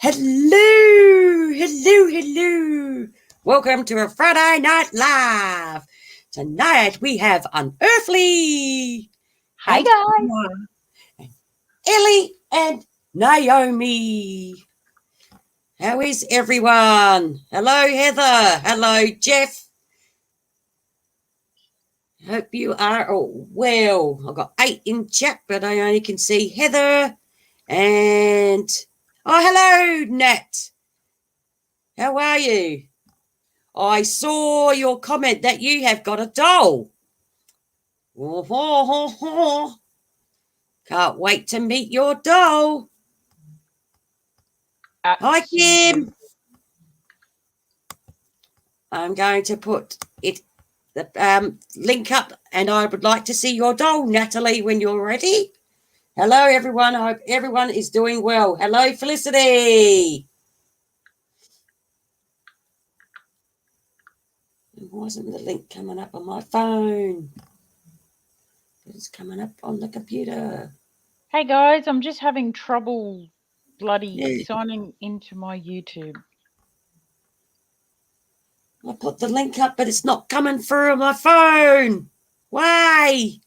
Hello, hello, hello. Welcome to a Friday Night Live. Tonight we have Unearthly. Hi, guys. Ellie and Naomi. How is everyone? Hello, Heather. Hello, Jeff. Hope you are all well. I've got 8 in chat, but I only can see Heather and... Oh, hello, Nat. How are you? I saw your comment that you have got a doll. Can't wait to meet your doll. Hi, Kim. I'm going to put the link up, and I would like to see your doll, Natalie, when you're ready. Hello, everyone. I hope everyone is doing well. Hello, Felicity. Why isn't the link coming up on my phone? It's coming up on the computer. Hey, guys. I'm just having trouble signing into my YouTube. I put the link up, but it's not coming through on my phone. Why?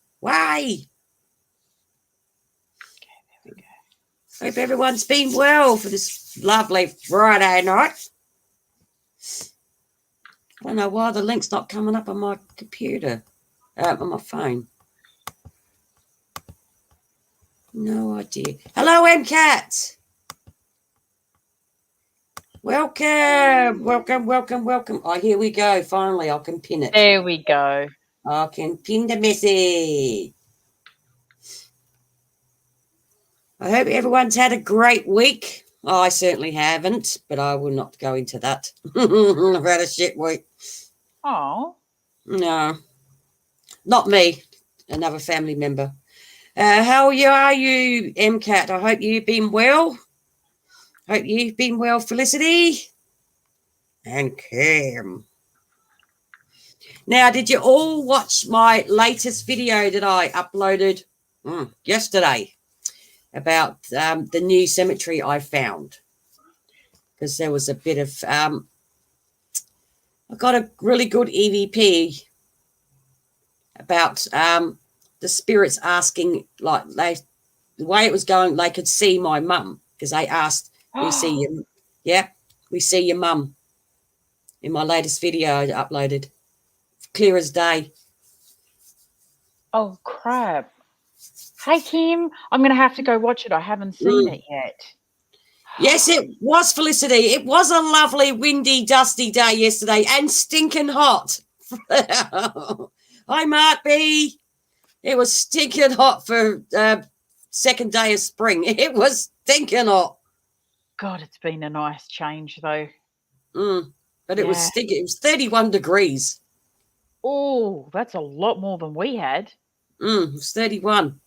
Okay, there we go. Hope everyone's been well for this lovely Friday night. I don't know why the link's not coming up on my computer, on my phone. No idea. Hello, MCAT. Welcome. Oh, here we go. Finally, I can pin it. There we go. I can pin the message. I hope everyone's had a great week. Oh, I certainly haven't, but I will not go into that. I've had a shit week. Oh. No, not me. Another family member. How are you, MCAT? I hope you've been well. Hope you've been well, Felicity. And Kim. Now, did you all watch my latest video that I uploaded yesterday about the new cemetery I found? Because there was a bit of... I got a really good EVP about the spirits asking, like, the way it was going, they could see my mum, because they asked, we see you. Yeah, we see your mum in my latest video I uploaded. Clear as day. Oh, crap. Hey, Kim. I'm going to have to go watch it. I haven't seen it yet. Yes, it was, Felicity. It was a lovely, windy, dusty day yesterday and stinking hot. Hi, Mark B. It was stinking hot for second day of spring. It was stinking hot. God, it's been a nice change, though. But it was stinking. It was 31 degrees. Oh, that's a lot more than we had. It was 31.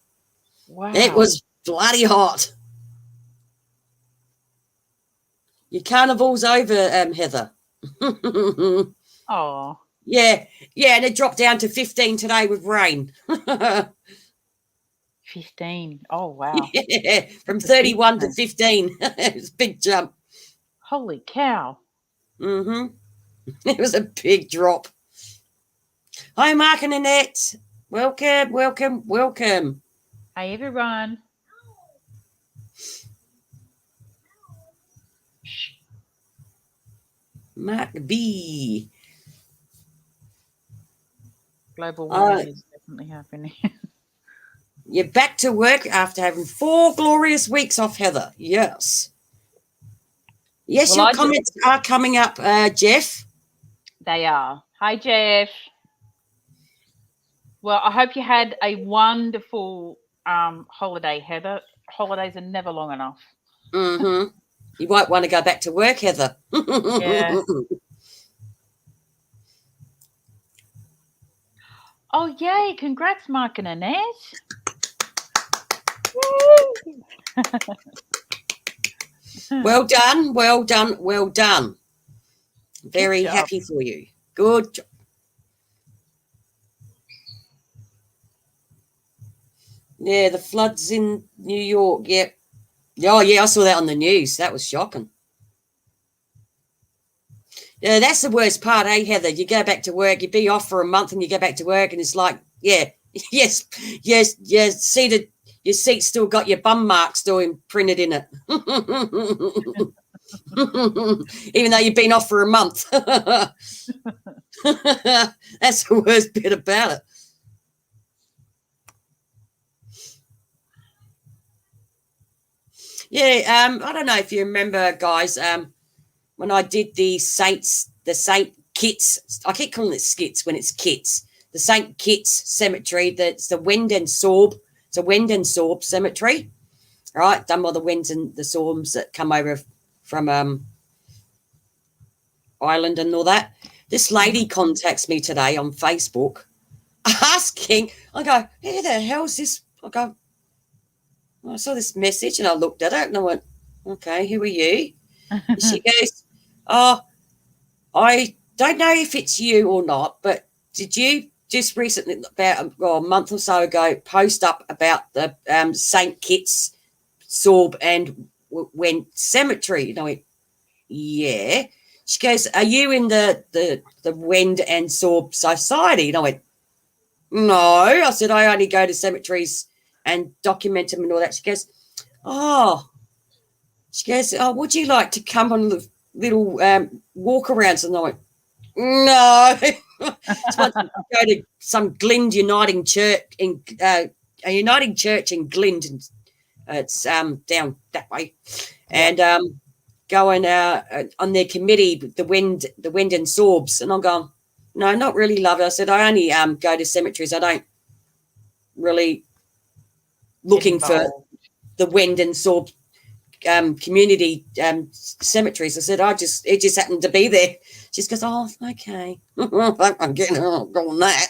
Wow. It was bloody hot. Your carnival's over, Heather. Oh. Yeah, and it dropped down to 15 today with rain. 15. Oh, wow. Yeah, from 31 to 15. It was a big jump. Holy cow. It was a big drop. Hi, Mark and Annette. Welcome. Hi, everyone. Mark B. Global warming is definitely happening. You're back to work after having 4 glorious weeks off, Heather. Yes. Yes, well, your comments are coming up, Jeff. They are. Hi, Jeff. Well, I hope you had a wonderful holiday, Heather. Holidays are never long enough. You might want to go back to work, Heather. Yeah. Oh, yay. Congrats, Mark and Annette. Well done. Very happy for you. Good job. Yeah, the floods in New York. Yep. Oh, yeah, I saw that on the news. That was shocking. Yeah, that's the worst part, eh, Heather? You go back to work, you be off for a month, and you go back to work, and it's like, yeah, yes, your seat's still got your bum mark still imprinted in it, even though you've been off for a month. That's the worst bit about it. Yeah, I don't know if you remember, guys, when I did the Saint Kitts, I keep calling it skits when it's Kitts, the Saint Kitts Cemetery, that's the Wend and Sorb, it's a Wend and Sorb cemetery, right, done by the Wends and the Sorbs that come over from Ireland and all that. This lady contacts me today on Facebook asking, I go, who the hell's this? I go, I saw this message and I looked at it and I went, okay, who are you? And she goes, oh, I don't know if it's you or not, but did you just recently, about a month or so ago, post up about the St. Kitts, Sorb and Went Cemetery? And I went, yeah. She goes, are you in the Wend and Sorb Society? And I went, no. I said, I only go to cemeteries and document them and all that. She goes, oh. She goes, oh, would you like to come on the little walk-arounds? And I went, no. It's like to go to some Glynde Uniting Church in a Uniting Church in Glynde, and it's down that way, and going on their committee, the Wend and Sorbs, and I'm going, no, not really, love it. I said, I only go to cemeteries. I don't really looking for the Wend and Sorb community cemeteries. I said, it just happened to be there. She just goes, oh, okay. I'm getting on that.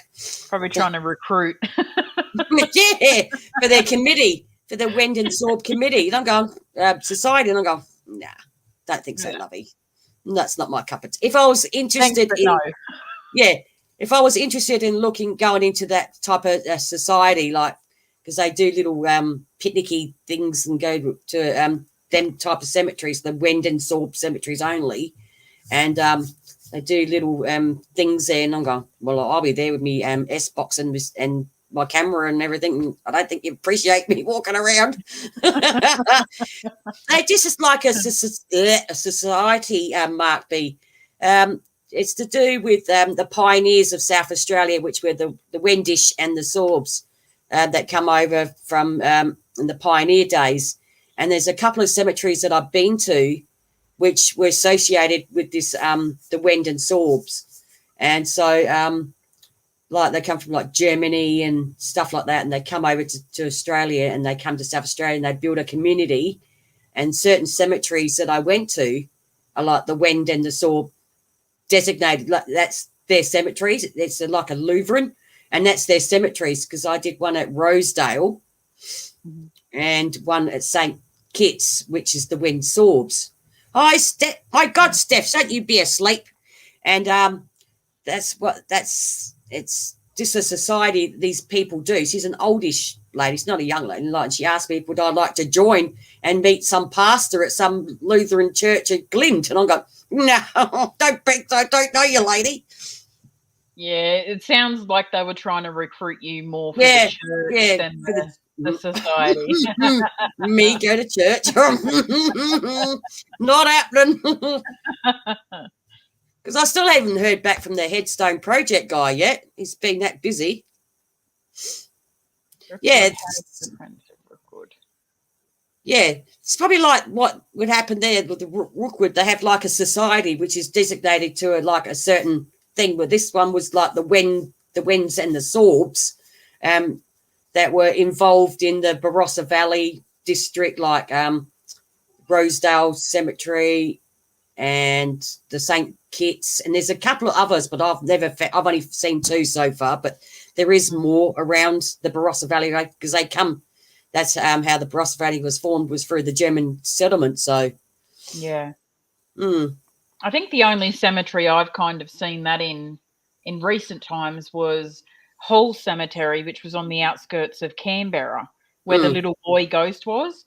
Probably trying to recruit. Yeah, for their committee, for the Wend and Sorb committee. And I'm going, society, and I'm going, nah, don't think so, lovey. That's not my cup of tea. If I was interested if I was interested in going into that type of society, like, because they do little picnicky things and go to them type of cemeteries, the Wend and Sorb cemeteries only, and they do little things there, and I'm going, well, I'll be there with me S-box and my camera and everything. I don't think you appreciate me walking around. They just like a society, Mark B. It's to do with the pioneers of South Australia, which were the Wendish and the Sorbs that come over from in the pioneer days. And there's a couple of cemeteries that I've been to which were associated with this, the Wend and Sorbs. And so, like, they come from, like, Germany and stuff like that, and they come over to Australia, and they come to South Australia, and they build a community. And certain cemeteries that I went to are like the Wend and the Sorb designated, like, that's their cemeteries. It's like a Lutheran, and that's their cemeteries, because I did one at Rosedale and one at St. Kitts, which is the Wend Sorbs. Hi, Steph. My God, Steph, don't you be asleep. And it's just a society these people do. She's an oldish lady. She's not a young lady. Like, she asked me, would I like to join and meet some pastor at some Lutheran church at Glynde? And I'm going, no, don't know you, lady. Yeah, it sounds like they were trying to recruit you more for the church than the society. Me go to church. Not happening. Because I still haven't heard back from the Headstone Project guy yet. He's been that busy. Yeah. It's probably like what would happen there with the Rookwood. They have like a society which is designated to like a certain thing, where this one was like the Wends and the Sorbs that were involved in the Barossa Valley district, like Rosedale Cemetery and the St. Kitts, and there's a couple of others, but I've only seen two so far, but there is more around the Barossa Valley, because they come. That's how the Barossa Valley was formed, was through the German settlement. So, yeah. I think the only cemetery I've kind of seen that in recent times was Hall Cemetery, which was on the outskirts of Canberra, where the little boy ghost was.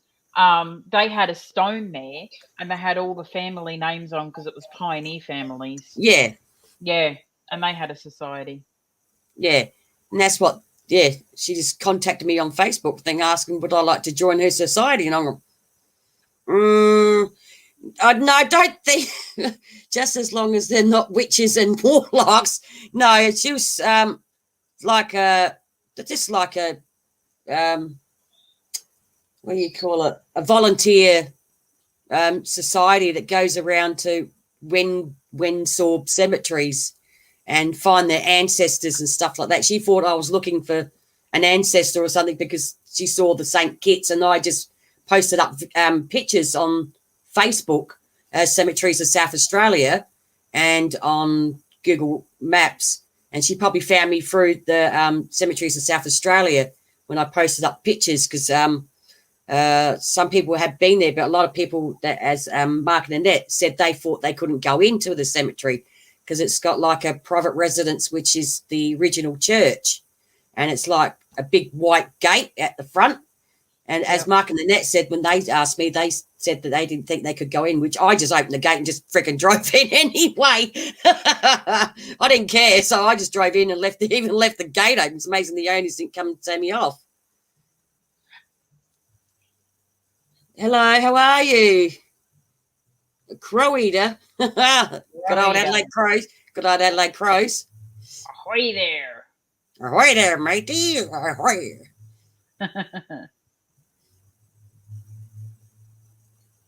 they had a stone there, and they had all the family names on because it was pioneer families. Yeah. Yeah, and they had a society. Yeah, and that's what. Yeah, she just contacted me on Facebook thing asking would I like to join her society, and I'm like, no, I don't think. Just as long as they're not witches and warlocks. No, she was like just like a what do you call it? A volunteer society that goes around to Windsor cemeteries and find their ancestors and stuff like that. She thought I was looking for an ancestor or something because she saw the St. Kitts, and I just posted up pictures on Facebook, Cemeteries of South Australia, and on Google Maps. And she probably found me through the Cemeteries of South Australia when I posted up pictures because some people have been there, but a lot of people that, as Mark and Annette said, they thought they couldn't go into the cemetery because it's got like a private residence, which is the original church, and it's like a big white gate at the front. And as Mark and Annette said, when they asked me, they said that they didn't think they could go in, which I just opened the gate and just freaking drove in anyway. I didn't care, so I just drove in and even left the gate open. It's amazing the owners didn't come and turn me off. Hello, how are you? Crow eater. Good old Adelaide Crows. Good old Adelaide Crows. Ahoy there. Ahoy there, matey. Ahoy.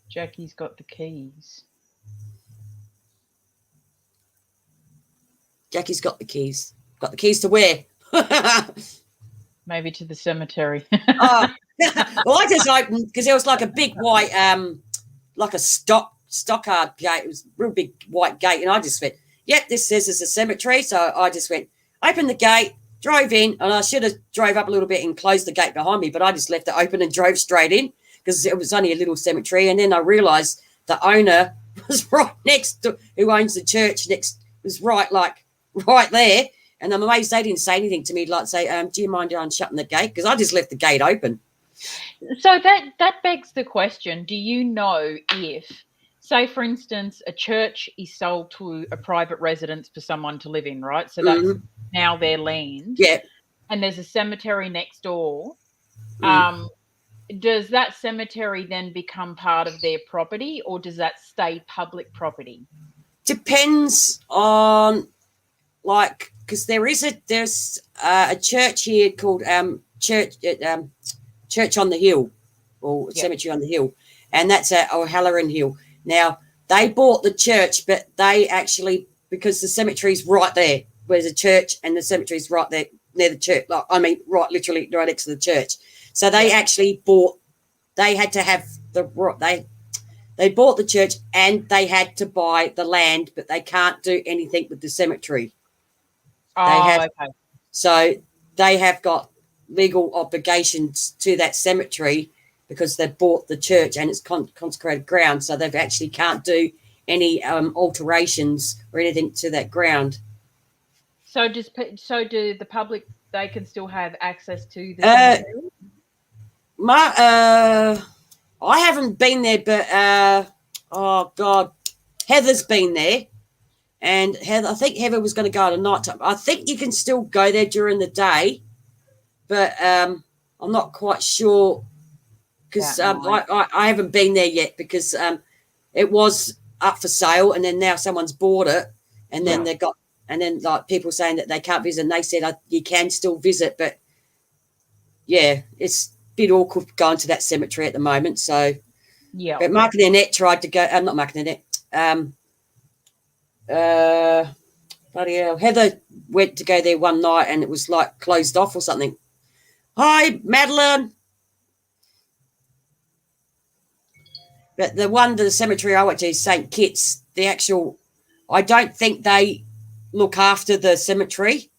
Jackie's got the keys. Jackie's got the keys. Got the keys to where? Maybe to the cemetery. Oh. Well, I just opened because there was like a big white, like a stockade gate. It was a real big white gate, and I just went, "Yep, this says it's a cemetery." So I just went, opened the gate, drove in, and I should have drove up a little bit and closed the gate behind me, but I just left it open and drove straight in because it was only a little cemetery. And then I realised the owner was right next to, who owns the church next, was right there. And I'm amazed they didn't say anything to me, like say, "Do you mind shutting the gate?" Because I just left the gate open. So that begs the question, do you know if, say, for instance, a church is sold to a private residence for someone to live in, right? So that's now their land. Yeah. And there's a cemetery next door. Does that cemetery then become part of their property, or does that stay public property? Depends on, like, because there's a church here called Church on the Hill, or Cemetery on the Hill, and that's at O'Halloran Hill. Now, they bought the church, but they actually, because the cemetery's right there, where's the church, and the cemetery's right there near the church, literally right next to the church. So they actually they had to have they bought the church and they had to buy the land, but they can't do anything with the cemetery. Okay. So they have got legal obligations to that cemetery because they bought the church and it's consecrated ground, so they actually can't do any alterations or anything to that ground. So do the public, they can still have access to the cemetery? I haven't been there, but oh God, Heather's been there, and I think Heather was going to go at night time. I think you can still go there during the day, but I'm not quite sure because I haven't been there yet because it was up for sale, and then now someone's bought it, and then like people saying that they can't visit, and they said you can still visit, but yeah, it's a bit awkward going to that cemetery at the moment. So yeah, but Mark and Annette tried to go. Not Mark and Annette. Bloody hell, Heather went to go there one night, and it was like closed off or something. Hi, Madeline. But the cemetery I went to, St. Kitts, the actual, I don't think they look after the cemetery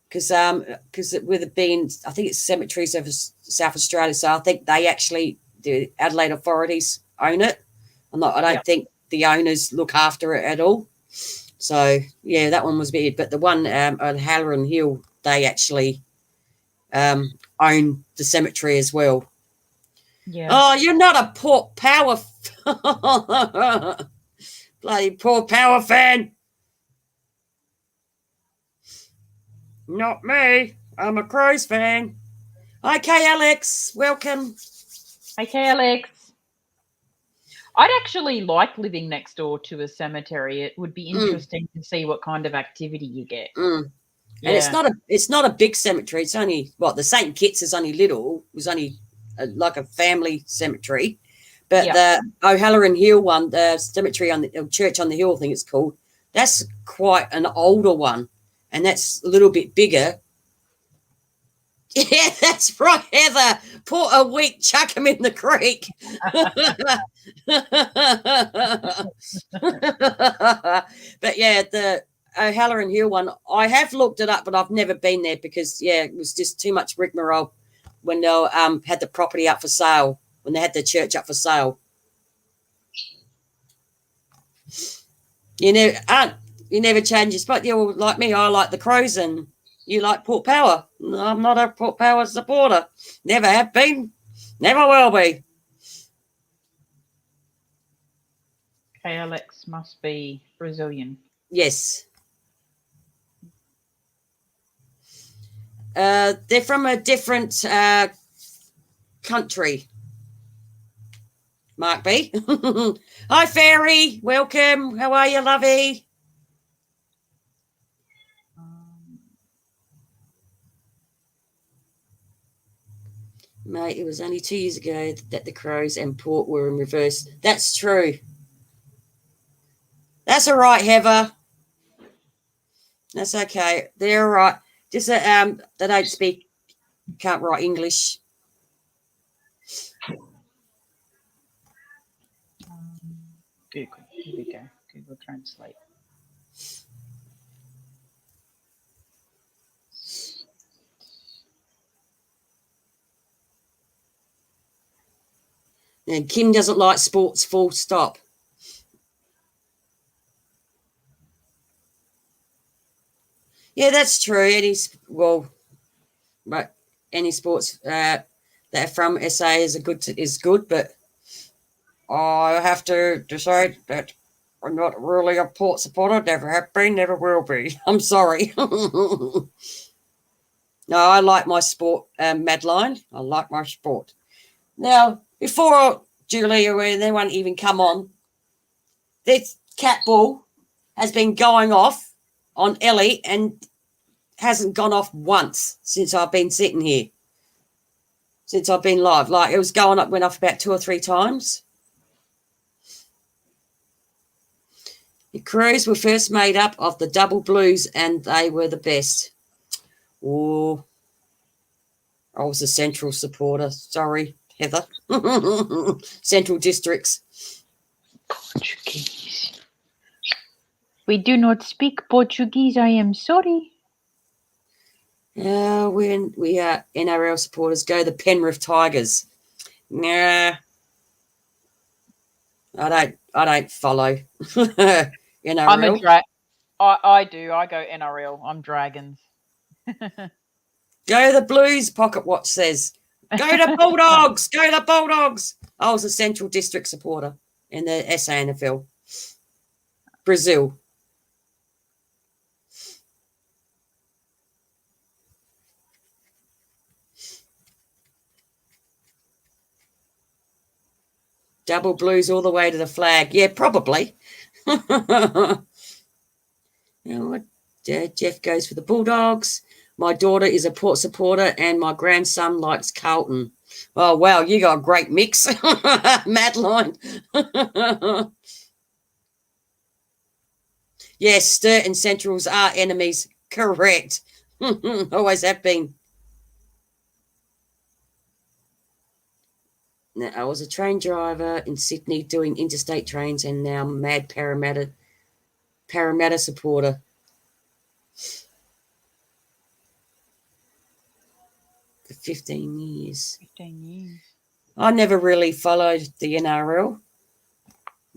because it would have been, I think it's Cemeteries of South Australia, so I think they actually, the Adelaide authorities own it. I don't think the owners look after it at all. So yeah, that one was weird. But the one on Halloran Hill, they actually own the cemetery as well. Yeah. Oh, you're not a Port Power. Bloody Port Power fan. Not me. I'm a Crows fan. Okay, Alex, welcome. Okay, Alex. I'd actually like living next door to a cemetery. It would be interesting to see what kind of activity you get. And Yeah. it's not a big cemetery. It's only the St. Kitts is only little. It was only like a family cemetery, but the O'Halloran Hill one, the cemetery on the church on the hill, I think it's called. That's quite an older one, and that's a little bit bigger. Yeah, that's right, Heather. Put a week, chuck him in the creek. But yeah, the O'Halloran Hill one, I have looked it up, but I've never been there because it was just too much rigmarole when they had the property up for sale, when they had the church up for sale. You never change your spot. Yeah, well, like me, I like the Crows, and you like Port Power. I'm not a Port Power supporter. Never have been. Never will be. Okay, Alex must be Brazilian. Yes. They're from a different country. Mark B. Hi, Fairy. Welcome. How are you, lovey? Mate, it was only 2 years ago that the Crows and Port were in reverse. That's true. That's all right, Heather. That's okay. They're all right. Just that they don't speak, can't write English. Google. Here we go. Google Translate. And Kim doesn't like sports, full stop. Yeah, that's true. But any sports that are from SA is good, but I have to decide that I'm not really a Port supporter. Never have been, never will be. I'm sorry. No, I like my sport, Madeline. I like my sport. Now, before Julia or anyone even come on, this cat ball has been going off on Ellie and hasn't gone off once since I've been sitting here. Since I've been live. Like, it was went off about 2 or 3 times. The Crows were first made up of the double blues, and they were the best. Oh, I was a Central supporter. Sorry, Heather. Central Districts. Portuguese. We do not speak Portuguese. I am sorry. When we are NRL supporters, go the Penrith Tigers. Nah, I don't follow NRL. I do. I go NRL. I'm Dragons. Go the Blues, Pocket Watch says. Go the Bulldogs. Go the Bulldogs. I was a Central District supporter in the SANFL. Brazil. Double blues all the way to the flag. Yeah, probably. Jeff goes for the Bulldogs. My daughter is a Port supporter and my grandson likes Carlton. Oh, wow, you got a great mix, Madeline. Yes, Sturt and Centrals are enemies. Correct. Always have been. Now, I was a train driver in Sydney doing interstate trains and now mad Parramatta supporter. For 15 years. 15 years. I never really followed the NRL.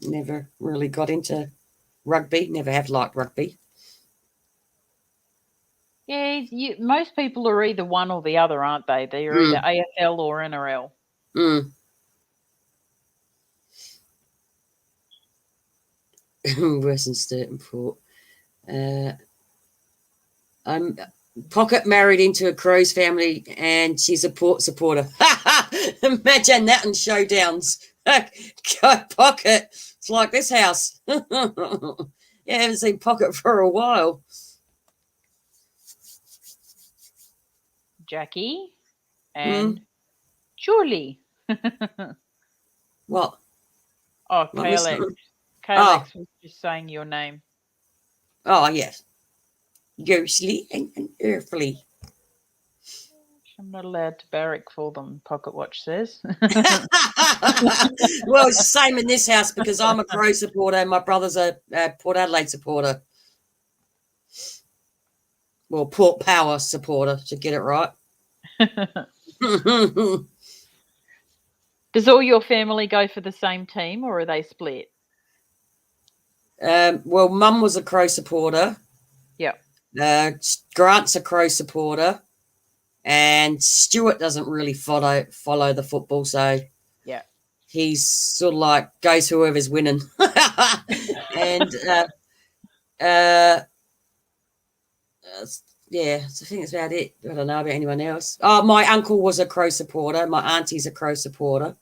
Never really got into rugby. Never have liked rugby. Yeah, most people are either one or the other, aren't they? They're either AFL or NRL. Mm. Worse than Sturton Port. I'm Pocket married into a Crows family, and she's a Port supporter. Imagine that in showdowns. Go Pocket. It's like this house. Yeah, I haven't seen Pocket for a while. Jackie and Julie. What? Oh, What was KLX. that? KLX was just saying your name. Oh, yes. Ghostly and earthly. I'm not allowed to barrack for them, Pocket Watch says. Well, it's the same in this house because I'm a Crow supporter and my brother's a Port Adelaide supporter. Well, Port Power supporter, to get it right. Does all your family go for the same team, or are they split? Well, Mum was a Crow supporter. Yep. Grant's a Crow supporter. And Stuart doesn't really follow the football, so yeah, he's sort of like goes whoever's winning. And yeah, so I think that's about it. I don't know about anyone else. Oh, my uncle was a Crow supporter. My auntie's a Crow supporter.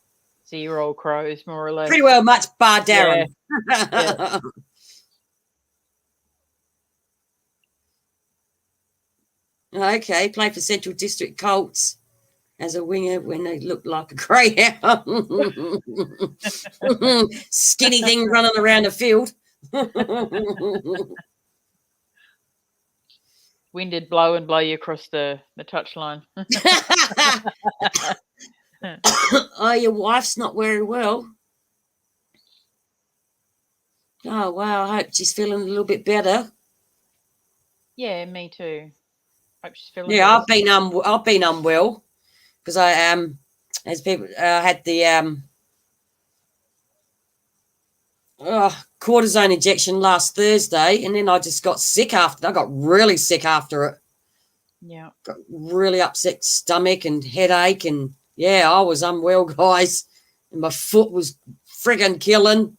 So you're all Crows, more or less. Pretty well, much bar Darren. Yeah. Okay, played for Central District Colts as a winger when they looked like a greyhound. Skinny thing running around the field. Wind did blow and blow you across the touchline. Oh, your wife's not very well. Oh, wow. I hope she's feeling a little bit better. Yeah, me too. Hope she's feeling Yeah, better. I've been unwell because I as people had the cortisone injection last Thursday, and then I just got sick after. I got really sick after it. Yeah, got really upset stomach and headache, and yeah, I was unwell, guys, and my foot was friggin' killing.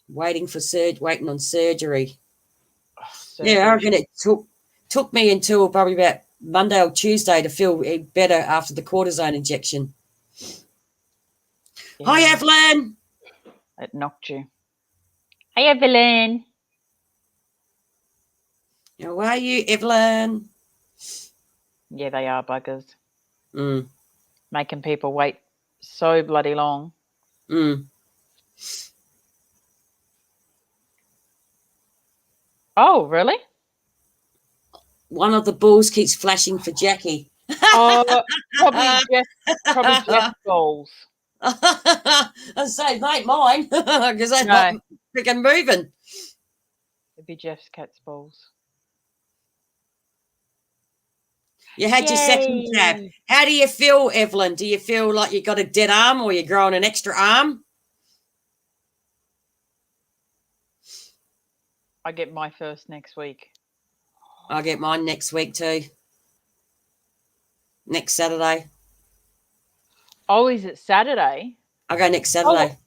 Waiting on surgery. Yeah, I reckon it took me until probably about Monday or Tuesday to feel better after the cortisone injection. Yeah. Hi, Evelyn. It knocked you. Hi, Evelyn. How are you, Evelyn? Yeah, they are buggers. Mm. Making people wait so bloody long. Mm. Oh, really? One of the balls keeps flashing for Jackie. Oh, probably Jeff's balls. I say, mate, mine, because they're not freaking moving. It'd be Jeff's cat's balls. You had your second jab. How do you feel, Evelyn? Do you feel like you got a dead arm or you're growing an extra arm? I get my first next week. I'll get mine next week too. Next Saturday. Oh, is it Saturday? I'll go next Saturday.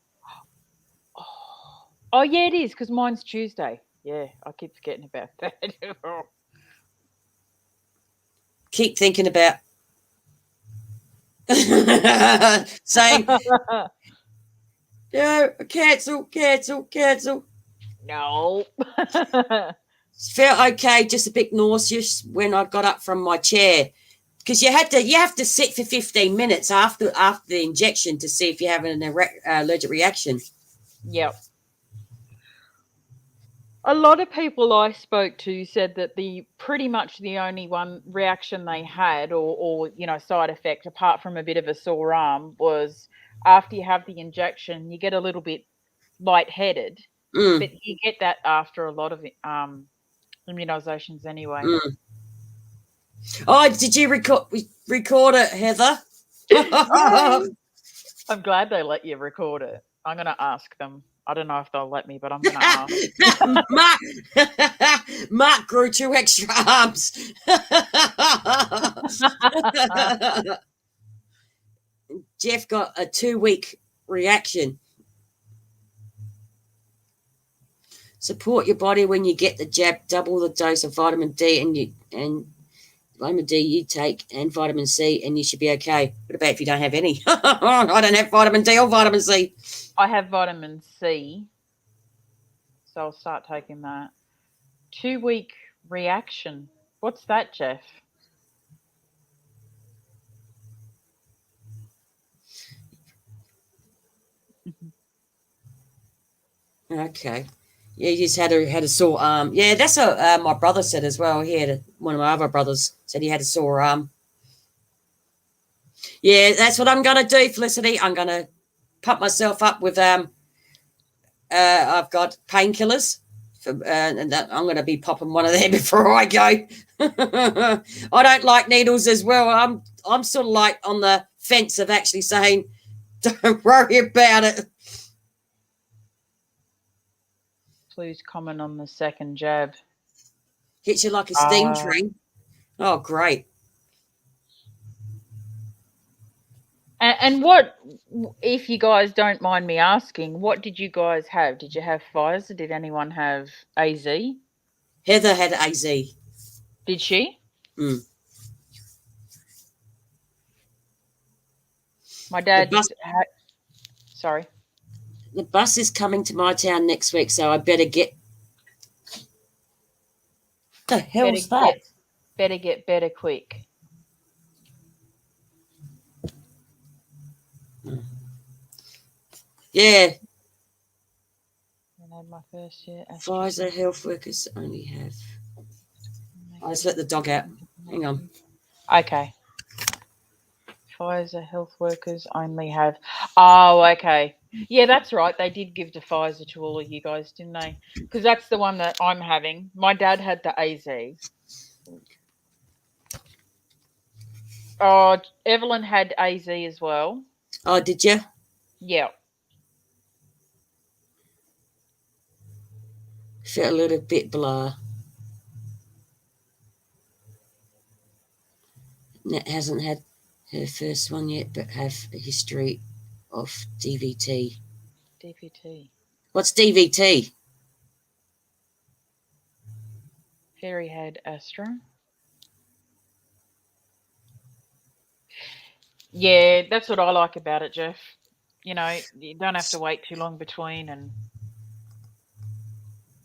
Oh yeah, it is, because mine's Tuesday. Yeah, I keep forgetting about that. Keep thinking about saying, no, cancel. No. Felt okay, just a bit nauseous when I got up from my chair. Because you have to sit for 15 minutes after the injection to see if you're having an allergic reaction. Yep. A lot of people I spoke to said that pretty much the only one reaction they had or side effect, apart from a bit of a sore arm, was after you have the injection, you get a little bit lightheaded. But you get that after a lot of immunizations anyway. Oh, did you record it, Heather? I'm glad they let you record it. I'm going to ask them. I don't know if they'll let me, but I'm going to ask. Mark grew 2 extra arms. Jeff got a 2-week reaction. Support your body when you get the jab. Double the dose of vitamin D and vitamin D you take and vitamin C, and you should be okay. What about if you don't have any? I don't have vitamin D or vitamin C. I have vitamin C, so I'll start taking that. 2-week reaction. What's that, Jeff? Okay. Yeah, you just had a sore arm. Yeah, that's what my brother said as well. One of my other brothers said he had a sore arm. Yeah, that's what I'm gonna do, Felicity. I'm gonna pump myself up with I've got painkillers, and I'm going to be popping one of them before I go. I don't like needles as well. I'm sort of like on the fence of actually saying, don't worry about it. Please comment on the second jab. Hits you like a steam train. Oh, great. And what, if you guys don't mind me asking, what did you guys have? Did you have Pfizer? Did anyone have AZ? Heather had AZ. Did she? Mm. My dad sorry. The bus is coming to my town next week, so I better get... What the hell's that? Better get better quick. Yeah. I had my first year. Pfizer health workers only have... I just let the dog out. Hang on. Okay. Pfizer health workers only have... Oh, okay. Yeah, that's right. They did give the Pfizer to all of you guys, didn't they? Because that's the one that I'm having. My dad had the AZ. Oh, Evelyn had AZ as well. Oh, did you? Yeah. Felt a little bit blah. Nat hasn't had her first one yet, but have a history of DVT. DVT. What's DVT? Fairy had Astra. Yeah, that's what I like about it, Jeff. You know, you don't have to wait too long between, and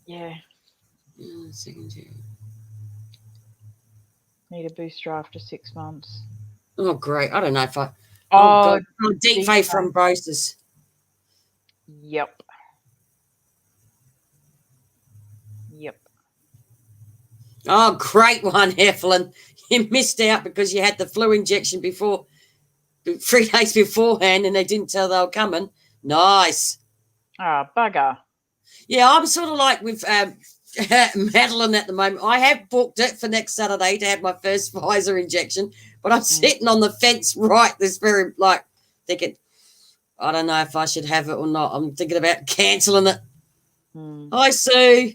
yeah. Secondary. Need a booster after 6 months. Oh, great. I don't know if I... Oh, God. Deep vein thrombosis. Yep. Oh, great one, Evelyn. You missed out because you had the flu injection 3 days beforehand, and they didn't tell they were coming. Nice. Ah, bugger. Yeah, I'm sort of like with Madeline at the moment. I have booked it for next Saturday to have my first Pfizer injection, but I'm sitting on the fence right this very, like, thinking, I don't know if I should have it or not. I'm thinking about cancelling it. Hi, Sue.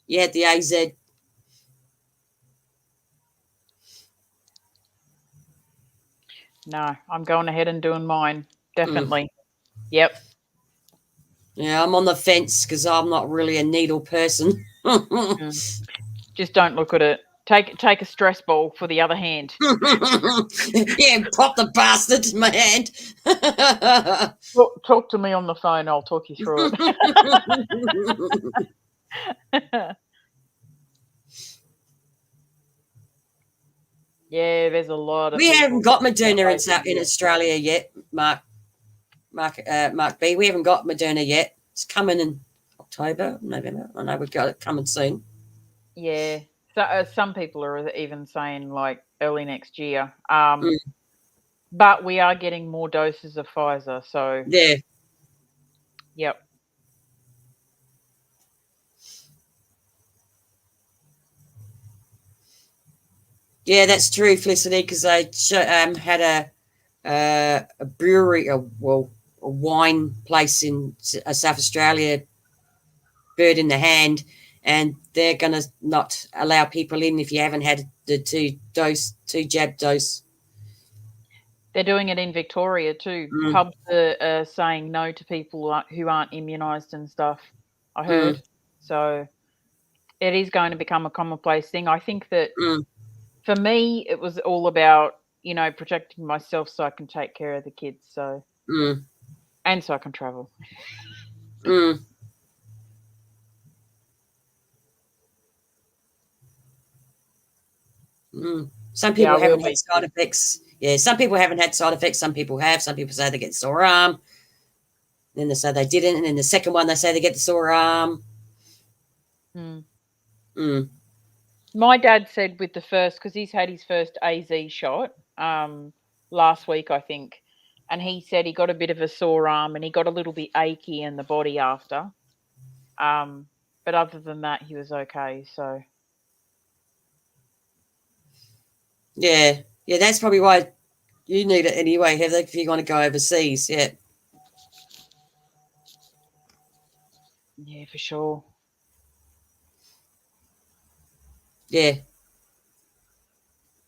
You had the AZ. No, I'm going ahead and doing mine. Definitely. Yep. Yeah, I'm on the fence because I'm not really a needle person. Just don't look at it. Take a stress ball for the other hand. Yeah, pop the bastard in my hand. Talk to me on the phone. I'll talk you through it. Yeah, there's a lot of. We haven't got Moderna in Australia yet, Mark B. We haven't got Moderna yet. It's coming in October, November. I know we've got it coming soon. Yeah. So some people are even saying like early next year. But we are getting more doses of Pfizer. So yeah. Yep. Yeah, that's true, Felicity, because they had a brewery, a wine place in South Australia, bird in the hand, and they're going to not allow people in if you haven't had the two jab dose. They're doing it in Victoria too. Pubs are saying no to people who aren't immunised and stuff. I heard. So it is going to become a commonplace thing. I think that for me, it was all about, protecting myself so I can take care of the kids. So, and so I can travel. Some people haven't had side effects. Yeah, some people haven't had side effects. Some people have. Some people say they get sore arm. Then they say they didn't. And then the second one, they say they get the sore arm. My dad said with the first, because he's had his first AZ shot last week, I think. And he said he got a bit of a sore arm and he got a little bit achy in the body after. But other than that, he was okay. So. Yeah, that's probably why you need it anyway, Heather, if you're going to go overseas. Yeah. Yeah, for sure. Yeah.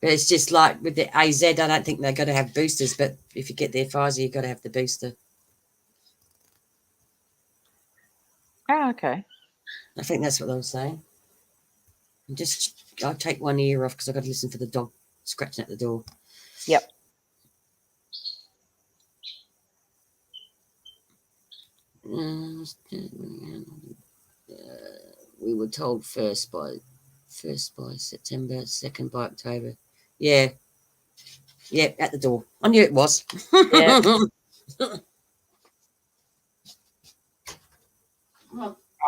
But it's just like with the AZ, I don't think they're going to have boosters, but if you get their Pfizer, you've got to have the booster. Oh, okay. I think that's what they were saying. I'll take one ear off because I've got to listen for the dog scratching at the door. Yep. We were told first by September, second by October. Yeah, at the door. I knew it was. Yeah.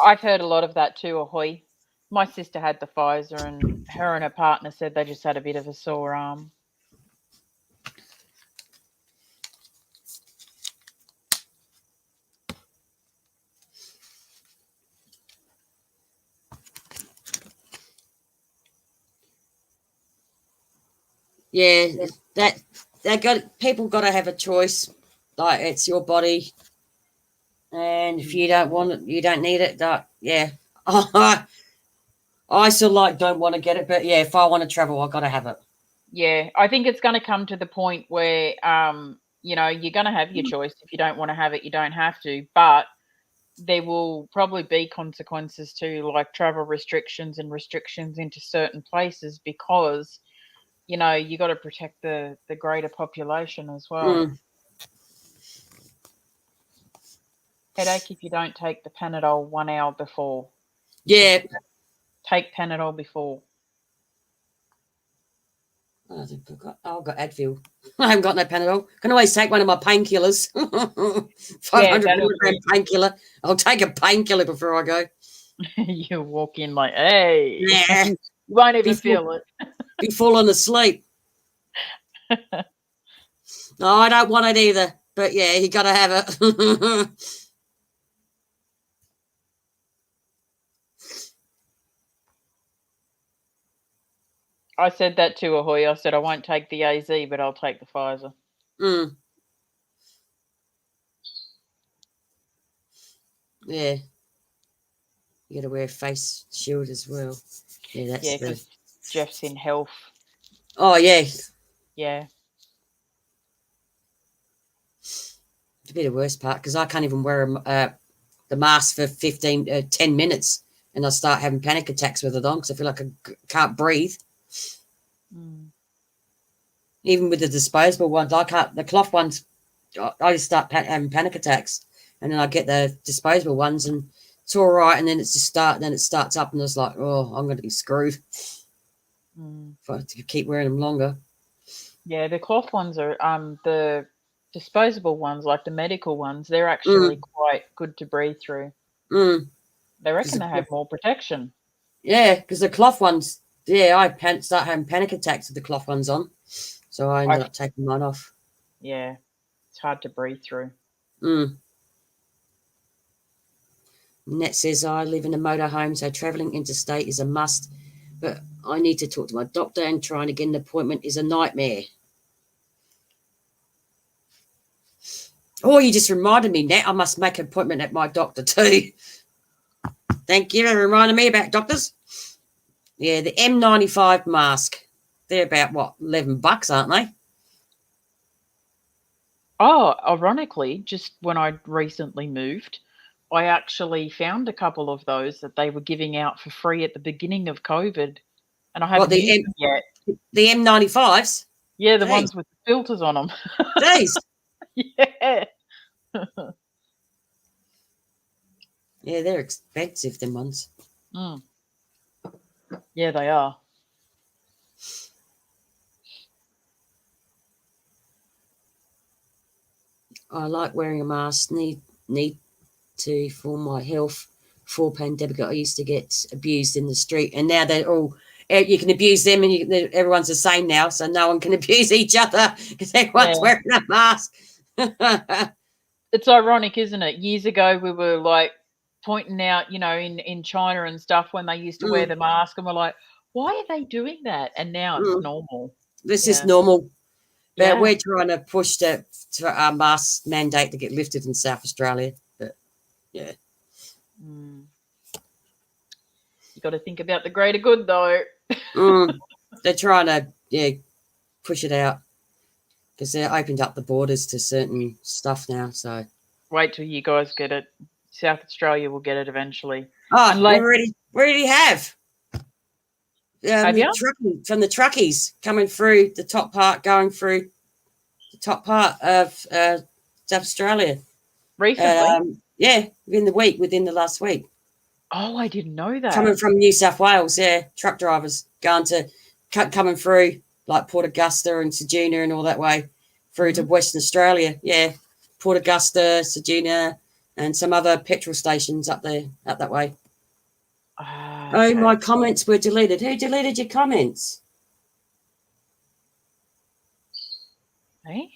I've heard a lot of that too, Ahoy. My sister had the Pfizer and her partner said they just had a bit of a sore arm. Yeah, people got to have a choice. Like, it's your body, and if you don't want it, you don't need it. Yeah, I still don't want to get it, but yeah, if I want to travel, I've got to have it. Yeah, I think it's going to come to the point where, you're going to have your choice. If you don't want to have it, you don't have to. But there will probably be consequences to, like travel restrictions and restrictions into certain places because, you got to protect the greater population as well. Headache if you don't take the Panadol 1 hour before. Yeah. Take Panadol before. Oh, I've got Advil. I haven't got no Panadol. Can always take one of my painkillers. 500 milligram painkiller. I'll take a painkiller before I go. You walk in like, hey. Yeah. You won't even feel it. Be falling asleep. No, I don't want it either. But yeah, you got to have it. I said that to Ahoy. I said, I won't take the AZ, but I'll take the Pfizer. Yeah. You got to wear a face shield as well. Yeah, that's because Jeff's in health. Oh, yeah. Yeah. It'd be the worst part because I can't even wear the mask for 10 minutes and I start having panic attacks with it on because I feel like I can't breathe. Even with the disposable ones, the cloth ones, I just start having panic attacks and then I get the disposable ones and it's all right. And then it starts up and it's like, oh, I'm going to be screwed if I have to keep wearing them longer. Yeah, the cloth ones are, the disposable ones, like the medical ones, they're actually quite good to breathe through. They reckon they have more protection. Yeah, because the cloth ones, I start having panic attacks with the cloth ones on. So I ended up taking mine off. Yeah, it's hard to breathe through. Net says, I live in a motorhome, so travelling interstate is a must, but I need to talk to my doctor and trying to get an appointment is a nightmare. Oh, you just reminded me, Nat, I must make an appointment at my doctor too. Thank you for reminding me about doctors. Yeah, the M95 mask. They're about, what, $11, aren't they? Oh, ironically, just when I recently moved, I actually found a couple of those that they were giving out for free at the beginning of COVID, and I What, haven't used them yet. the M95s? Yeah, the Jeez. ones with the filters on them. Jeez. Yeah. Yeah, they're expensive, them ones. Mm. Yeah, they are. I like wearing a mask. Need to for my health. Before pandemic, I used to get abused in the street, and now they're all. You can abuse them, and everyone's the same now, so no one can abuse each other because everyone's wearing a mask. It's ironic, isn't it? Years ago, we were like pointing out, in China and stuff when they used to wear the mask, and we're like, why are they doing that? And now it's normal. This is normal. But Yeah. we're trying to push to our mask mandate to get lifted in South Australia. But yeah. You got to think about the greater good, though. They're trying to push it out because they opened up the borders to certain stuff now. So wait till you guys get it. South Australia will get it eventually. Oh, we already have. Have you? From the truckies coming through the top part, going through the top part of South Australia. Recently? Yeah, within the last week. Oh, I didn't know that. Coming from New South Wales, truck drivers coming through like Port Augusta and Ceduna and all that way through to Western Australia. Yeah, Port Augusta, Ceduna, and some other petrol stations up there, up that way. Okay. Oh, my comments were deleted. Who deleted your comments? Hey?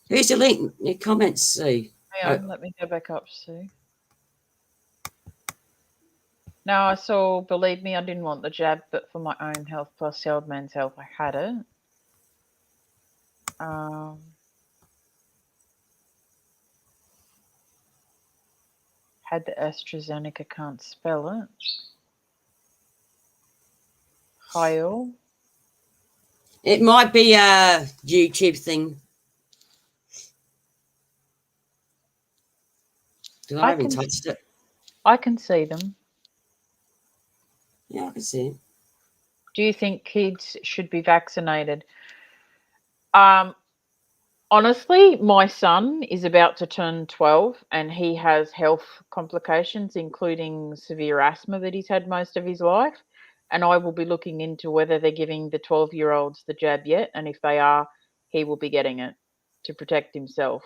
Who's deleting your comments, Sue? Hang on, let me go back up, Sue. No, I saw, believe me, I didn't want the jab, but for my own health plus the old man's health, I had it. Had the AstraZeneca, can't spell it. Heil. It might be a YouTube thing. I haven't touched it. I can see them. Yeah, I can see it. Do you think kids should be vaccinated? Honestly, my son is about to turn 12 and he has health complications, including severe asthma that he's had most of his life. And I will be looking into whether they're giving the 12-year-olds the jab yet. And if they are, he will be getting it to protect himself.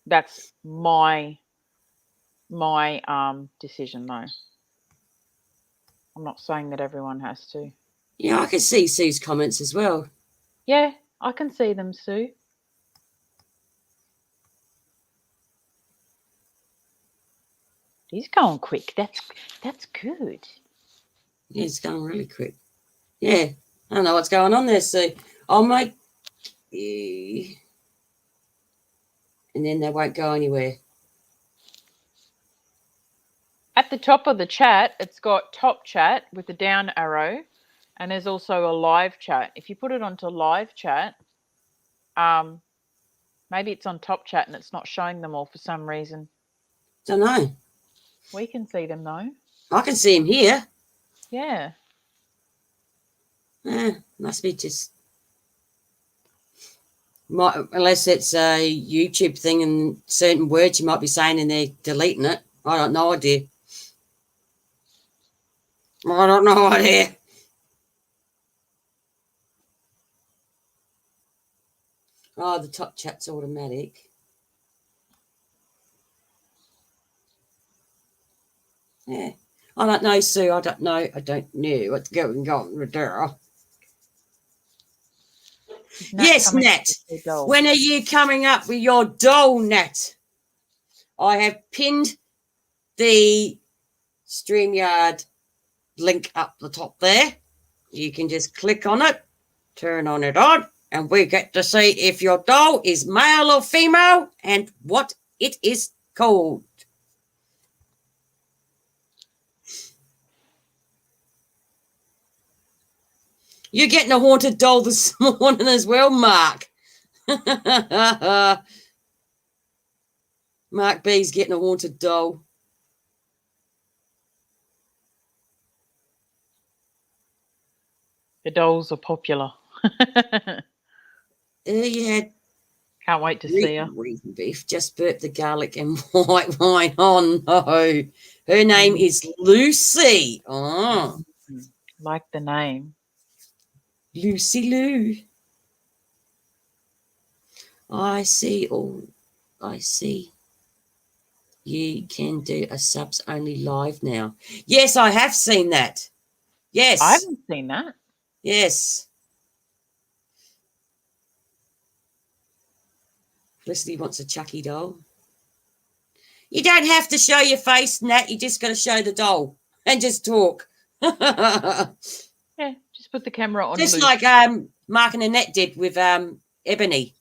That's my decision, though. I'm not saying that everyone has to. Yeah, I can see Sue's comments as well. Yeah, I can see them, Sue. He's going quick. That's good. Yeah, it's going really quick. Yeah, I don't know what's going on there, Sue. I'll make... And then they won't go anywhere. At the top of the chat, it's got top chat with the down arrow, and there's also a live chat. If you put it onto live chat, maybe it's on top chat and it's not showing them all for some reason. Don't know. We can see them though. I can see him here. Yeah. Must be just... unless it's a YouTube thing and certain words you might be saying and they're deleting it. I don't know idea. I don't know idea. Oh, the top chat's automatic. Yeah. I don't know, Sue. I don't know. I don't know what's going on with there. Yes, Nat. When are you coming up with your doll, Nat? I have pinned the StreamYard link up the top there. You can just click on it, turn on it on, and we get to see if your doll is male or female and what it is called. You're getting a haunted doll this morning as well, Mark. Mark B's getting a haunted doll. The dolls are popular. You had Can't wait to see her. Reason beef just burped the garlic and white wine. Oh no. Her name is Lucy. Oh. Like the name. Lucy Lou. I see. Oh, I see. You can do a subs only live now. Yes, I have seen that. Yes. I haven't seen that. Yes. Felicity wants a Chucky doll. You don't have to show your face, Nat. You just got to show the doll and just talk. Yeah, just put the camera on. Just like Mark and Annette did with Ebony.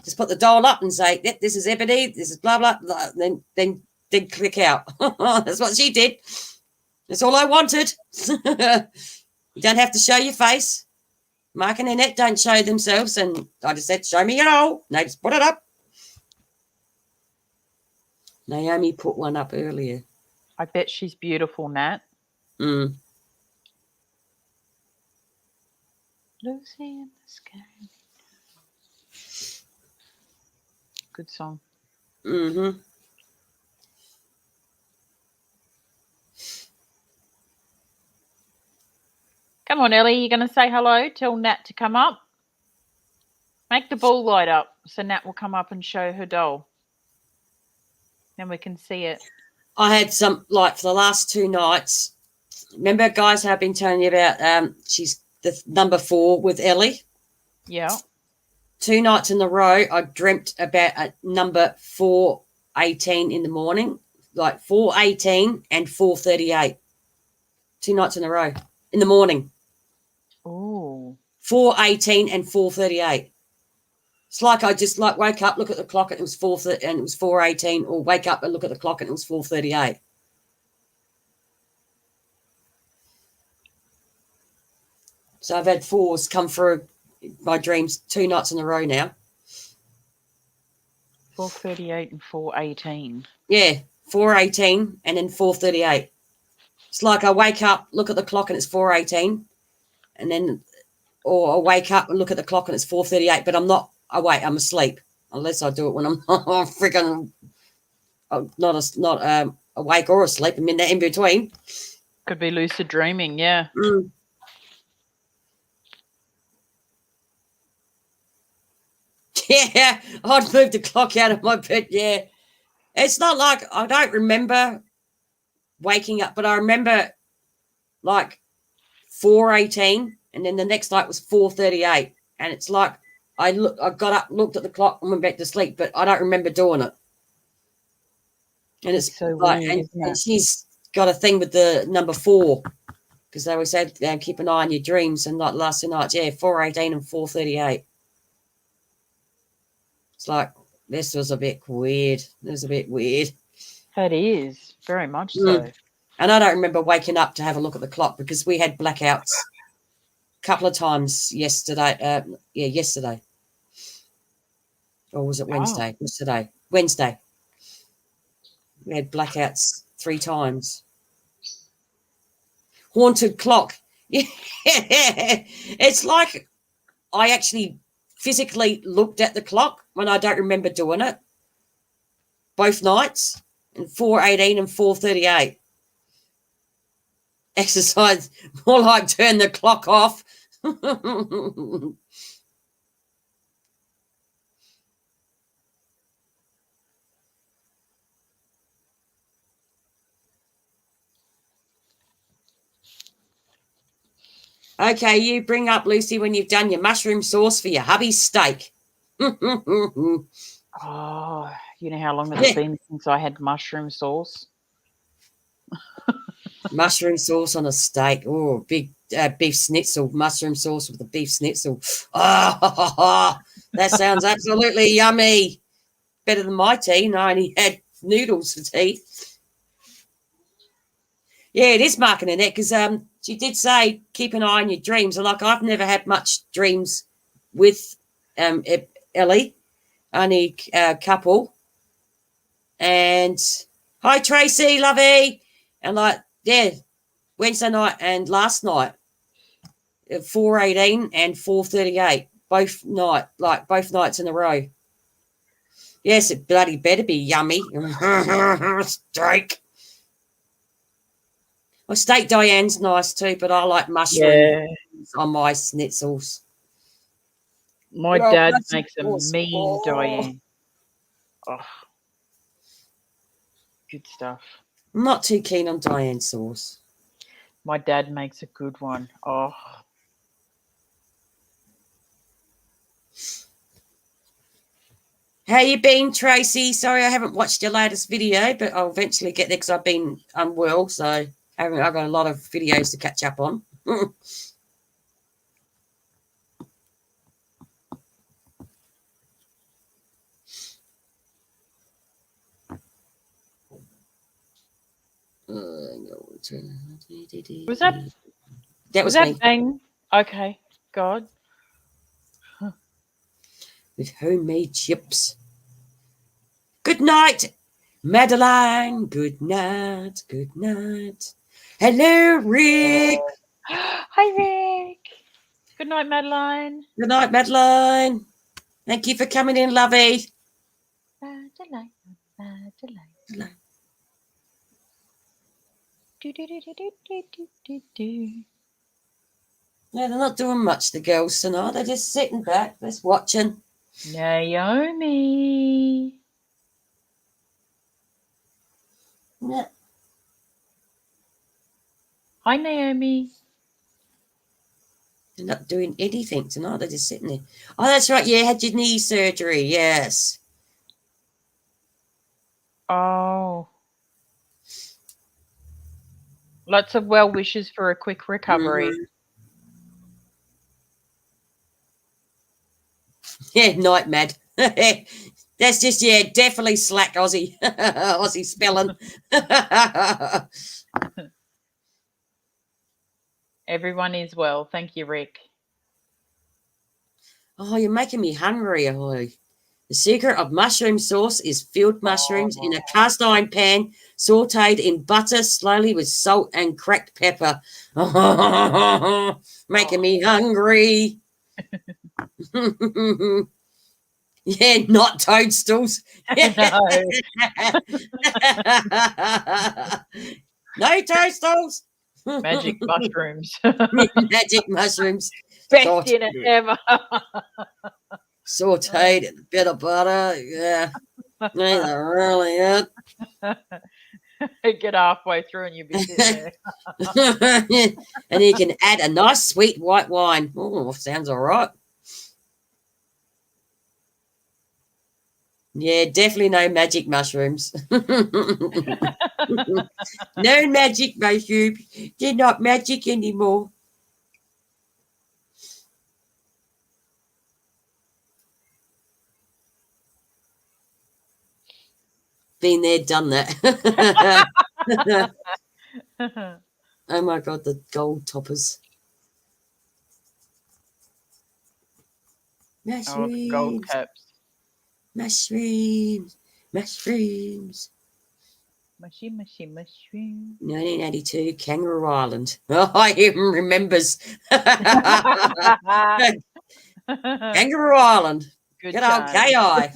Just put the doll up and say, yep, this is Ebony, this is blah, blah, blah. Then click out. That's what she did. That's all I wanted. You don't have to show your face. Mark and Annette don't show themselves. And I just said, show me your doll. And they just put it up. Naomi put one up earlier. I bet she's beautiful, Nat. Mm. Lucy in the sky. Good song. Mm-hmm. Come on, Ellie. You're going to say hello? Tell Nat to come up. Make the ball light up so Nat will come up and show her doll. Then we can see it. I had some, like, for the last 2 nights. Remember, guys, I've been telling you about she's the number 4 with Ellie? Yeah. 2 nights in a row, I dreamt about a number 4:18 in the morning, like 4:18 and 4:38. 2 nights in a row in the morning. Oh. 4:18 and 4:38. It's like I just like wake up, look at the clock, and it was 4:30 and it was 4:18, or wake up and look at the clock and it was 4:38. So I've had 4s come through my dreams 2 nights in a row now. 4:38 and 4:18. Yeah, 4:18 and then 4:38. It's like I wake up, look at the clock, and it's 4:18, and then, or I wake up and look at the clock and it's 4:38, but I'm not awake. I'm asleep, unless I do it when I'm freaking not awake or asleep. I'm in between. Could be lucid dreaming. Yeah. Mm. Yeah, I'd move the clock out of my bed. Yeah, it's not like I don't remember waking up, but I remember like 4:18, and then the next night was 4:38, and it's like I got up, looked at the clock, and went back to sleep, but I don't remember doing it. And it's so like, weird, and she's got a thing with the number 4, because they always said keep an eye on your dreams, and like last 2 nights, yeah, 4:18 and 4:38. It's like this was a bit weird. It was a bit weird. That is very much so. And I don't remember waking up to have a look at the clock because we had blackouts a couple of times yesterday. Yesterday. Or was it Wednesday? Yesterday. Wednesday. We had blackouts 3 times. Haunted clock. Yeah. It's like I actually physically looked at the clock when I don't remember doing it. Both nights. And 4:18 and 4:38. Exercise, more like turn the clock off. Okay, you bring up, Lucy, when you've done your mushroom sauce for your hubby's steak. Oh, you know how long it's been since I had mushroom sauce? Mushroom sauce on a steak. Oh, big beef schnitzel. Mushroom sauce with the beef schnitzel. Oh, that sounds absolutely yummy. Better than my tea. No, I only had noodles for tea. Yeah, it is Mark and Annette, because she did say keep an eye on your dreams. And like I've never had much dreams with Ellie, only a couple. And hi, Tracy, lovey. And like, yeah, Wednesday night and last night at 4:18 and 4:38, both nights in a row. Yes, it bloody better be yummy. Steak. Well, steak Diane's nice too, but I like mushroom on my schnitzels. My dad makes a mean Diane. Oh, good stuff. I'm not too keen on Diane sauce. My dad makes a good one. Oh. How you been, Tracy? Sorry I haven't watched your latest video, but I'll eventually get there because I've been unwell, so I've got a lot of videos to catch up on. Was that me. Bang? Okay, God. With homemade chips. Good night, Madeline. Good night. Good night. Hello, Rick. Hi, Rick. Good night, Madeline. Good night, Madeline. Thank you for coming in, lovey. Madeline. Yeah, they're not doing much, the girls tonight. They're just sitting back, just watching. Naomi. Yeah. Hi, Naomi. They're not doing anything tonight. They're just sitting there. Oh, that's right. Yeah, had your knee surgery. Yes. Oh. Lots of well wishes for a quick recovery. Mm-hmm. Yeah, night mad. That's just, definitely slack Aussie. Aussie spelling. Everyone is well. Thank you, Rick. Oh, you're making me hungry, ahoy. The secret of mushroom sauce is filled mushrooms in a cast iron pan, sauteed in butter slowly with salt and cracked pepper. Making me hungry. Yeah, not toadstools. No toadstools. Magic mushrooms. Magic mushrooms. Best in it ever. Sauteed in a bit of butter. Yeah. They're really it. Get halfway through and you'll be sitting there. And you can add a nice sweet white wine. Oh, sounds all right. Yeah, definitely no magic mushrooms. No magic mushrooms. They're not magic anymore. Been there, done that. Oh my God, the gold toppers. Mushrooms. Oh, gold caps. Mushrooms. Mushrooms. Mushy, mushy, mushroom. 1982, Kangaroo Island. Oh, I even remembers. Kangaroo Island. Good old KI.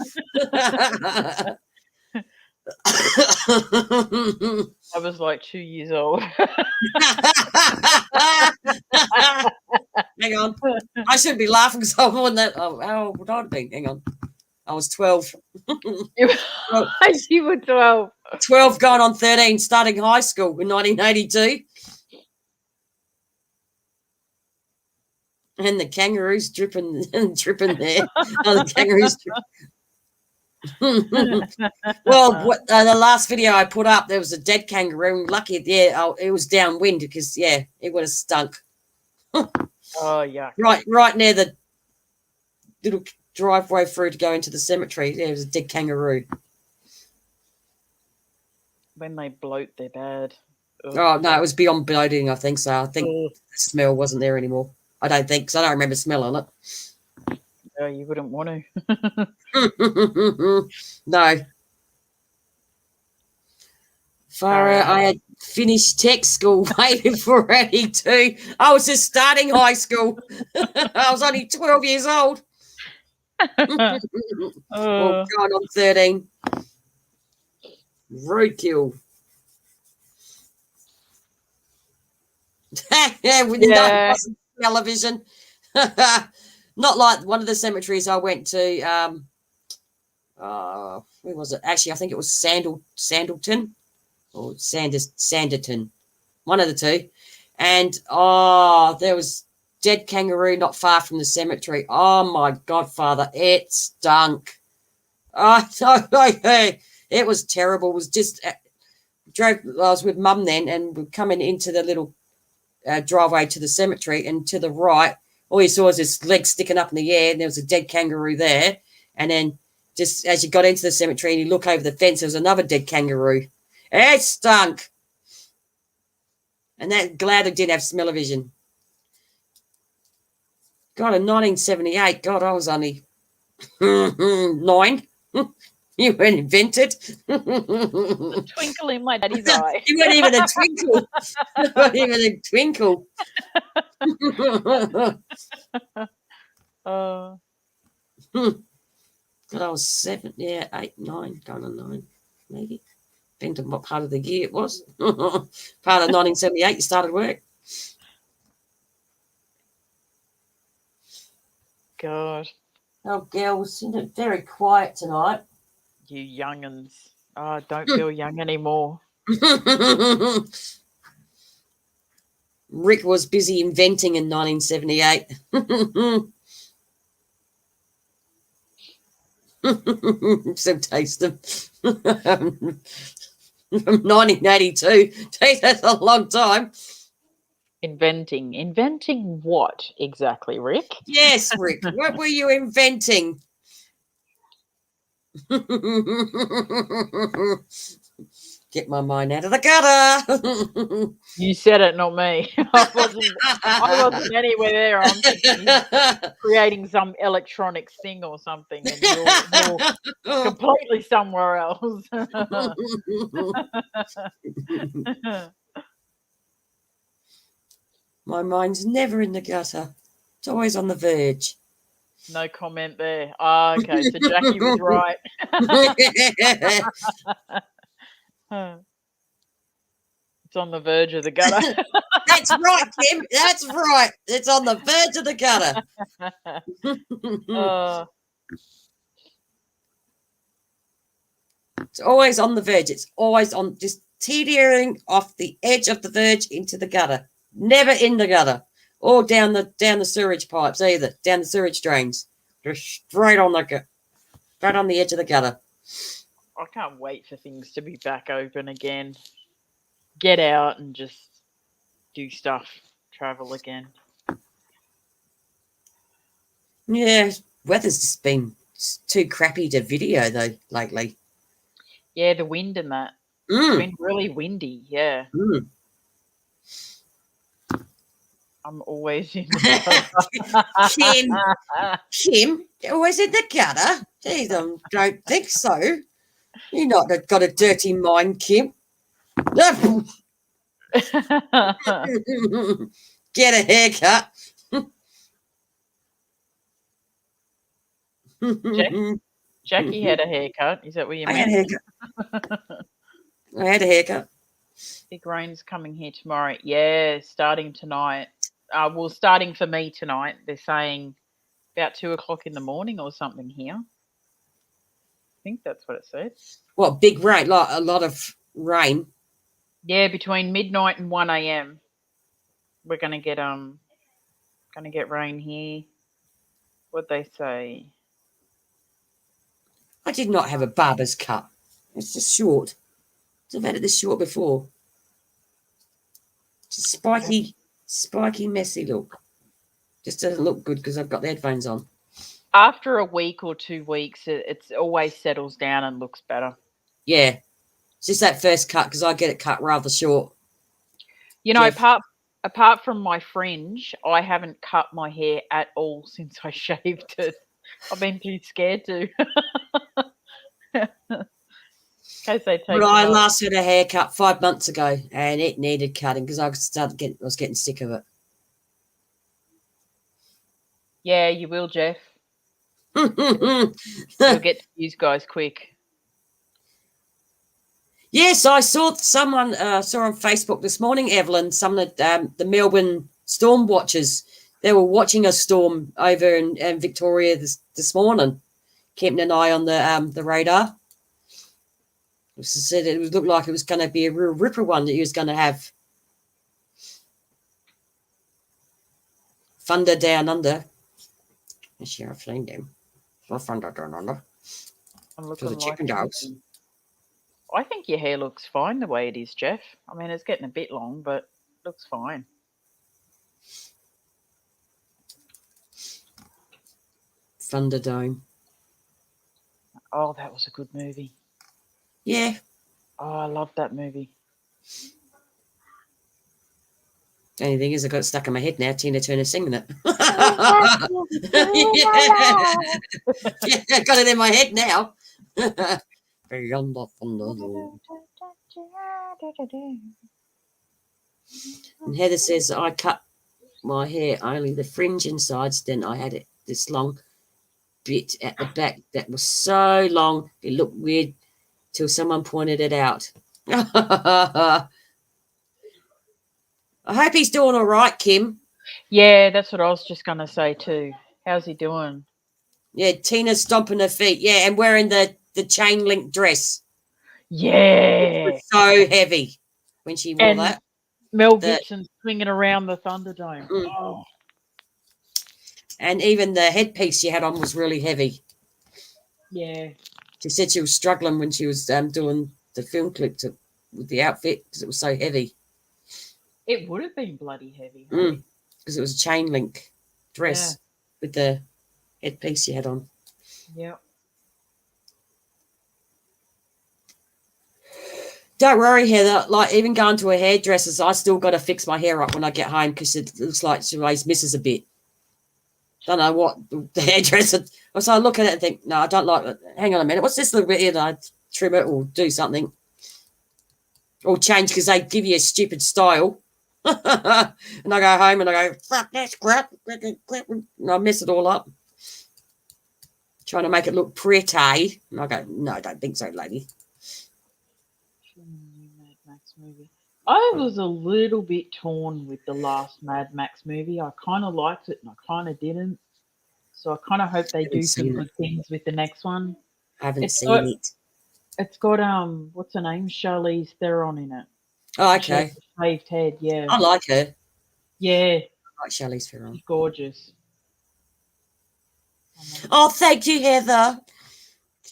I was like 2 years old. Hang on. I shouldn't be laughing because I wasn't that. Oh, how old would I have been? Hang on. I was 12. You were 12. 12 going on 13, starting high school in 1982. And the kangaroos dripping there. Oh, the kangaroos Well, the last video I put up, there was a dead kangaroo. Lucky, it was downwind because, it would have stunk. Oh, yeah. Right near the little driveway through to go into the cemetery. There was a dead kangaroo. When they bloat, they're bad. Ugh. Oh, no, it was beyond bloating, I think so. I think the smell wasn't there anymore. I don't think, because I don't remember smelling it. No, you wouldn't want to. No. Far out, I had finished tech school way before 82. I was just starting high school. I was only 12 years old. Oh, God, I'm 13. Roadkill. Yeah, with no television. Not like one of the cemeteries I went to. Where was it? Actually, I think it was Sandleton or Sanderton. One of the two. And there was dead kangaroo not far from the cemetery. Oh my godfather, it stunk. It was terrible. It was just I was with mum then, and we're coming into the little driveway to the cemetery, and to the right, all you saw was his legs sticking up in the air, and there was a dead kangaroo there. And then just as you got into the cemetery and you look over the fence, there was another dead kangaroo. It stunk. And that glad I didn't have smell-o-vision. God, in 1978, God, I was only 9. You weren't invented. The twinkle in my daddy's eye. You weren't even a twinkle. Not even a twinkle. God, I was 7, 8, 9, going on 9, maybe. Depends on what part of the year it was. Part of 1978, you started work. God. Oh, girls, you're very quiet tonight. You young'uns. Oh, don't feel young anymore. Rick was busy inventing in 1978. So taste them. From 1982. Geez, that's a long time. Inventing what exactly, Rick? Yes, Rick. What were you inventing? Get my mind out of the gutter. You said it, not me. I wasn't anywhere there. I'm thinking he's creating some electronic thing or something, and you're completely somewhere else. My mind's never in the gutter. It's always on the verge. No comment there. Okay, so Jackie was right. It's on the verge of the gutter. That's right, Kim. That's right. It's on the verge of the gutter. It's always on the verge. It's always on, just teetering off the edge of the verge into the gutter. Never in the gutter or down the sewage pipes either. Down the sewage drains. Just straight on the edge of the gutter. I can't wait for things to be back open again. Get out and just do stuff. Travel again. Yeah, weather's just been too crappy to video though lately. Yeah, the wind and that. It's been really windy, yeah. I'm always in the gutter. Kim, always in the gutter? Geez, I don't think so. You're not got a dirty mind, Kim. Get a haircut. Jackie had a haircut. Is that what you meant? I had a haircut. I had a haircut. Big rain's coming here tomorrow. Yeah, starting tonight. Well, starting for me tonight. They're saying about 2 o'clock in the morning or something here. I think that's what it said. What, big rain? Like a lot of rain? Yeah, between midnight and 1 a.m. We're gonna get rain here. What'd they say? I did not have a barber's cut. It's just short. I've had it this short before. It's a spiky, messy look. Just doesn't look good because I've got the headphones on. After a week or 2 weeks, it always settles down and looks better. Yeah. It's just that first cut because I get it cut rather short. You know, apart from my fringe, I haven't cut my hair at all since I shaved it. I've been too scared to. case they take Well, I it off. last had a haircut 5 months ago, and it needed cutting because I was getting sick of it. Yeah, you will, Jeff. You'll get to use guys quick. Yes, I saw someone saw on Facebook this morning, Evelyn, some of the Melbourne storm watchers. They were watching a storm over in Victoria this morning, keeping an eye on the radar. It said it looked like it was going to be a real ripper one that he was going to have. Thunder down under. Actually, I've seen them. It's thunder down under. I'm To looking the chicken like dogs. I think your hair looks fine the way it is, Jeff. I mean, it's getting a bit long, but it looks fine. Thunderdome. Oh, that was a good movie. Yeah. Oh, I loved that movie. The only thing is, I got it stuck in my head now. Tina Turner singing it. Yeah, I got it in my head now. Beyond the Thunderdome. And Heather says, I cut my hair only the fringe insides, then I had it this long bit at the back that was so long it looked weird till someone pointed it out. I hope he's doing all right, Kim. Yeah, that's what I was just going to say too. How's he doing? Yeah, Tina's stomping her feet. Yeah, and wearing the chain link dress. Yeah. It was so heavy when she wore And that. Mel Gibson swinging around the Thunderdome. Mm. Oh. And even the headpiece she had on was really heavy. Yeah. She said she was struggling when she was doing the film clip with the outfit because it was so heavy. It would have been bloody heavy. Because it was a chain link dress with the headpiece she had on. Yeah. Don't worry, Heather. Like, even going to a hairdresser's, I still got to fix my hair up when I get home because it looks like she always misses a bit. Don't know what the hairdresser. So I look at it and think, no, I don't like it. Hang on a minute. What's this little bit here? And I trim it or do something. Or change because they give you a stupid style. And I go home and I go, fuck this crap. And I mess it all up. Trying to make it look pretty. And I go, no, I don't think so, lady. Mad Max movie. I was a little bit torn with the last Mad Max movie. I kind of liked it and I kind of didn't. So I kind of hope they do some good things with the next one. I haven't seen it. It's got what's her name? Charlize Theron in it. Oh, okay. Shaved head, yeah. I like her. Yeah. I like Charlize Theron. She's gorgeous. Oh, thank you, Heather.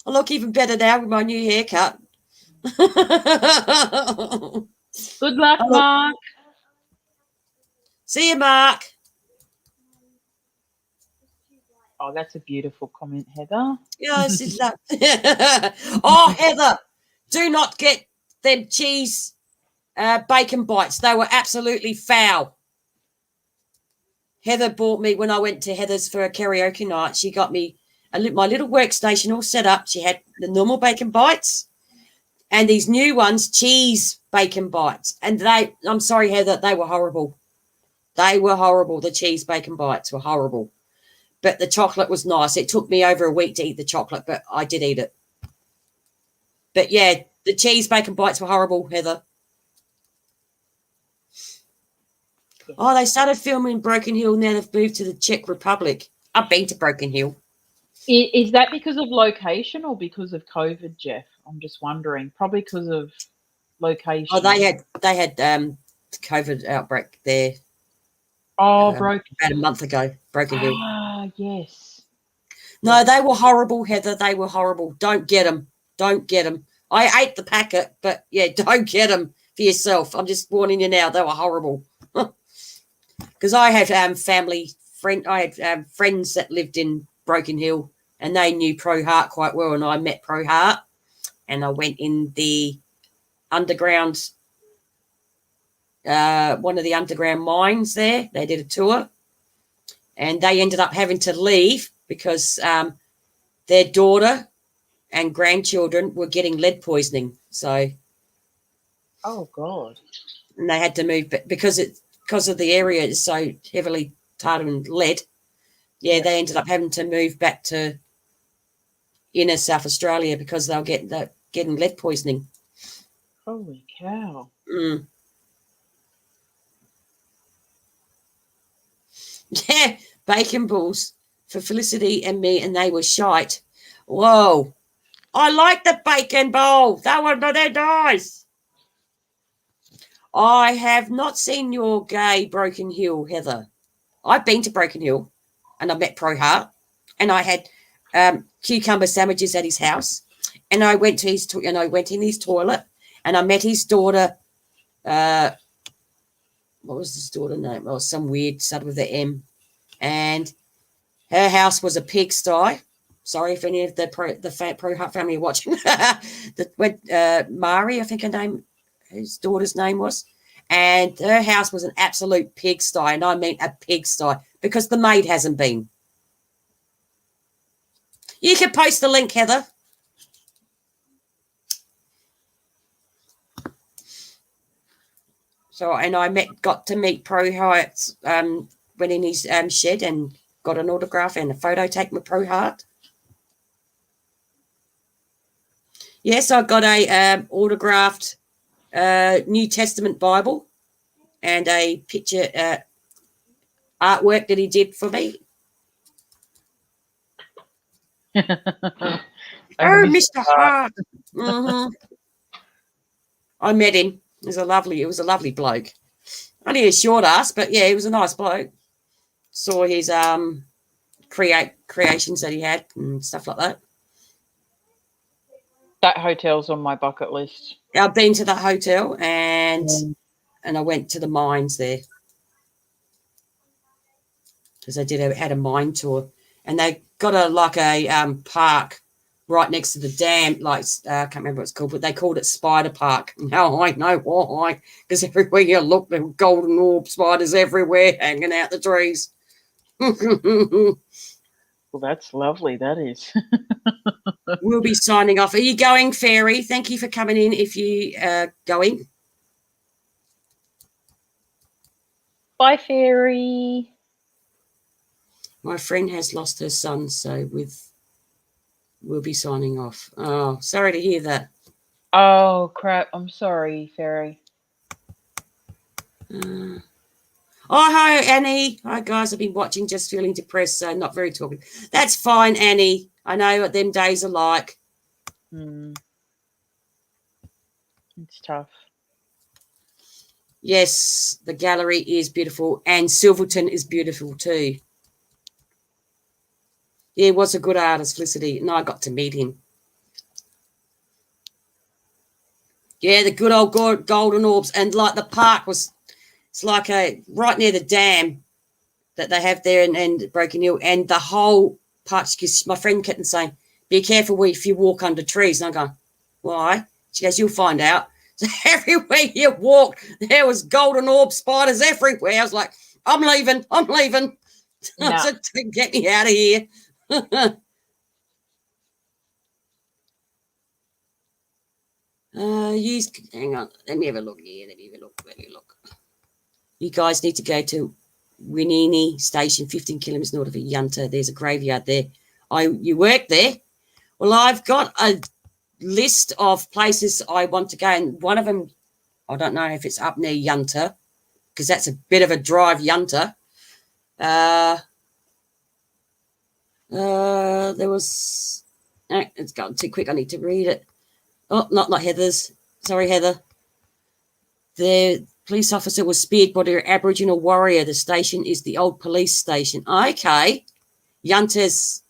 I look even better now with my new haircut. Good luck, Mark. See you, Mark. Oh, that's a beautiful comment, Heather. Yes, it's love. Oh, Heather, do not get them cheese bacon bites. They were absolutely foul. Heather bought me, when I went to Heather's for a karaoke night, she got me my little workstation all set up. She had the normal bacon bites and these new ones, cheese bacon bites. And I'm sorry, Heather, they were horrible. They were horrible. The cheese bacon bites were horrible. But the chocolate was nice. It took me over a week to eat the chocolate, but I did eat it. But, yeah, the cheese bacon bites were horrible, Heather. Oh, they started filming Broken Hill. Now they've moved to the Czech Republic. I've been to Broken Hill. Is that because of location or because of COVID, Jeff? I'm just wondering. Probably because of location. Oh, they had COVID outbreak there. Oh, about a month ago, Broken Hill. Ah, yes. No, they were horrible, Heather. They were horrible. Don't get them. Don't get them. I ate the packet, but, yeah, don't get them for yourself. I'm just warning you now. They were horrible. Because I had I had friends that lived in Broken Hill, and they knew Pro Heart quite well, and I met Pro Heart, and I went in the underground, one of the underground mines there. They did a tour, and they ended up having to leave because their daughter and grandchildren were getting lead poisoning. So, Oh God. and they had to move because of the area is so heavily tarred and lead. Yeah, they ended up having to move back to inner South Australia because they were getting lead poisoning. Holy cow. Mm. Yeah, bacon balls for Felicity and me, and they were shite. Whoa. I like the bacon bowl. They're nice. I have not seen your gay Broken Hill, Heather. I've been to Broken Hill, and I met Pro Hart, and I had cucumber sandwiches at his house, and I went to went in his toilet, and I met his daughter. What was his daughter name? Oh, some weird started with the M, and her house was a pigsty. Sorry if any of the Pro Hart family are watching. Mari, I think his daughter's name was. And her house was an absolute pigsty, and I mean a pigsty, because the maid hasn't been. You can post the link, Heather. So, and I got to meet Pro Hart, went in his shed and got an autograph and a photo taken with Pro Hart. Yes, I got a autographed New Testament Bible and a picture artwork that he did for me. Oh, Mr. Hart. Mm-hmm. I met him. It was a lovely bloke. Only a short ass, but yeah, he was a nice bloke. Saw his creations that he had and stuff like that. That hotel's on my bucket list. I've been to the hotel and I went to the mines there because they had a mine tour, and they got a park right next to the dam. I can't remember what it's called, but they called it Spider Park. Now I know why, because everywhere you look, there were golden orb spiders everywhere hanging out the trees. Well, that's lovely. That is. We'll be signing off. Are you going, Fairy? Thank you for coming in if you are going. Bye, Fairy. My friend has lost her son, so we'll be signing off. Oh, sorry to hear that. Oh, crap. I'm sorry, Fairy. Oh, hi, Annie. Hi, guys. I've been watching, just feeling depressed, so not very talking. That's fine, Annie. I know what them days are like. It's tough. Yes, the gallery is beautiful, and Silverton is beautiful too. He was a good artist, Felicity, and I got to meet him. Yeah, the good old golden orbs, and like the park it's like right near the dam that they have there and Broken Hill, and the whole park. My friend kept saying, "Be careful if you walk under trees." And I go, "Why?" She goes, "You'll find out." So everywhere you walked, there was golden orb spiders everywhere. I was like, I'm leaving. Nah. So get me out of here. Hang on. Let me have a look here. Let me look. You guys need to go to Winini Station, 15 kilometres north of Yunta. There's a graveyard there. You work there? Well, I've got a list of places I want to go, and one of them, I don't know if it's up near Yunta, because that's a bit of a drive, Yunta. There was... it's gone too quick. I need to read it. Oh, not Heather's. Sorry, Heather. The police officer was speared by an Aboriginal warrior. The station is the old police station. Okay. Yunta.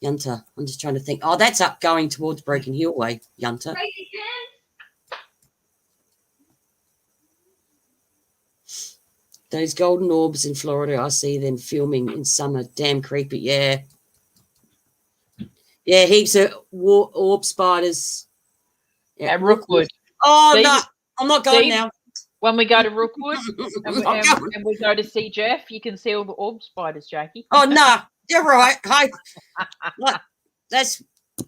I'm just trying to think. Oh, that's up going towards Broken Hill way, Yunta. Those golden orbs in Florida, I see them filming in summer. Damn creepy, yeah. Yeah, heaps of orb spiders. Yeah, at Rookwood. Oh, no, I'm not going now. When we go to Rookwood and we go to see Jeff, you can see all the orb spiders, Jackie. Oh, no, you're right. That's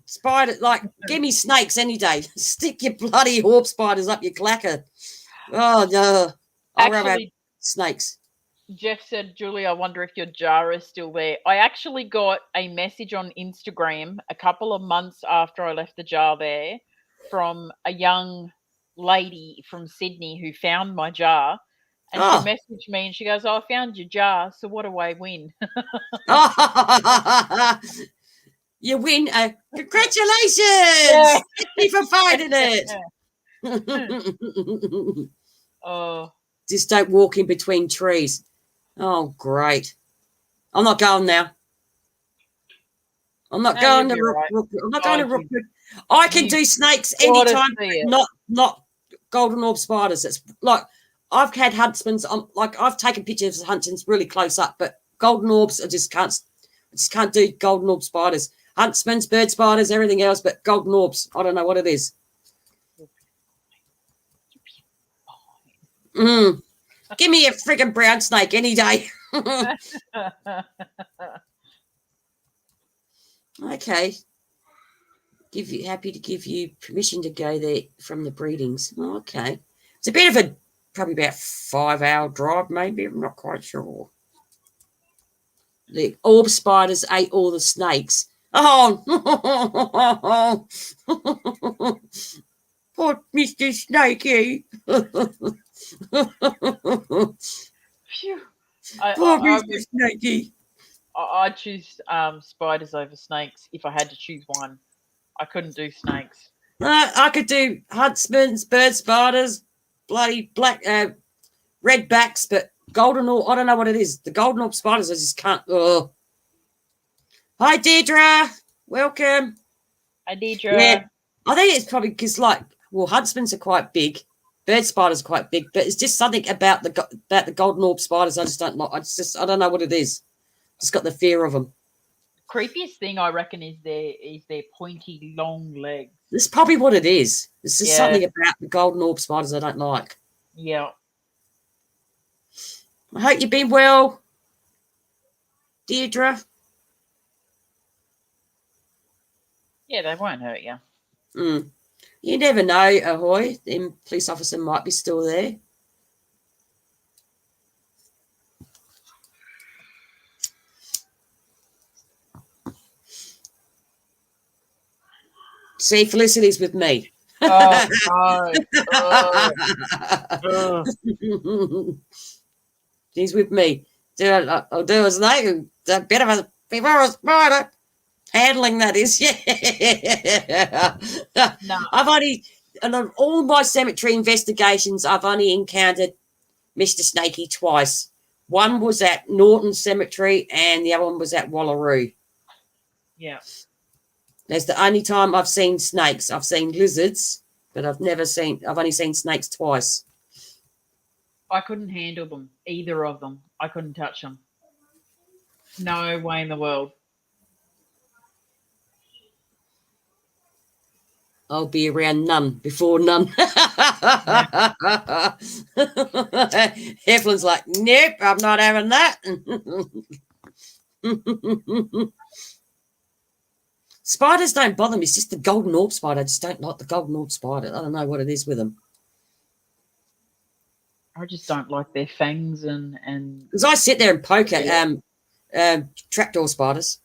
Spider, like, give me snakes any day. Stick your bloody orb spiders up your clacker. Oh, no. I'd rather have Actually, snakes. Jeff said, Julie, I wonder if your jar is still there. I actually got a message on Instagram a couple of months after I left the jar there from a young lady from Sydney who found my jar. And she Oh. messaged me and she goes, oh, I found your jar. So what do I win? You win. Congratulations. Yeah. Thank you for finding it. Oh. Just don't walk in between trees. Oh, great. I'm not going now. I'm not No, going you'll to be right. I'm not Oh, going to Rookwood. I can you do snakes gotta anytime, see it. not golden orb spiders. It's like I've had huntsmen's. Like I've taken pictures of huntsmen's really close up, but golden orbs I just can't do golden orb spiders. Huntsmen's, bird spiders, everything else, but golden orbs. I don't know what it is. Give me a friggin' brown snake any day. Okay. Happy to give you permission to go there from the breedings. Oh, okay. It's a bit of probably about 5-hour drive, maybe. I'm not quite sure. The orb spiders ate all the snakes. Oh, poor Mr. Snakey. Phew. Poor Mr. Snakey. I'd choose spiders over snakes if I had to choose one. I couldn't do snakes. I could do huntsmen's, bird spiders, bloody black, redbacks, but golden orb, I don't know what it is. The golden orb spiders, I just can't. Oh. Hi, Deirdre. Welcome. Hi, Deidre. Yeah, I think it's probably because, huntsmen's are quite big, bird spiders are quite big, but it's just something about the golden orb spiders I just don't like. I don't know what it is. Just got the fear of them. Creepiest thing I reckon is their pointy long legs. That's probably what it is. It's just something about the golden orb spiders I don't like. Yeah. I hope you've been well, Deirdre. Yeah, they won't hurt you. You never know, Ahoy. The police officer might be still there. See, Felicity's with me. Oh, no. She's with me. I'll do as they a bit of a spider. Handling that is, yeah. No. And on all my cemetery investigations, I've only encountered Mr. Snakey twice. One was at Norton Cemetery and the other one was at Wallaroo. Yeah. That's the only time I've seen snakes. I've seen lizards, but I've only seen snakes twice. I couldn't handle them, either of them. I couldn't touch them. No way in the world. I'll be around none before none. Heflin's like, nope, I'm not having that. Spiders don't bother me. It's just the golden orb spider. I just don't like the golden orb spider. I don't know what it is with them. I just don't like their fangs and. Because I sit there and poke at trapdoor spiders.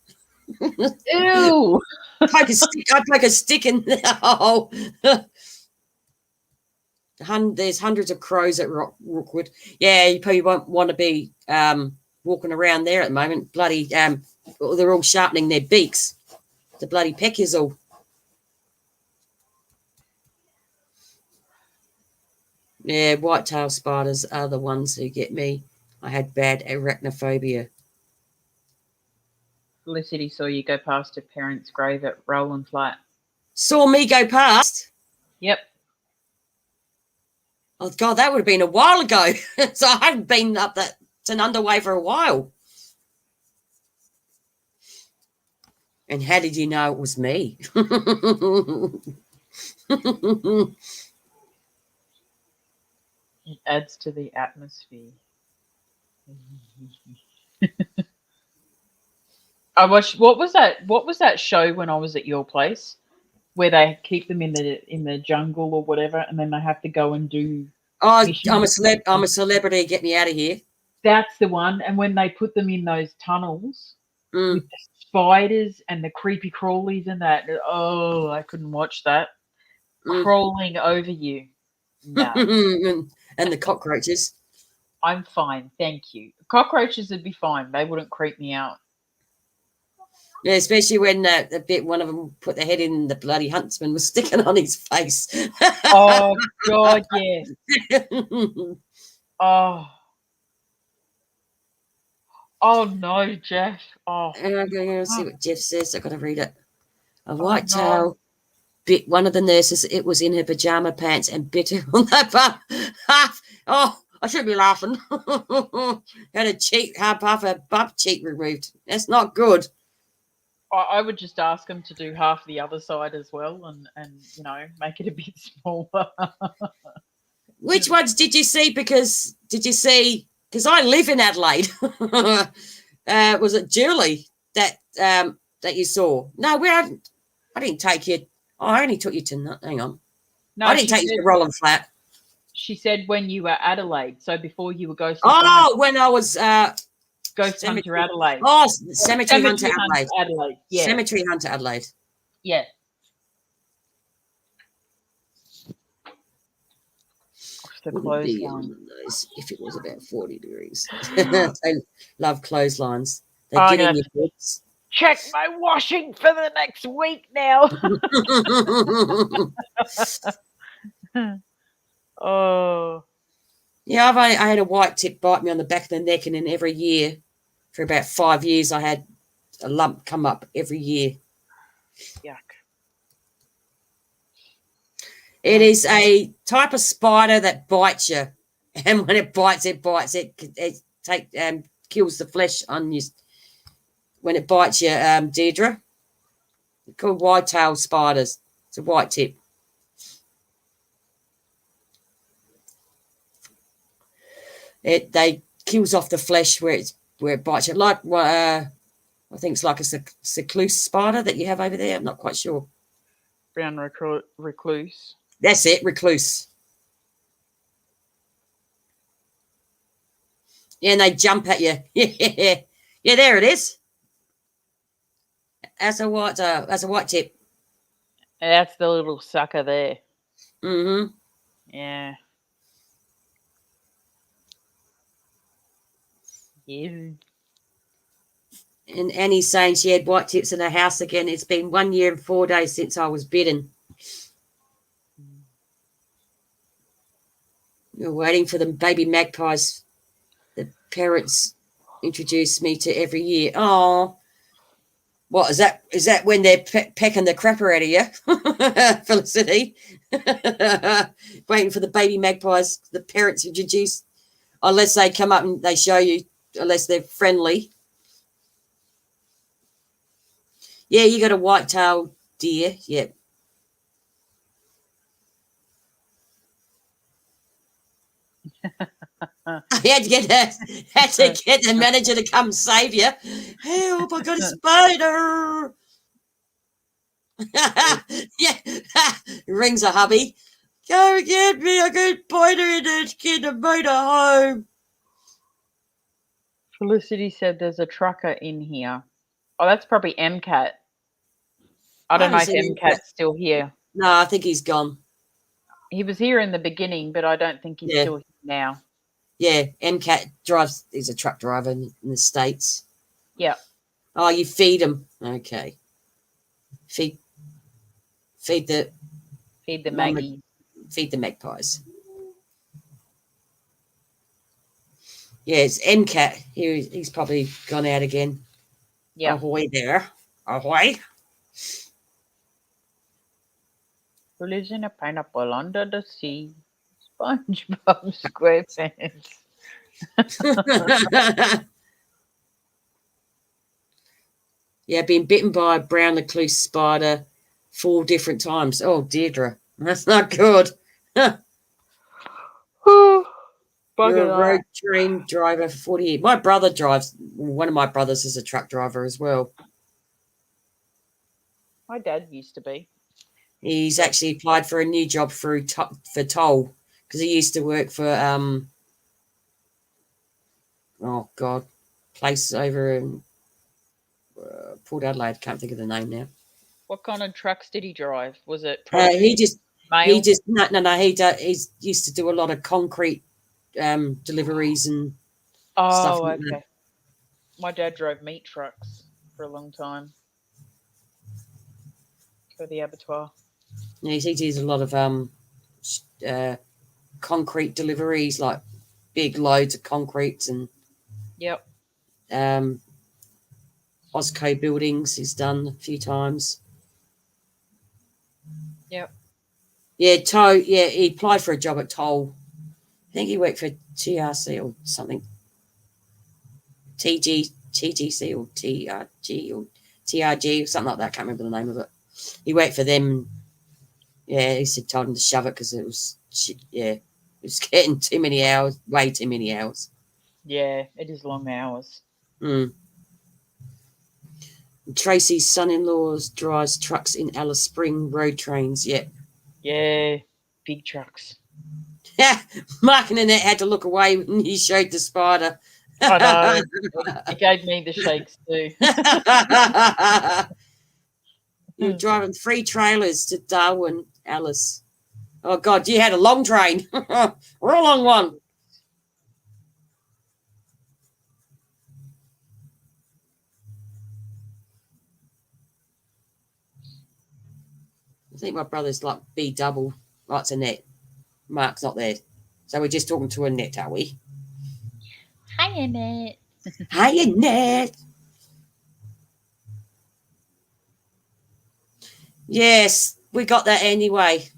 Ew. I poke a stick in the hole. There's hundreds of crows at Rookwood. Yeah, you probably won't want to be walking around there at the moment. Bloody, they're all sharpening their beaks. The bloody peckers all. Yeah, white-tail spiders are the ones who get me. I had bad arachnophobia. Felicity saw you go past her parents' grave at Rowland Flat. Saw me go past? Yep. Oh, God, that would have been a while ago. So I haven't been up that Tanunda for a while. And how did you know it was me? It adds to the atmosphere. I watched. What was that? What was that show when I was at your place, where they keep them in the jungle or whatever, and then they have to go and do Oh, missions? I'm a celebrity. Get me out of here. That's the one. And when they put them in those tunnels with Mm. the spiders and the creepy crawlies and that, oh, I couldn't watch that. Mm. Crawling over you. No, And the cockroaches. I'm fine. Thank you. Cockroaches would be fine. They wouldn't creep me out. Yeah, especially when the bit one of them put their head in, the bloody huntsman was sticking on his face. Oh, God, yes. Oh. Oh, no, Jeff. Oh. And I'm going to see what Jeff says. I've got to read it. A Oh, white no. tail bit one of the nurses. It was in her pajama pants and bit her on the butt. Oh, I should be laughing. Had a cheek, half her butt cheek removed. That's not good. I would just ask them to do half the other side as well and make it a bit smaller. Which ones did you see? Because I live in Adelaide. Was it Julie that you saw? No, I didn't take you. Oh, I only took you to. Hang on. No, I didn't take you to Roland Flat. She said when you were Adelaide, so before you were Ghost. Oh, when I was Ghost Hunter Adelaide. Oh, Cemetery Hunter Adelaide. Yeah. Cemetery Hunter Adelaide. Yeah. The clothesline. If it was about 40 degrees. They love clotheslines. They get in your boots. Check my washing for the next week now. Oh. Yeah, I had a white tip bite me on the back of the neck, and then every year, for about 5 years, I had a lump come up every year. Yuck. It is a type of spider that bites you, and when it bites. It kills the flesh on you. When it bites you, Deirdre, they're called white-tailed spiders. It's a white tip. They kills off the flesh where it bites you. Like I think it's like a secluse spider that you have over there. I'm not quite sure. Brown recluse. That's it, recluse. Yeah, and they jump at you. Yeah, there it is. That's a white tip. That's the little sucker there. Mm-hmm. Yeah. Yeah. And Annie's saying she had white tips in her house again. It's been 1 year and 4 days since I was bitten. We're waiting for the baby magpies. The parents introduce me to every year. Oh, what is that? Is that when they're pecking the crapper out of you, Felicity? Waiting for the baby magpies, the parents introduce, unless they come up and they show you, unless they're friendly. Yeah, you got a white-tailed deer. Yep. I had to get the manager to come save you. Help! I got a spider. Yeah, rings a hubby. Go get me a good spider in this kid to motor home. Felicity said there's a trucker in here. Oh, that's probably MCAT. I don't know if MCAT's still here. No, I think he's gone. He was here in the beginning, but I don't think he's still here now. Yeah, MCAT drives. He's a truck driver in the States. Yeah. Oh, you feed him. Okay. Feed the Maggie. Feed the magpies. Yeah, it's MCAT. He's probably gone out again. Yeah. Ahoy there. Ahoy. Who lives in a pineapple under the sea? SpongeBob SquarePants. Yeah, been bitten by a brown recluse spider 4 different times. Oh, Deirdre. That's not good. You're a Bugger road that. train driver for 40 years. My brother drives. One of my brothers is a truck driver as well. My dad used to be. He's But actually applied for a new job for toll because he used to work for oh god, place over in Port Adelaide. Can't think of the name now. what kind of trucks did he drive? Was it He produce, just mail? no. He's used to do a lot of concrete deliveries and stuff Oh, like that. okay. My dad drove meat trucks for a long time for the abattoir. Yeah, he does a lot of concrete deliveries, like big loads of concrete and Yep. Osco buildings. He's done a few times. Yep. Yeah, Toll. Yeah, he applied for a job at Toll. I think he worked for TRC or something. TGC or TRG or TRG or something like that. I can't remember the name of it. He worked for them. Yeah, he said told him to shove it because it was it was getting too many hours, way too many hours. Yeah, it is long hours. Mm. Tracy's son-in-law drives trucks in Alice Spring road trains. Yep. Yeah, big trucks. Yeah, Mark and Annette had to look away when he showed the spider. I know. It gave me the shakes too. You were driving 3 trailers to Darwin, Alice. Oh, God, you had a long train. Or a long one. I think my brother's like B double. Oh, it's Annette. Mark's not there. So we're just talking to Annette, are we? Hi, Annette. Hi, Annette. Yes, we got that anyway.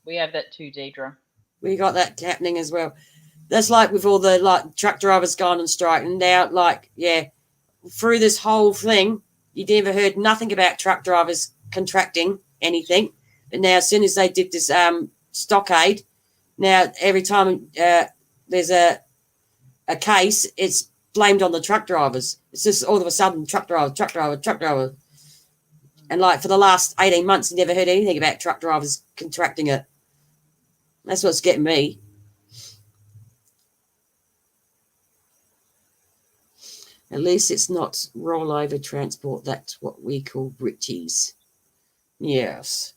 We have that too, Deidre. We got that happening as well. That's like with all the like truck drivers gone on strike, and now through this whole thing, you never heard nothing about truck drivers contracting anything. But now, as soon as they did this stockade, now every time there's a case, it's blamed on the truck drivers. It's just all of a sudden truck driver. And like for the last 18 months, you never heard anything about truck drivers contracting it. That's what's getting me. At least it's not rollover transport. That's what we call britches. Yes.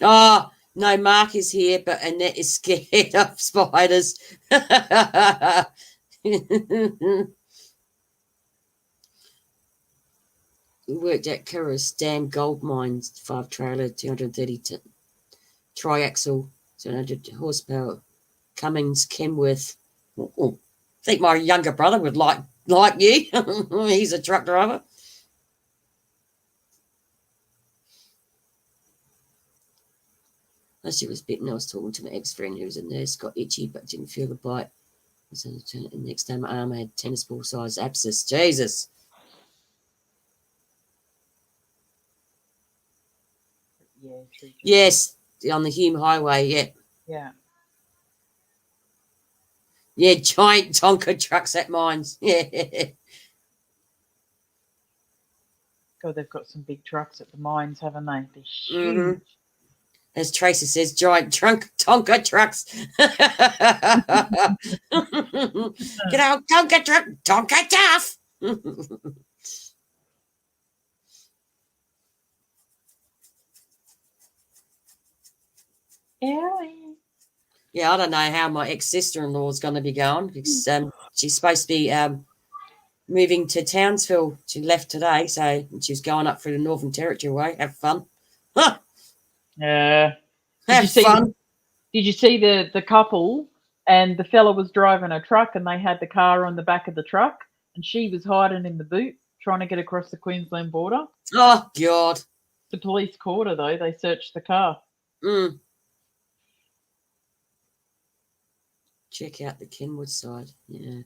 Oh, no, Mark is here, but Annette is scared of spiders. We worked at Curris Dam Gold Mines, 5 trailer, 230 triaxle, 700 horsepower, Cummins, Kenworth. Oh, I think my younger brother would like you. He's a truck driver. As she was bitten, I was talking to my ex-friend who was a nurse, got itchy but didn't feel the bite. So the next day my arm had tennis ball size abscess. Jesus. Yeah, true. Yes, on the Hume Highway, yeah. Yeah. Yeah, giant Tonka trucks at mines. Yeah. God, they've got some big trucks at the mines, haven't they? They're huge. Mm-hmm. As Tracy says, giant Tonka trucks. Get out, Tonka truck, Tonka tough. Yeah, I don't know how my ex-sister-in-law is going to be going because she's supposed to be moving to Townsville. She left today, so she's going up through the Northern Territory way. Have fun. Huh. Yeah. Have fun. Did you see the couple and the fella was driving a truck and they had the car on the back of the truck and she was hiding in the boot trying to get across the Queensland border? Oh, God. The police caught her, though. They searched the car. Mm. Check out the Kenwood side. Yeah.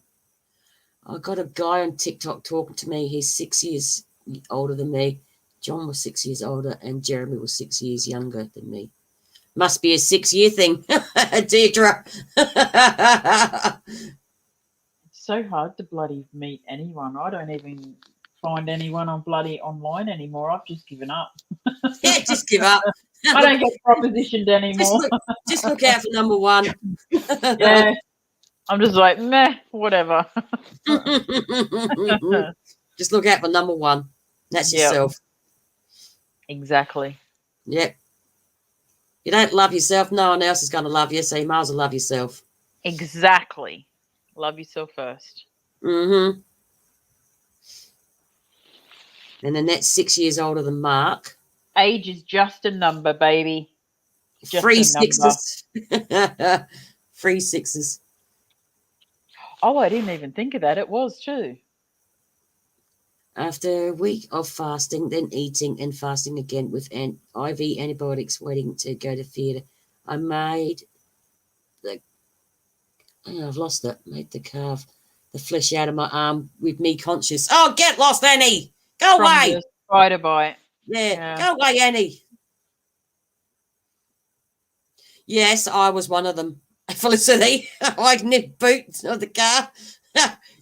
I got a guy on TikTok talking to me. He's 6 years older than me. John was 6 years older and Jeremy was 6 years younger than me. Must be a 6-year thing, Deirdre. It's so hard to bloody meet anyone. I don't even find anyone on bloody online anymore. I've just given up. Yeah, just give up. I don't get propositioned anymore. Just look out for number one. Yeah. I'm just like, meh, whatever. Just look out for number one. That's Yep. yourself. Exactly. Yep. You don't love yourself, no one else is going to love you, so you might as well love yourself. Exactly. Love yourself first. Mm-hmm. And Annette's 6 years older than Mark. Age is just a number, baby. Just 3 a number. 6s. 3 6s. Oh, I didn't even think of that. It was too. After a week of fasting, then eating and fasting again with an IV antibiotics waiting to go to theatre, I made I've lost it. Made the flesh out of my arm with me conscious. Oh, get lost, Annie. Go From away. the spider bite. Yeah, go away, Annie. Yes, I was one of them. Felicity. I nipped boots of the car.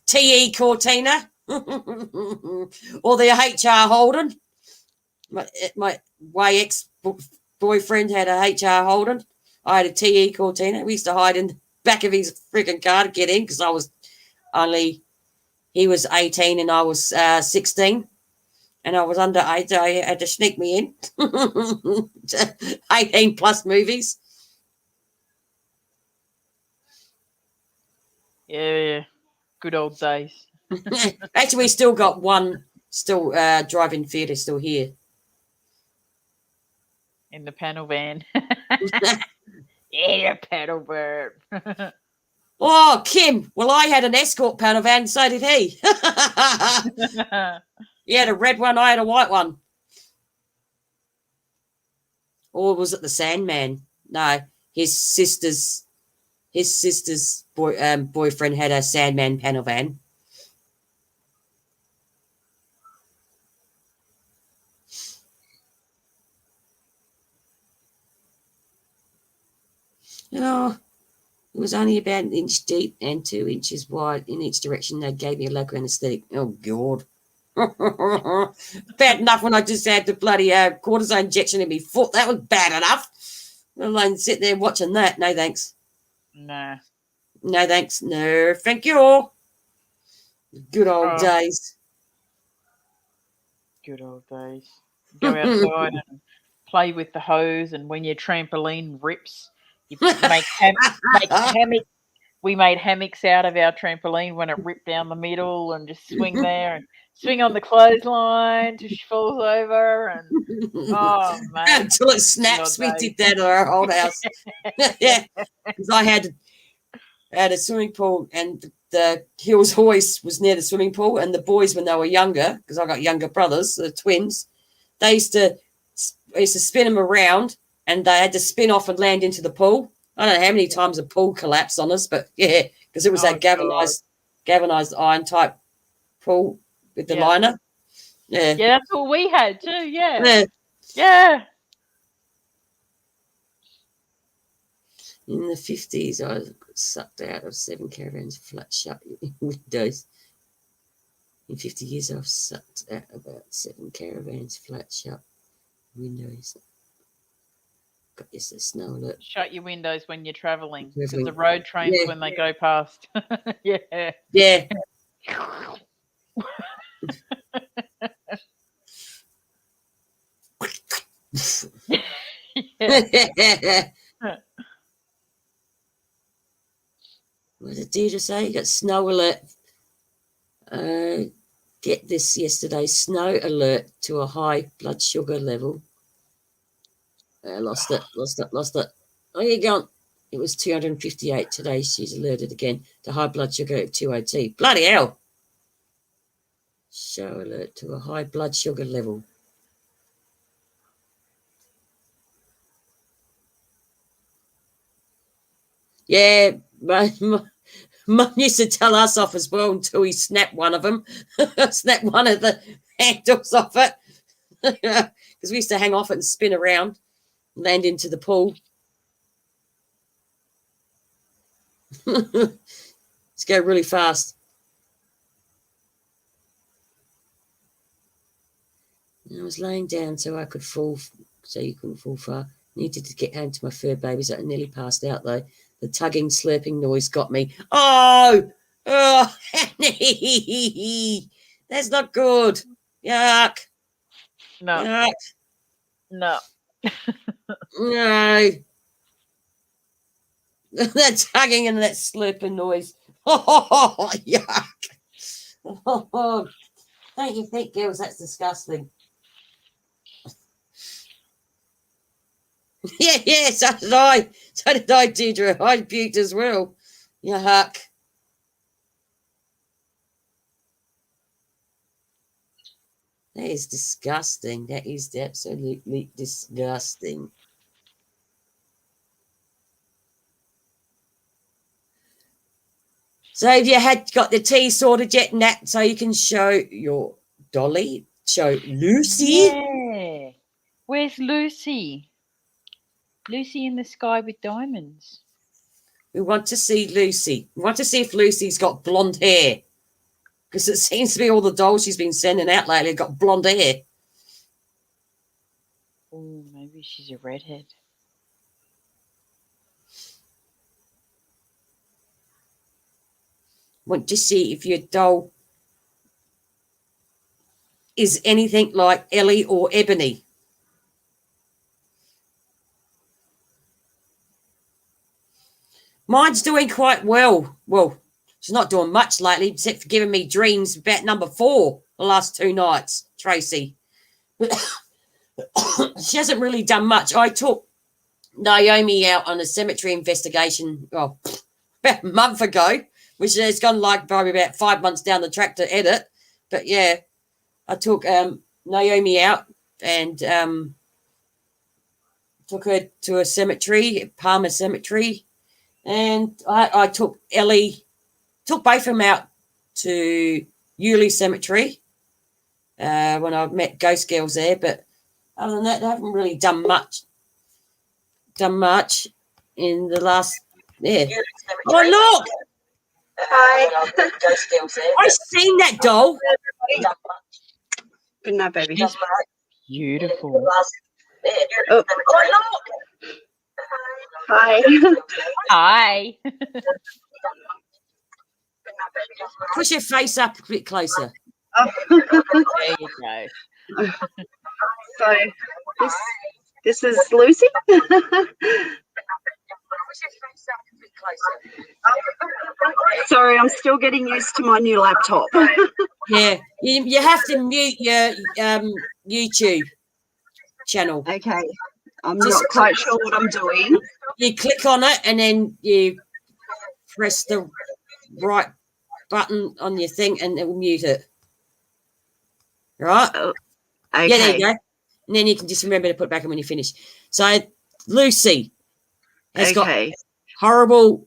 TE Cortina. Or the HR Holden. My ex-boyfriend had a HR Holden. I had a TE Cortina. We used to hide in the back of his freaking car to get in because he was 18 and I was 16. And I was under 8, so he had to sneak me in. 18 plus movies. Yeah. Good old days. Actually, we still got one drive-in theatre still here. In the panel van. Yeah, panel van. Oh, Kim. Well, I had an escort panel van, so did he. He had a red one, I had a white one. Or was it the Sandman? No, his sister's boyfriend had a Sandman panel van. Oh, it was only about an inch deep and 2 inches wide in each direction. They gave me a local anaesthetic. Oh, God. Bad enough when I just had the bloody cortisone injection in my foot. That was bad enough. Let alone sit there watching that. No, thanks. Nah. No, thanks. No, thank you. Good old days. Good old days. Go outside and play with the hose, and when your trampoline rips, you make hammocks. We made hammocks out of our trampoline when it ripped down the middle, and just swing there and swing on the clothesline till she falls over. And oh man, until it snaps. We did that at our old house. Yeah, because I had a swimming pool, and the Hills hoist was near the swimming pool, and the boys, when they were younger, because I got younger brothers, the twins, I used to spin them around, and they had to spin off and land into the pool. I don't know how many times the pool collapsed on us, but yeah, because it was that galvanized iron type pool with the liner. Yeah, that's what we had too. Yeah. In the 50s, I was sucked out of 7 caravans, flat shut windows. In 50 years, I've sucked out about 7 caravans, flat shut windows. Got this a snow alert. Shut your windows when you're traveling, because the road trains when they go past. Yeah. Yeah. What did Deirdre say? You got snow alert. Get this yesterday. Snow alert to a high blood sugar level. Lost it. Oh, you're gone. It was 258 today. She's alerted again to high blood sugar at 202. Bloody hell. Show alert to a high blood sugar level. Yeah, Mum used to tell us off as well until he snapped one of them. Snapped one of the handles off it. Because we used to hang off it and spin around, land into the pool. Let's go really fast. I was laying down so I could fall, so you couldn't fall far. Needed to get home to my fur babies. I nearly passed out, though. The tugging, slurping noise got me. Oh, Annie, that's not good. Yuck. No. Yuck. No. No. That tugging and that slurping noise. Oh, yuck. Oh, don't you think, girls, that's disgusting? Yeah, so did I. So did I, Deirdre. I puked as well. Yuck. That is disgusting. That is absolutely disgusting. So have you got the tea sorted yet, Nat, so you can show your Dolly, show Lucy? Yeah. Where's Lucy? Lucy in the sky with diamonds. We want to see Lucy. We want to see if Lucy's got blonde hair. Because it seems to be all the dolls she's been sending out lately have got blonde hair. Oh, maybe she's a redhead. Want to see if your doll is anything like Ellie or Ebony. Mine's doing quite well. Well, she's not doing much lately, except for giving me dreams about number 4 the last 2 nights, Tracy. But she hasn't really done much. I took Naomi out on a cemetery investigation, about a month ago, which has gone like probably about 5 months down the track to edit. But yeah, I took Naomi out and took her to a cemetery, Palmer Cemetery. And I took took both of them out to Yulee Cemetery when I met Ghost Girls there. But other than that, they haven't really done much in the last, yeah. Oh, look! Hi. I've seen that doll. Good night, baby. She's beautiful. Oh. Hi. Hi. Push your face up a bit closer. Oh. There you go. So this is Lucy. Sorry, I'm still getting used to my new laptop. Yeah, you have to mute your YouTube channel. Okay, I'm not quite sure what I'm doing. You click on it and then you press the right button on your thing and it will mute it. Right? Oh, okay. Yeah, there you go. And then you can just remember to put it back in when you finish. So Lucy has got horrible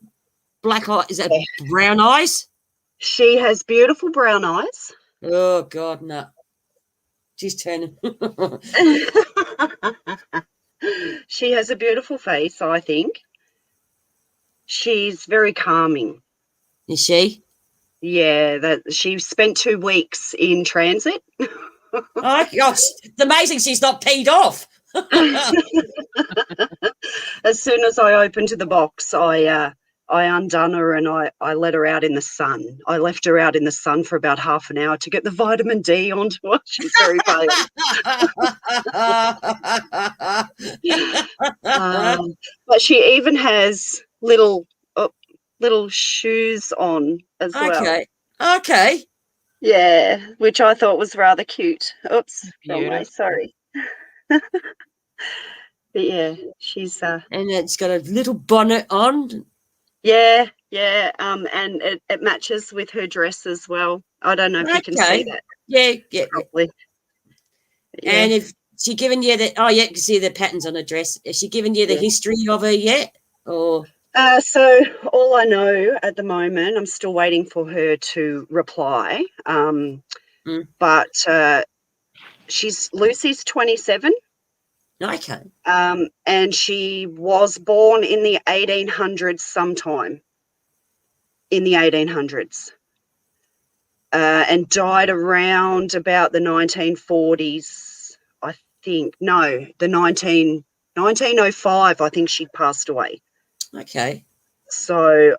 black eyes. Is that brown eyes? She has beautiful brown eyes. Oh, God, no. She's turning. She has a beautiful face, I think. She's very calming. Is she? Yeah, she spent 2 weeks in transit. Oh, gosh. It's amazing she's not peed off. As soon as I opened the box, I undone her and I let her out in the sun. I left her out in the sun for about half an hour to get the vitamin D onto her. She's very pale. But she even has little shoes on as well. Okay. Yeah, which I thought was rather cute. Oops, wrong way, sorry. But yeah, she's and it's got a little bonnet on. Yeah, and it matches with her dress as well. I don't know if you can see that. Yeah. Probably. Yeah. And if she given you the you can see the patterns on her dress. Has she given you the history of her yet? Or so all I know at the moment, I'm still waiting for her to reply. But Lucy's 27. Okay. And she was born in the 1800s sometime. in the 1800s. And died around about the 1940s, I think. No, the 1905, I think she passed away. Okay. So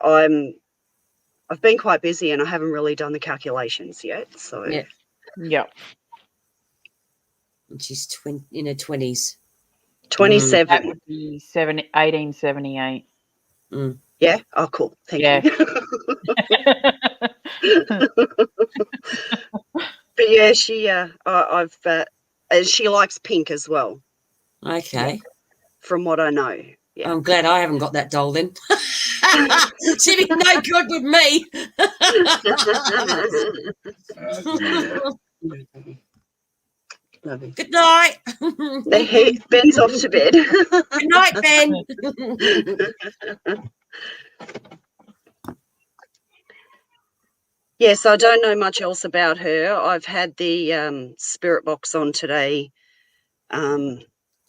I've been quite busy and I haven't really done the calculations yet. So Yeah. Yeah. And she's in her 20s. 27. That would be 1878. Yeah. Oh, cool. Thank Yeah. you. But yeah, and she likes pink as well. Okay. Yeah, from what I know. Yeah. I'm glad I haven't got that doll then. She'd be no good with me. Love you. Good night. Ben's off to bed. Good night, Ben. Yes, I don't know much else about her. I've had the spirit box on today,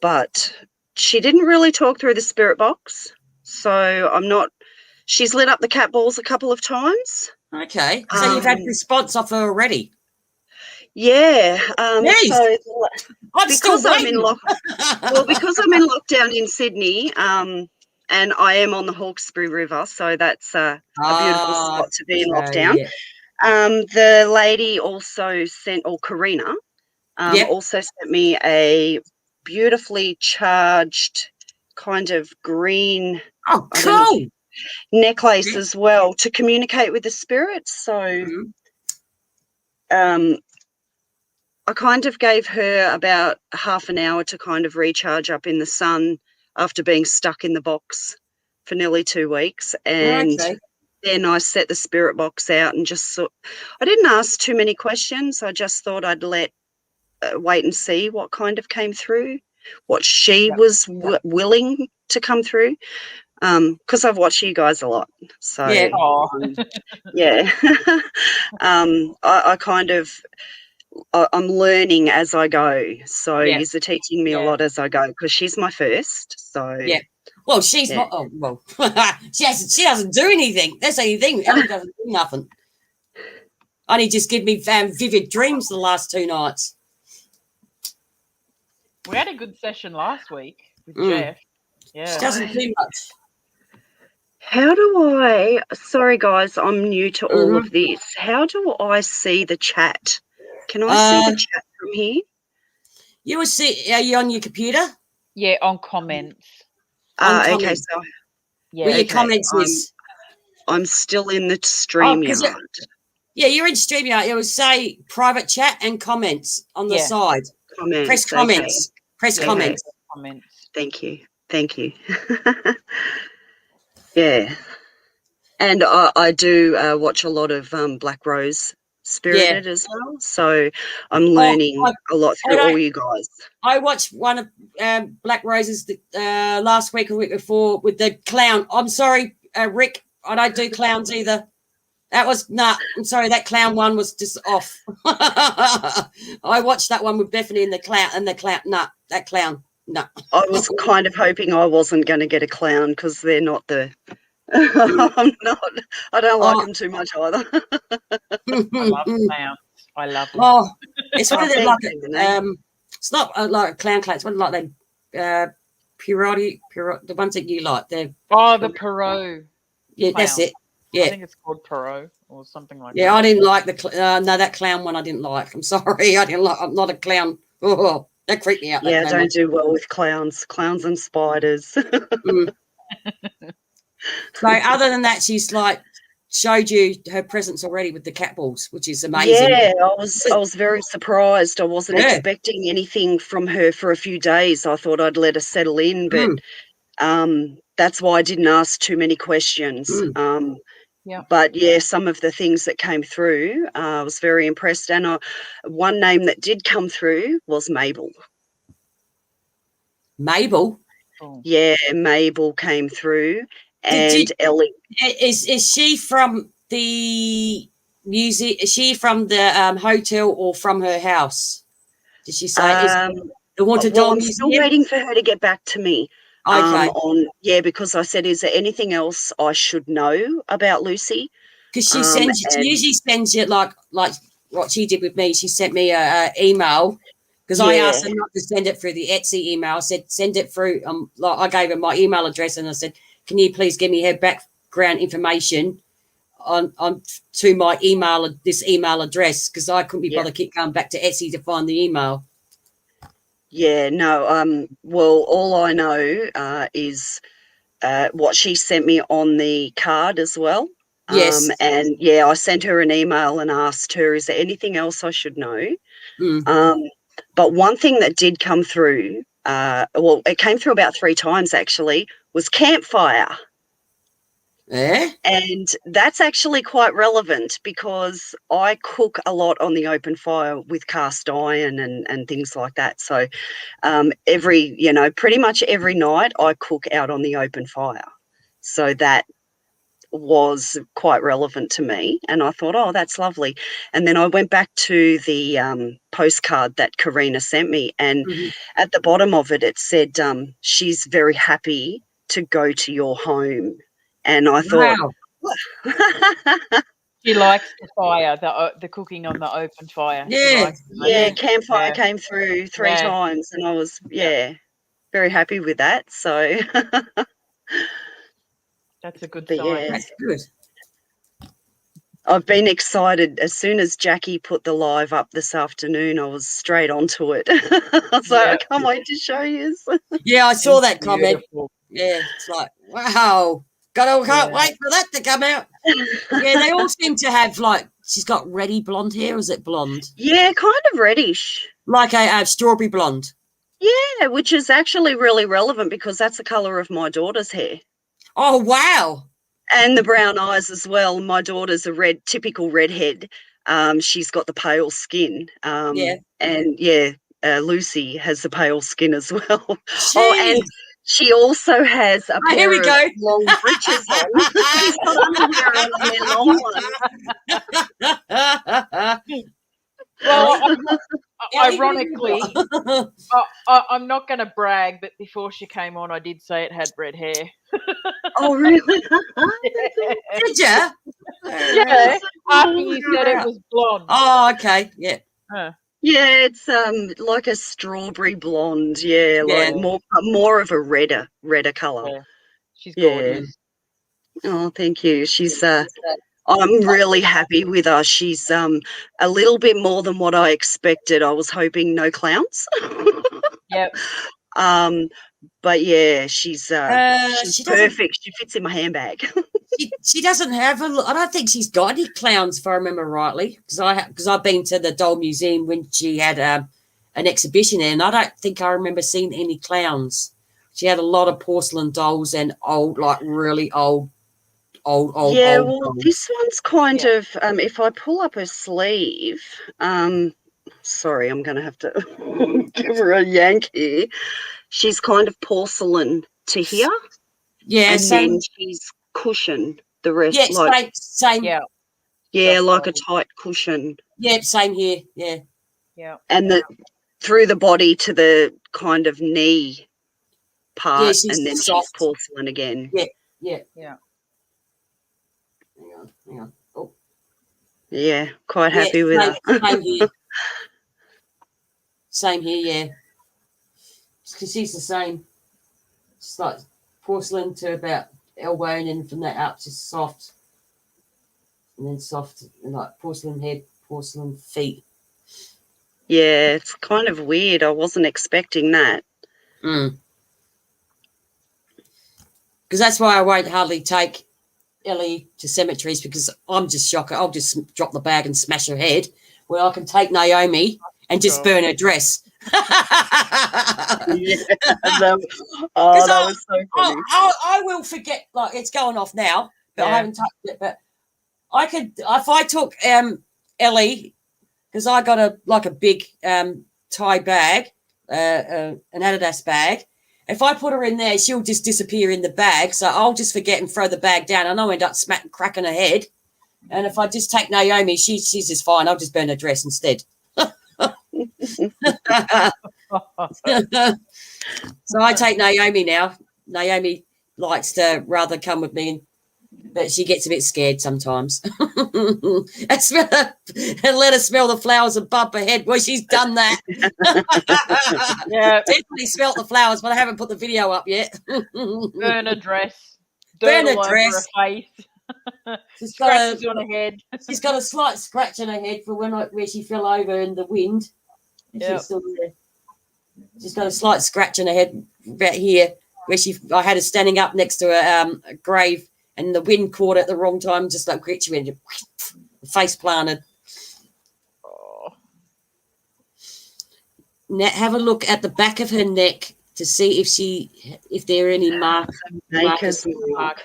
but she didn't really talk through the spirit box. So I'm not. She's lit up the cat balls a couple of times. Okay. So you've had response off her already? Yeah. Nice. So I'm still because I'm waiting. because I'm in lockdown in Sydney, and I am on the Hawkesbury River, so that's a beautiful spot to be in lockdown. Yeah. The lady also sent, or Karina, also sent me a beautifully charged kind of green cool necklace as well to communicate with the spirits. So I kind of gave her about half an hour to kind of recharge up in the sun after being stuck in the box for nearly 2 weeks. And then I set the spirit box out and I didn't ask too many questions. I just thought I'd wait and see what kind of came through, what she was willing to come through, because I've watched you guys a lot. So, yeah. I kind of, I'm learning as I go. So you're teaching me a lot as I go because she's my first. So well, she's not. Oh, well, she doesn't do anything. That's the only thing. Ellen doesn't do nothing. Only just give me vivid dreams the last 2 nights. We had a good session last week with Jeff. Yeah, she doesn't do much. How do sorry guys, I'm new to all of this. How do I see the chat? Can I see the chat from here? You will see. Are you on your computer? Yeah, on comments. Okay, so where your comments is. I'm still in the StreamYard. You're in StreamYard. It will say private chat and comments on the side. Comments. Press comments. Okay. Press comments. Thank you. Yeah. And I do watch a lot of Black Rose Spirited as well. So I'm learning a lot through all you guys. I watched one of Black Rose's last week or week before with the clown. I'm sorry, Rick. I don't do clowns either. That was I'm sorry, that clown one was just off. I watched that one with Bethany and the clown that clown. No. I was kind of hoping I wasn't going to get a clown because they're not the I'm not. I don't like them too much either. I love clowns. I love them. Oh, it's one of them it's not like a clown. It's one like them Pierotti, the ones that you like. They're the Perot. Yeah, clown. That's it. Yeah, I think it's called Perot or something like that. Yeah, I didn't like that clown one. I didn't like. I'm sorry, I didn't like. I'm not a clown. Oh, that creeped me out. Yeah, I don't do well with clowns and spiders. So other than that, she's showed you her presence already with the cat balls, which is amazing. Yeah, I was very surprised. I wasn't expecting anything from her for a few days. I thought I'd let her settle in, but that's why I didn't ask too many questions. But yeah, some of the things that came through, I was very impressed. And one name that did come through was Mabel. Mabel? Yeah, Mabel came through. And Ellie. Is she from the museum? Is she from the hotel or from her house? Did she say the Haunted Doll Museum? I'm still waiting for her to get back to me. Okay. Because I said, is there anything else I should know about Lucy? Because she usually sends you like what she did with me. She sent me a email because I asked her not to send it through the Etsy email. I said send it through. Like I gave her my email address and I said, can you please give me her background information on to my this email address, because I couldn't be bothered keep going back to Etsy to find the email. Yeah, no. Well, all I know is what she sent me on the card as well. Yes. And yeah, I sent her an email and asked her, is there anything else I should know? But one thing that did come through, well, it came through about 3 times actually, was campfire. Yeah. And that's actually quite relevant because I cook a lot on the open fire with cast iron and things like that. So pretty much every night I cook out on the open fire. So that was quite relevant to me, and I thought, oh, that's lovely. And then I went back to the postcard that Karina sent me, and at the bottom of it, it said she's very happy to go to your home. And I thought, she likes the fire, the cooking on the open fire. Yeah, campfire came through 3 times, and I was very happy with that. So that's a good sign. Yeah. That's good. I've been excited. As soon as Jackie put the live up this afternoon, I was straight onto it. I was like, I can't wait to show you. Yeah, I saw that comment. Yeah, it's like, wow. Can't wait for that to come out. Yeah, they all seem to have, like, she's got reddy blonde hair. Is it blonde? Yeah, kind of reddish. Like a strawberry blonde. Yeah, which is actually really relevant because that's the colour of my daughter's hair. Oh, wow. And the brown eyes as well. My daughter's a typical redhead. She's got the pale skin. And Lucy has the pale skin as well. Jeez. Oh, and she also has a pair of long breeches on. She's got underwear on and they're long ones. Well, ironically, I'm not going to brag, but before she came on, I did say it had red hair. Oh, really? Did you? Yeah, after you said it was blonde. Oh, okay. Yeah. Yeah, it's like a strawberry blonde. Yeah, like more of a redder colour. Yeah. She's gorgeous. Oh, thank you. She's I'm really happy with her. She's a little bit more than what I expected. I was hoping no clowns. Yep. But yeah, she's perfect. She fits in my handbag. she doesn't have I don't think she's got any clowns, if I remember rightly, because I've been to the doll museum when she had an exhibition there, and I don't think I remember seeing any clowns. She had a lot of porcelain dolls and old, like really old. Yeah, well, this one's kind of, if I pull up her sleeve, sorry, I'm going to have to give her a yank here. She's kind of porcelain to here. Yeah, and then she's cushion the rest. Yeah, like, same. Yeah, like a tight cushion. Yeah, same here. Yeah. Yeah. And through the body to the kind of knee part, and then soft. She's porcelain again. Yeah. Hang on. Oh. Yeah, quite happy with her. Same here. Same here, yeah. Because she's the same. It's like porcelain to about elbow, and then from that up, just soft. And then soft, and like porcelain head, porcelain feet. Yeah, it's kind of weird. I wasn't expecting that. Because that's why I won't hardly take Ellie to cemeteries, because I'm just shocked. I'll just drop the bag and smash her head. Where I can take Naomi and just burn her dress. That was so funny. I will forget. Like, it's going off now, but I haven't touched it. But I could, if I took Ellie, because I got a big tie bag, an Adidas bag. If I put her in there, she'll just disappear in the bag. So I'll just forget and throw the bag down, and I'll end up cracking her head. And if I just take Naomi, she's just fine. I'll just burn her dress instead. So I take Naomi now. Naomi likes to rather come with me and but she gets a bit scared sometimes. And let her smell the flowers and bump her head. Well, she's done that. Yeah. Definitely smelt the flowers, but I haven't put the video up yet. Burn a dress. Burn Dirt a all over her dress. face. She's Scratches on her head. She's got a slight scratch on her head for where she fell over in the wind. Yep. She's still there. She's got a slight scratch on her head right here where I had her standing up next to a grave, and the wind caught her at the wrong time, just like she went face planted. Oh. Now have a look at the back of her neck to see if there are any marks. Mark.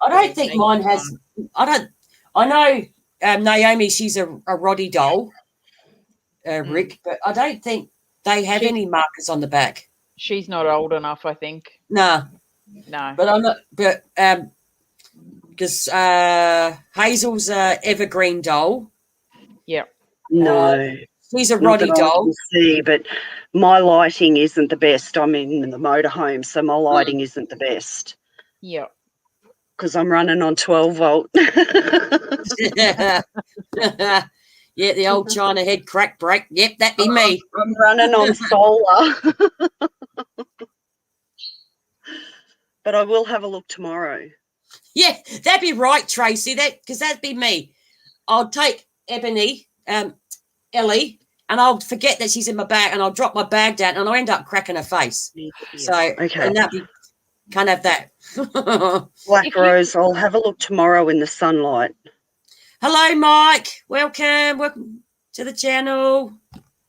I don't think mine has. I know Naomi. She's a Roddy doll, Rick, but I don't think they have any markers on the back. She's not old enough, I think. No. But I'm not. But because Hazel's a evergreen doll. Yep. No. She's a Roddy doll. I can see, but my lighting isn't the best. I'm in the motorhome, so my lighting isn't the best. Yep. Because I'm running on 12 volt. Yeah, the old China head crack break. Yep, that'd be me. I'm running on solar. But I will have a look tomorrow. Yeah, that'd be right, Tracy. Because that'd be me. I'll take Ellie, and I'll forget that she's in my bag, and I'll drop my bag down, and I'll end up cracking her face. Yeah. So, okay, and that'd be kind of that. Black Rose, I'll have a look tomorrow in the sunlight. Hello, Mike. Welcome to the channel.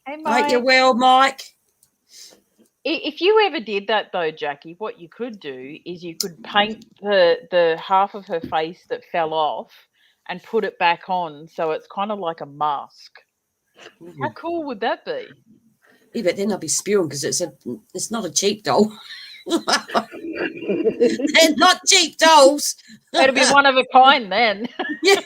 Hey, I Mike. hope you're well, Mike. If you ever did that, though, Jackie, what you could do is you could paint the half of her face that fell off and put it back on, so it's kind of like a mask. How cool would that be? Yeah, but then I'll be spewing because it's not a cheap doll. They're not cheap dolls. It'll be one of a kind then. Yeah.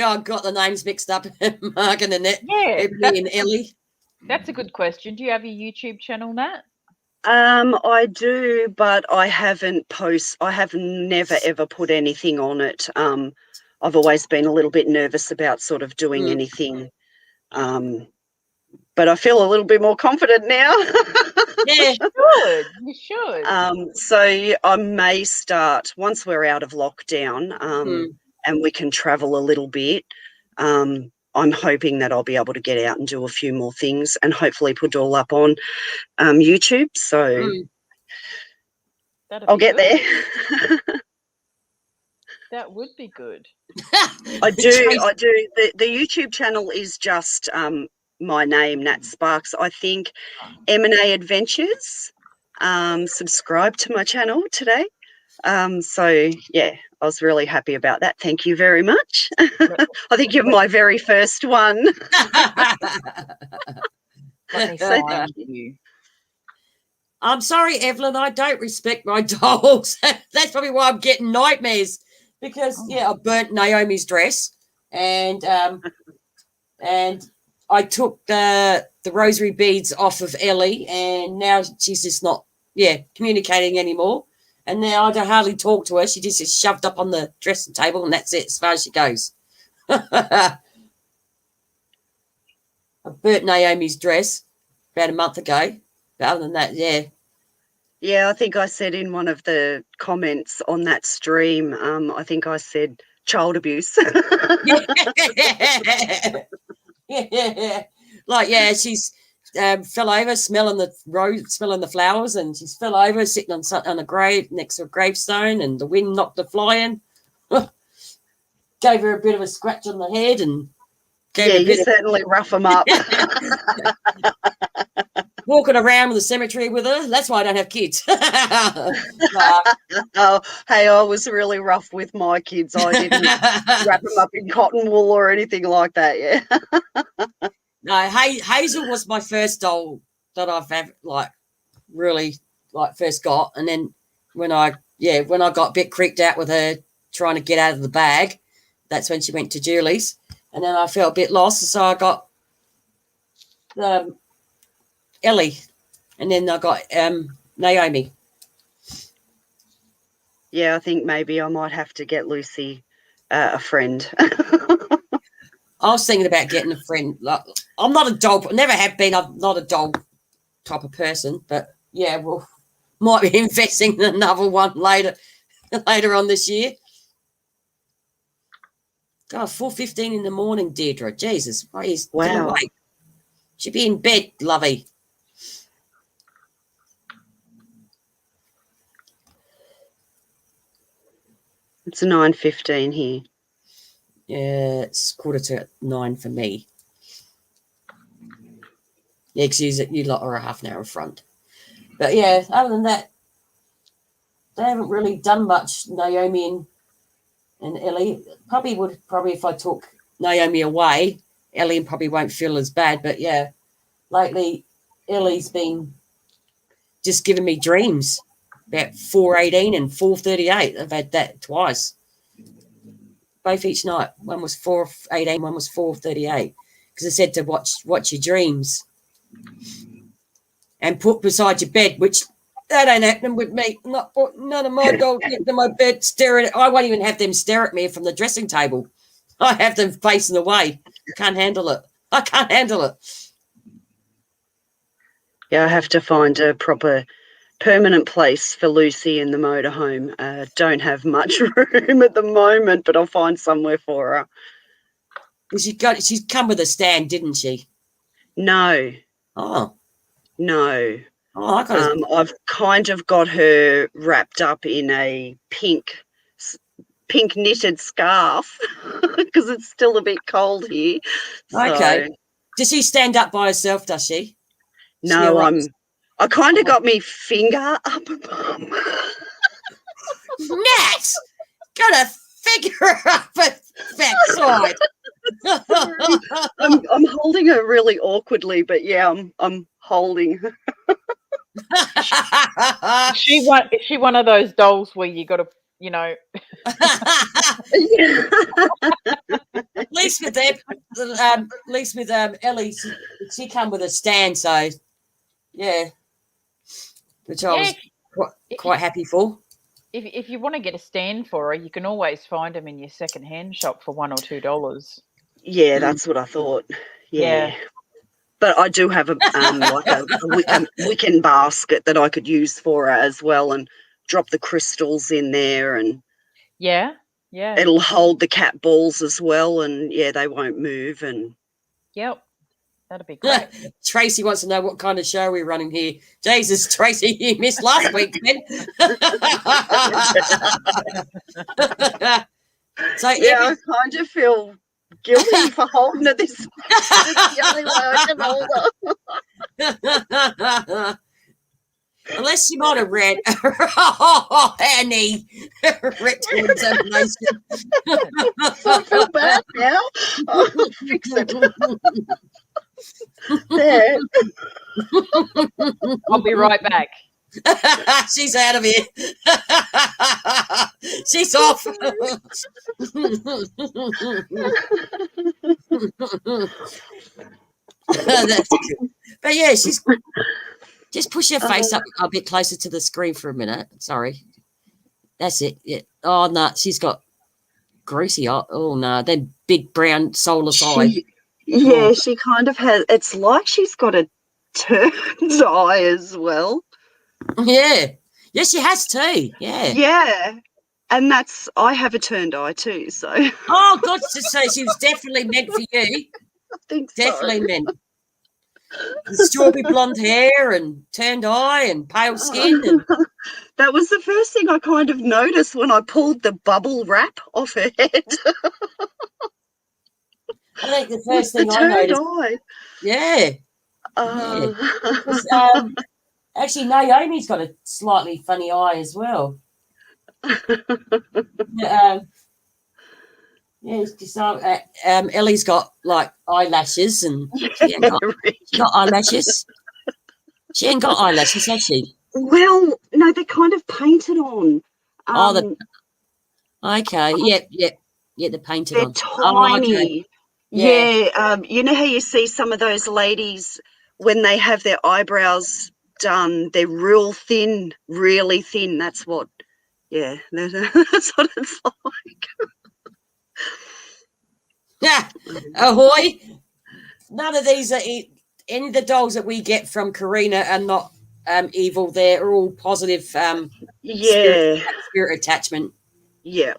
I've got the names mixed up. Mark and Annette. Yeah. Me and Ellie. That's a good question. Do you have your YouTube channel, Nat? I do, but I have never ever put anything on it. I've always been a little bit nervous about sort of doing anything. But I feel a little bit more confident now. Yeah. You should. So I may start once we're out of lockdown, and we can travel a little bit. I'm hoping that I'll be able to get out and do a few more things and hopefully put it all up on YouTube. So I'll get there. That would be good. I do. The YouTube channel is just my name, Nat Sparks. I think M&A Adventures. Subscribe to my channel today. So yeah, I was really happy about that. Thank you very much. I think you're my very first one. Let me find you. I'm sorry, Evelyn. I don't respect my dolls. That's probably why I'm getting nightmares. Because I burnt Naomi's dress, and I took the rosary beads off of Ellie, and now she's just not communicating anymore. And now I don't hardly talk to her. She just is shoved up on the dressing table, and that's it as far as she goes. I burnt Naomi's dress about a month ago. But other than that, Yeah, I think I said in one of the comments on that stream, I think I said child abuse. She's fell over smelling the flowers, and she's fell over sitting on a grave next to a gravestone, and the wind knocked her flying. Gave her a bit of a scratch on the head, and certainly rough them up. Walking around the cemetery with her. That's why I don't have kids. Oh, hey, I was really rough with my kids. I didn't wrap them up in cotton wool or anything like that. Yeah. No, Hazel was my first doll that I've first got, and then when I got a bit creeped out with her trying to get out of the bag, that's when she went to Julie's, and then I felt a bit lost, so I got Ellie, and then I got Naomi. Yeah, I think maybe I might have to get Lucy a friend. I was thinking about getting a friend. Like, I'm not a dog. I never have been. I'm not a dog type of person. But yeah, well, might be investing in another one later on this year. God, 4:15 in the morning, Deirdre. Jesus, why is Wow. awake? She'd be in bed, lovey. It's 9:15 here. Yeah, it's 9:15 for me. Yeah, because you lot are a half an hour in front. But yeah, other than that, they haven't really done much, Naomi and Ellie. Probably if I took Naomi away, Ellie probably won't feel as bad. But yeah, lately, Ellie's been just giving me dreams about 4:18 and 4:38. I've had that twice. Both each night. One was 4:18, one was 4:38. Because I said to watch your dreams and put beside your bed, which that ain't happening with me. None of my dogs get to my bed staring. I won't even have them stare at me from the dressing table. I have them facing away. Can't handle it. I can't handle it. Yeah, I have to find a proper permanent place for Lucy in the motorhome. Don't have much room at the moment, but I'll find somewhere for her. She's come with a stand, didn't she? No. Oh. No. Oh, I've kind of got her wrapped up in a pink knitted scarf because it's still a bit cold here. Okay. Does she stand up by herself, does she? No, I kind of got me finger up above. Nat! Gotta figure her up at backside. I'm holding her really awkwardly, but yeah, I'm holding her. Is she one of those dolls where you got to, At least with Ellie, she come with a stand, so yeah, which I was quite happy for. If you want to get a stand for her, you can always find them in your second-hand shop for $1 or $2. Yeah, that's what I thought. Yeah. But I do have a Wiccan basket that I could use for her as well, and drop the crystals in there, and yeah, it'll hold the cat balls as well, and yeah, they won't move. And yep, that'd be great. Tracy wants to know what kind of show we're running here. Jesus, Tracy, you missed last week, then. So yeah, I kind of feel guilty for holding her this way. It's the only way I can hold her. Unless you might have read Annie rectal examination. I feel bad now. I'll fix it. There. I'll be right back. She's out of here. She's off. That's good. But yeah, she's just push your face up a bit closer to the screen for a minute. Sorry. That's it. Yeah. Oh no, she's got greasy eye. Oh no, then big brown soulless eye. Yeah, she kind of has. It's like she's got a turned eye as well. Yeah. Yes, she has too. Yeah. Yeah. And I have a turned eye too, so. Oh, God, so she was definitely meant for you. I think definitely meant. Strawberry blonde hair and turned eye and pale skin. And... That was the first thing I kind of noticed when I pulled the bubble wrap off her head. I think the first thing I noticed. Eye. Yeah. Actually, Naomi's got a slightly funny eye as well. Ellie's got like eyelashes, and she ain't got eyelashes. She ain't got eyelashes, has she? Well, no, they're kind of painted on. Okay, yeah, they're painted on. They're tiny. Okay. Yeah, you know how you see some of those ladies when they have their eyebrows they're real thin, really thin. That's what, yeah, that's what it's like. Yeah. Ahoy. None of these are any of the dolls that we get from Karina are not evil. They're all positive Yeah. spirit attachment. Yeah.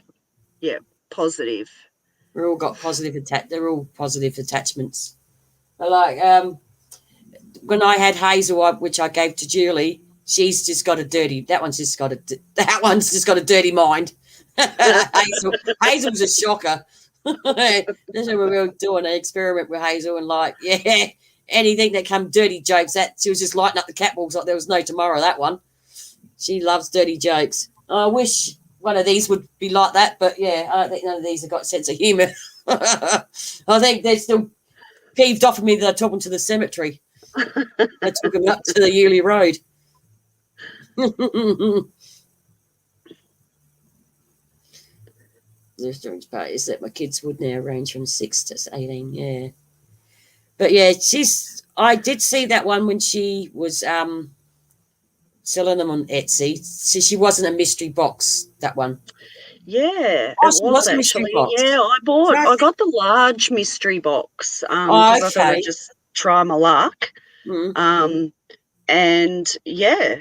Yeah. Positive. We're all got positive they're all positive attachments. Like when I had Hazel, which I gave to Julie, she's just got a dirty. That one's just got a dirty mind. Hazel's a shocker. That's what we were doing an experiment with Hazel, and like, yeah, anything that come dirty jokes, that she was just lighting up the catwalks like there was no tomorrow. That one, she loves dirty jokes. I wish one of these would be like that, but yeah, I don't think none of these have got a sense of humour. I think they're still peeved off of me that I took them to the cemetery. I took them up to the Yulee Road. The strange part is that my kids would now range from 6 to 18, yeah. But yeah, I did see that one when she was selling them on Etsy. So she wasn't a mystery box, that one. Yeah, it was actually. Yeah, I got the large mystery box because I thought I'd just try my luck. And yeah,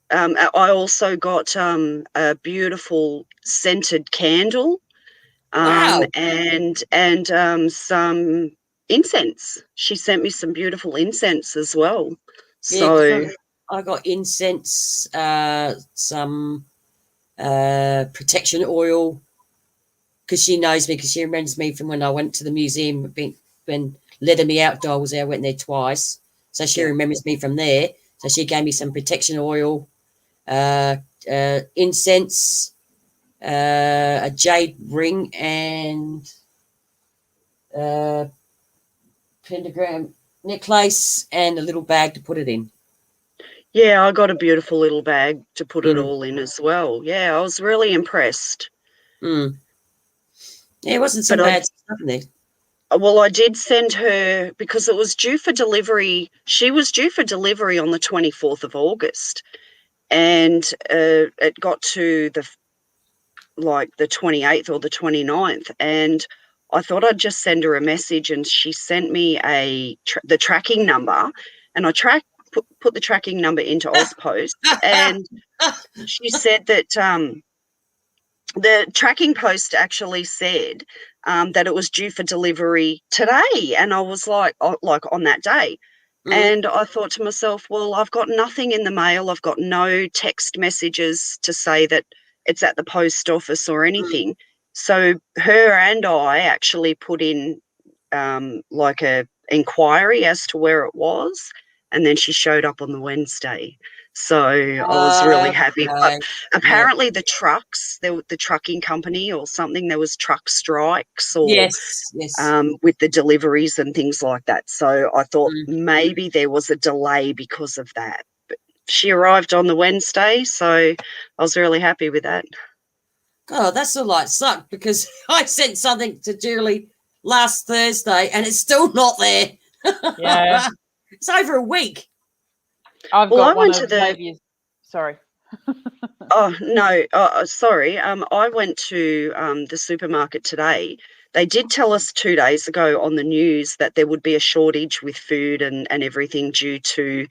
I also got a beautiful scented candle, and some incense. She sent me some beautiful incense as well. So yeah, I got incense, some protection oil, because she knows me, because she remembers me from when I went to the museum when Let Me Out doll was there. I went there twice, so she remembers me from there. So she gave me some protection oil, incense, a jade ring, and pentagram necklace, and a little bag to put it in. Yeah, I got a beautiful little bag to put it all in as well. Yeah, I was really impressed. Yeah, it wasn't so bad stuff in there. Well, I did send her, because it was due for delivery. She was due for delivery on the 24th of August, and it got to the 28th or the 29th, and I thought I'd just send her a message, and she sent me the tracking number, and I put the tracking number into Ozpost, and she said that the tracking post actually said that it was due for delivery today, and I was like on that day. And I thought to myself, well, I've got nothing in the mail. I've got no text messages to say that it's at the post office or anything. So her and I actually put in like a inquiry as to where it was, and then she showed up on the Wednesday. So I was really happy. But apparently the trucking company or something, there was truck strikes or with the deliveries and things like that. So I thought maybe there was a delay because of that. But she arrived on the Wednesday, so I was really happy with that. Oh, that's all right. Sucked, because I sent something to Julie last Thursday and it's still not there. Yeah. It's over a week. I've got one of Xavier's. Sorry. Oh, no. Sorry. I went to the supermarket today. They did tell us 2 days ago on the news that there would be a shortage with food and everything due to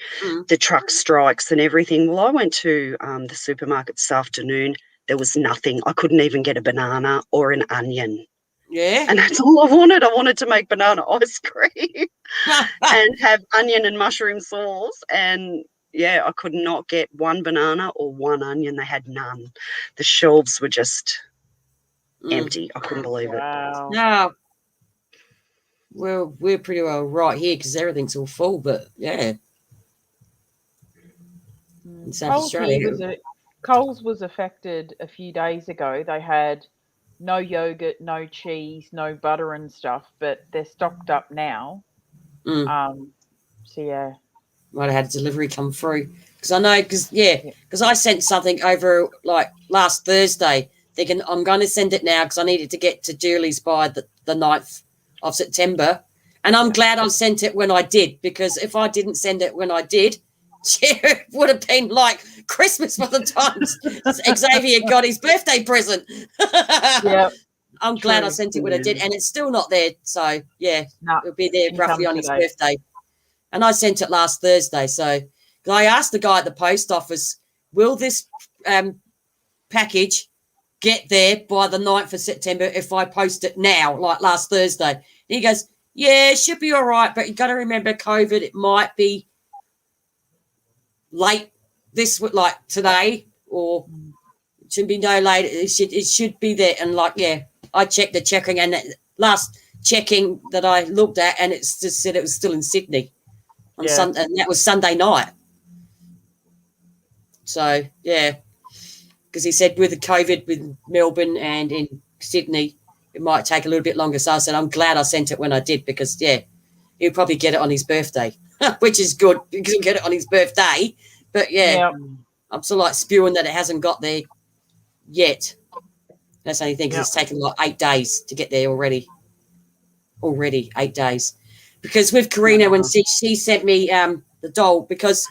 the truck strikes and everything. Well, I went to the supermarket this afternoon. There was nothing. I couldn't even get a banana or an onion. Yeah. And that's all I wanted. I wanted to make banana ice cream and have onion and mushroom sauce. And yeah, I could not get one banana or one onion. They had none. The shelves were just empty. I couldn't believe it. No. Well, we're pretty well right here because everything's all full, but yeah. In South Australia. Coles was affected a few days ago. They had no yogurt, no cheese, no butter and stuff, but they're stocked up now. So yeah. Might have had a delivery come through. Because I know, because I sent something over like last Thursday thinking I'm going to send it now because I needed to get to Julie's by the 9th of September. And I'm glad I sent it when I did, because if I didn't send it when I did, it would have been like Christmas by the time Xavier got his birthday present. Yeah. I'm glad I sent it when I did, and it's still not there. So yeah, it'll be there roughly on his birthday. And I sent it last Thursday. So I asked the guy at the post office, will this package get there by the 9th of September if I post it now, like last Thursday? And he goes, yeah, it should be all right, but you got to remember COVID, it might be late like today, or it should be no later. It should be there. And like, yeah, I checked the checking, and last checking that I looked at, and it just said it was still in Sydney on Sunday, and that was Sunday night. So yeah, because he said with the COVID with Melbourne and in Sydney, it might take a little bit longer. So I said, I'm glad I sent it when I did, because yeah, he'll probably get it on his birthday, which is good because he'll get it on his birthday. But yeah, I'm still like spewing that it hasn't got there yet. That's the only thing, because it's taken like 8 days to get there already. 8 days. Because with Karina, when she sent me the doll, because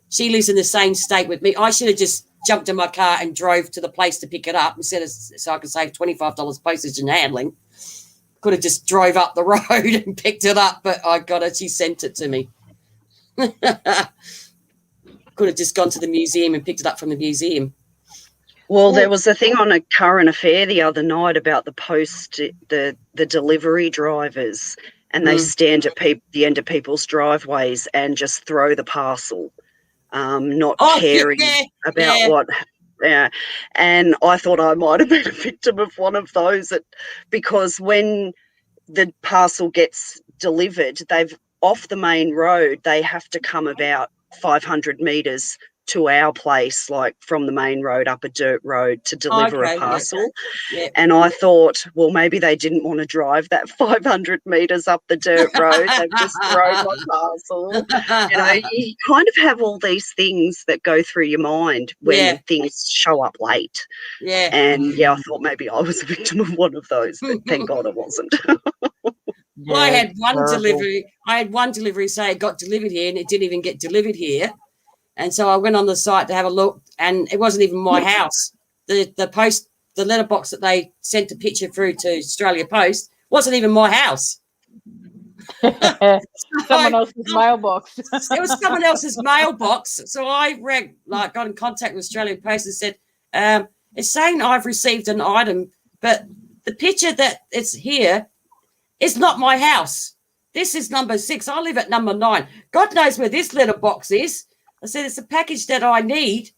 she lives in the same state with me, I should have just jumped in my car and drove to the place to pick it up instead of, so I could save $25 postage and handling. Could have just drove up the road and picked it up, but I got it. She sent it to me. Could have just gone to the museum and picked it up from the museum. Well, there was a thing on a current affair the other night about the delivery drivers, and they stand at the end of people's driveways and just throw the parcel, not caring about what. Yeah, and I thought I might have been a victim of one of those, because when the parcel gets delivered, off the main road, they have to come about 500 metres to our place, like from the main road up a dirt road to deliver a parcel. Yeah. And I thought, well, maybe they didn't want to drive that 500 metres up the dirt road. They've just thrown my parcel. You kind of have all these things that go through your mind when things show up late. Yeah. And I thought maybe I was a victim of one of those, but thank God I wasn't. Well, I had one delivery. I had one delivery say it got delivered here, and it didn't even get delivered here. And so I went on the site to have a look, and it wasn't even my house. The letterbox that they sent the picture through to Australia Post wasn't even my house. Someone else's mailbox. It was someone else's mailbox. So I got in contact with Australia Post and said, it's saying I've received an item, but the picture that it's here is not my house. This is number 6. I live at number 9. God knows where this letterbox is. I said, it's a package that I need.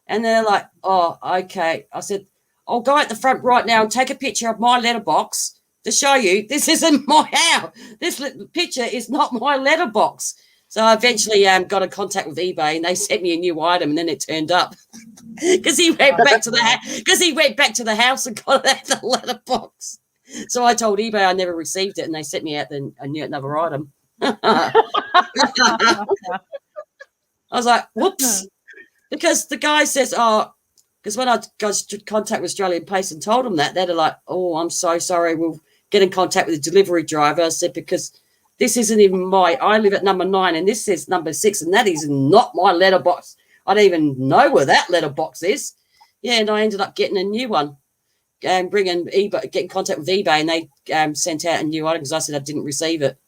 And they're like, oh, okay. I said, I'll go at the front right now and take a picture of my letterbox to show you this isn't my house. This picture is not my letterbox. So I eventually got in contact with eBay, and they sent me a new item, and then it turned up. Because he went back to the house and got out the letterbox. So I told eBay I never received it, and they sent me out another item. I was like, whoops, because the guy says, because when I got in contact with Australian Post and told them that, they're like, oh, I'm so sorry, we'll get in contact with the delivery driver. I said, because this isn't even I live at number 9, and this says number 6, and that is not my letterbox. I don't even know where that letterbox is. Yeah, and I ended up getting a new one, and get in contact with eBay, and they sent out a new item because I said I didn't receive it,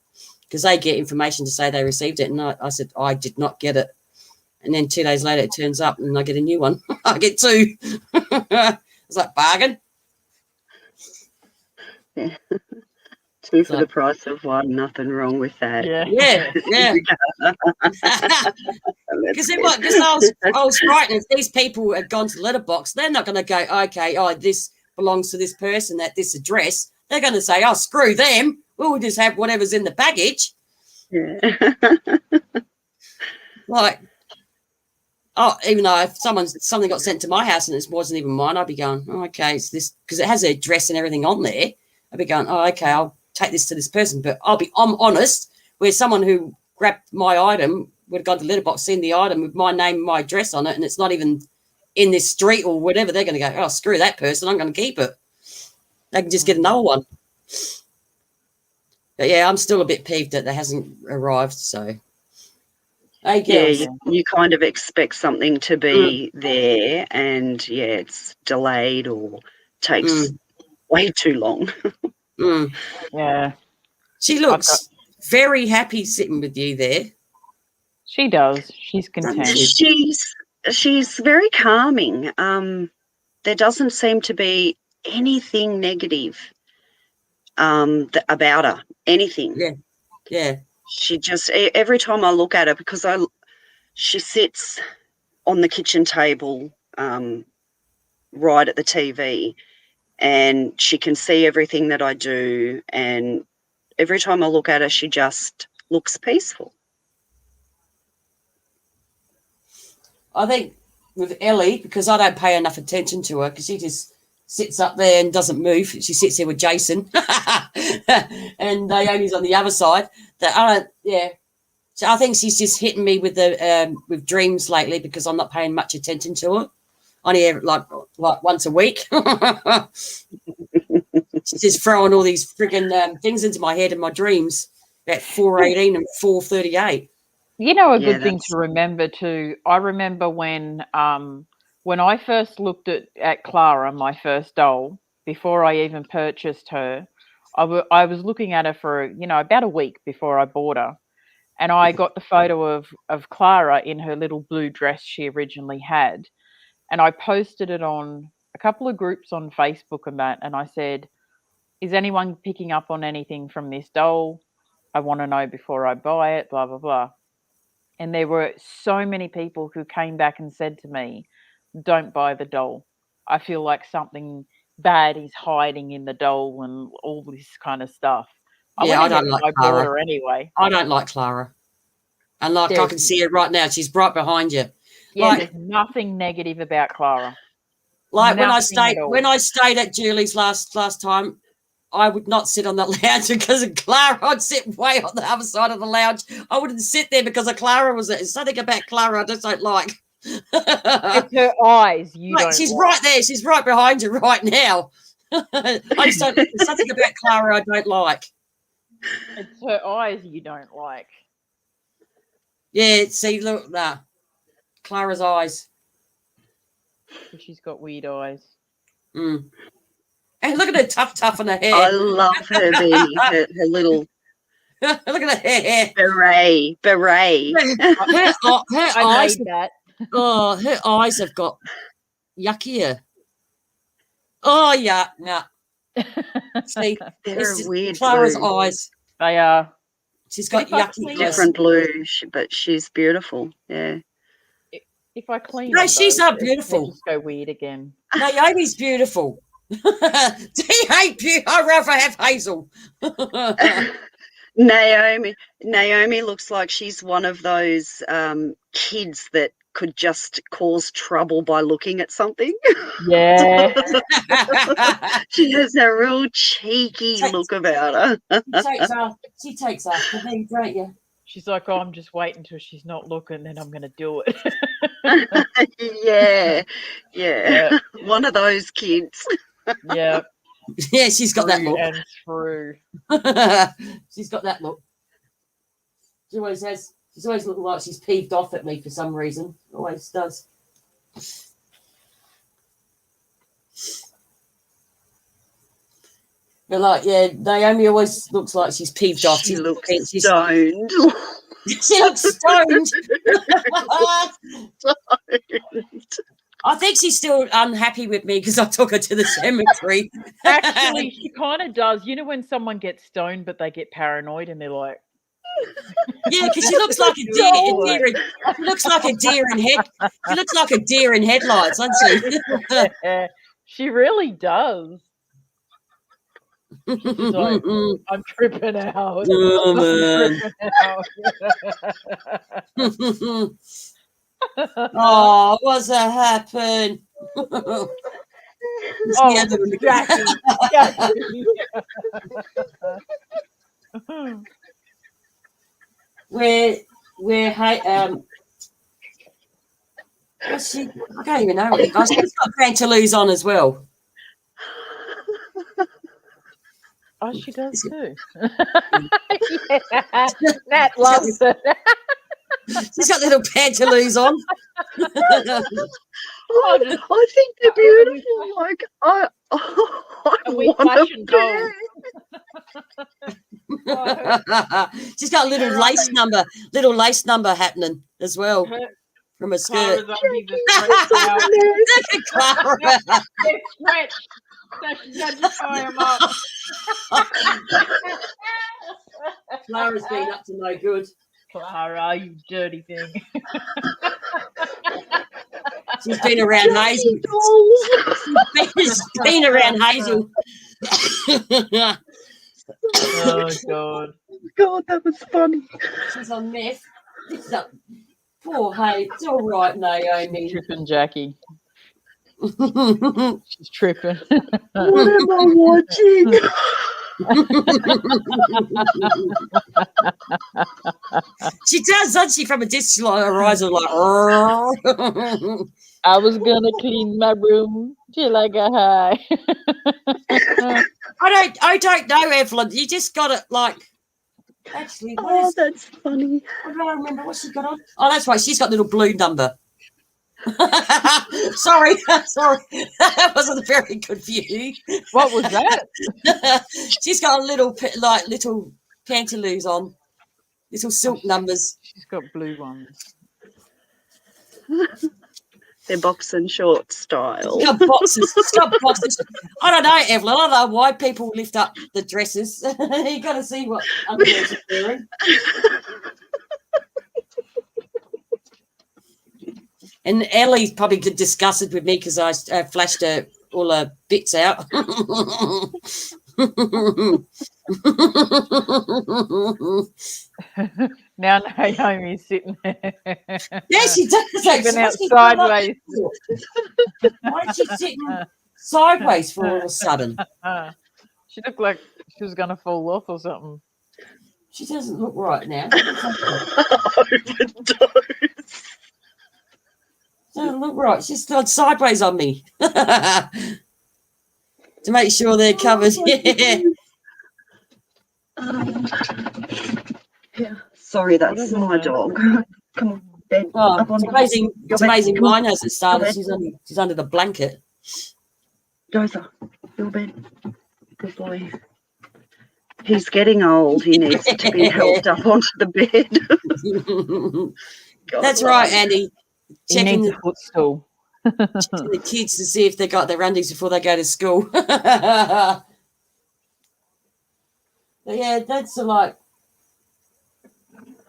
because they get information to say they received it, and I said I did not get it. And then 2 days later, it turns up, and I get a new one. I get 2. I was like, bargain. Yeah. 2 for the price of 1. Nothing wrong with that. Yeah. Because I was frightened. If these people had gone to the letterbox, they're not going to go, okay, this belongs to this person at this address. They're going to say, oh, screw them. We'll just have whatever's in the baggage. Yeah. Like, even though if something got sent to my house and it wasn't even mine, I'd be going, oh, okay, it's this, because it has the address and everything on there. I'd be going, oh, okay, I'll take this to this person. But I'm honest, where someone who grabbed my item would have gone to the letterbox, seen the item with my name and my address on it, and it's not even in this street or whatever, they're going to go, oh, screw that person, I'm going to keep it. They can just get another one. But yeah, I'm still a bit peeved that it hasn't arrived. So Hey, Yeah, girls. you kind of expect something to be there, and it's delayed or takes way too long. Yeah. She looks very happy sitting with you there. She does. She's content. She's very calming. There doesn't seem to be anything negative about her. Anything. Yeah, yeah. She just every time I look at her, because she sits on the kitchen table, right at the TV, and she can see everything that I do. And every time I look at her, she just looks peaceful. I think with Ellie, because I don't pay enough attention to her, because she just sits up there and doesn't move. She sits there with Jason, and Naomi's on the other side. That I don't. Yeah, so I think she's just hitting me with the with dreams lately because I'm not paying much attention to her. Only like once a week. She's just throwing all these frigging things into my head in my dreams at 4:18 and 4:38. You know, a good thing to remember too. I remember when I first looked at Clara, my first doll, before I even purchased her, I was looking at her for about a week before I bought her, and I got the photo of Clara in her little blue dress she originally had, and I posted it on a couple of groups on Facebook and that, and I said, "Is anyone picking up on anything from this doll? I want to know before I buy it." Blah blah blah. And there were so many people who came back and said to me, "Don't buy the doll. I feel like something bad is hiding in the doll," and all this kind of stuff. Yeah, I don't like I Clara. bought her anyway. I don't like Clara. And like I can see her right now. She's right behind you. Yeah, like, there's nothing negative about Clara. Like Nothing when I stayed at Julie's last time, I would not sit on that lounge because of Clara. I'd sit way on the other side of the lounge. I wouldn't sit there because of Clara. There's something about Clara I just don't like. It's her eyes. She's right there. She's right behind you right now. I just don't. There's something about Clara I don't like. It's her eyes you don't like. Yeah. See, look, Clara's eyes. She's got weird eyes. And look at her tuft on her hair. I love her beanie, her little. Look at her hair. Beret. Her eyes. That. Oh, her eyes have got yuckier. Oh, yeah. No. See, they're weird. Clara's blue. eyes. They are. She's got yucky. Different blue, but she's beautiful. Yeah. If I clean no, them, she's not beautiful. Just go weird again. Naomi's beautiful. I'd rather have Hazel. Naomi looks like she's one of those kids that could just cause trouble by looking at something. Yeah. She has a real cheeky look about her. She takes after me, don't you? She's like, "Oh, I'm just waiting until she's not looking, then I'm going to do it." Yeah. One of those kids. Yeah. Yeah, she's got that look. And through. She's got that look. She always has. She's always looking like she's peeved off at me for some reason. Always does. But Naomi always looks like she's peeved off. She looks stoned. She looks stoned. I think she's still unhappy with me because I took her to the cemetery. Actually, she kind of does. You know when someone gets stoned but they get paranoid and they're like... Yeah, because she looks like a deer. She looks like a deer in head. She looks like a deer in headlights, doesn't she? Yeah, she really does. She's like, I'm tripping out. Oh, man. Oh, what's that happen? Jackie. What's she? I don't even know. She's got pantaloons on as well. Oh, she does too. Yeah, Nat loves it. She's got little pantaloons on. I think they're beautiful. Like I we want fashion a dolls. pair. She's got a little lace number happening as well from a skirt. Clara's undies are stretched out. Look at Clara. They're stretched, so she's had to tie them up. Clara's been up to no good. Clara, you dirty thing. She's been around Hazel. She's been around Hazel. Oh, God. God, that was funny. She's on meth. Poor Hay. It's all right, Naomi. Tripping, Jackie. She's tripping. What am I watching? She does, doesn't she? From a distance, like her eyes are like. I was gonna clean my room till I got high. I don't know, Evelyn. You just got it like. Actually, Oh, that's funny. I don't remember what she got on. Oh, that's right. She's got a little blue number. Sorry. That wasn't very good view. What was that? She's got a little pantaloons on, little silk numbers. She's got blue ones. They're box and short style. She's got boxes. I don't know, Evelyn. I don't know why people lift up the dresses. You got to see what underwear she's wearing. And Ellie's probably disgusted with me because I flashed her all her bits out. Now Naomi's sitting there. Yeah, she does. Even out sideways. Why is she sitting sideways for all of a sudden? She looked like she was going to fall off or something. She doesn't look right now. Overdose. Doesn't look right. She's stood sideways on me to make sure they're covered. Yeah. Yeah. Sorry, that's my dog. Come on, bed. Oh, Up on it's amazing. It's bed. amazing. Come on. Mine hasn't started. Go She's under the blanket. Goza, your bed. Good boy. He's getting old. He needs to be helped up onto the bed. God, That's right, Andy. He Checking needs a footstool. the kids to see if they got their undies before they go to school. But yeah, that's like,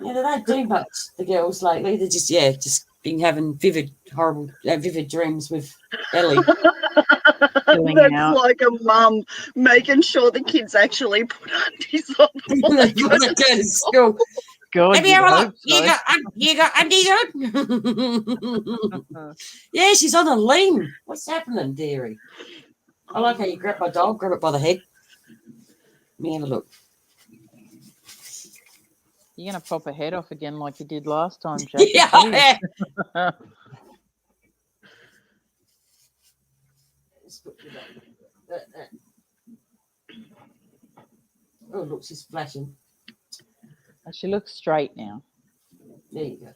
yeah, they don't do much, the girls lately. They're just been having horrible, vivid dreams with Ellie. That's like a mum making sure the kids actually put undies on. Before they go to school. God, Have you got undies on? Yeah, she's on a lean. What's happening, dearie? I like how you grab my dog, grab it by the head. Let me have a look. You're going to pop her head off again like you did last time, Jack. Yeah. Oh, look, she's flashing. She looks straight now. There you go.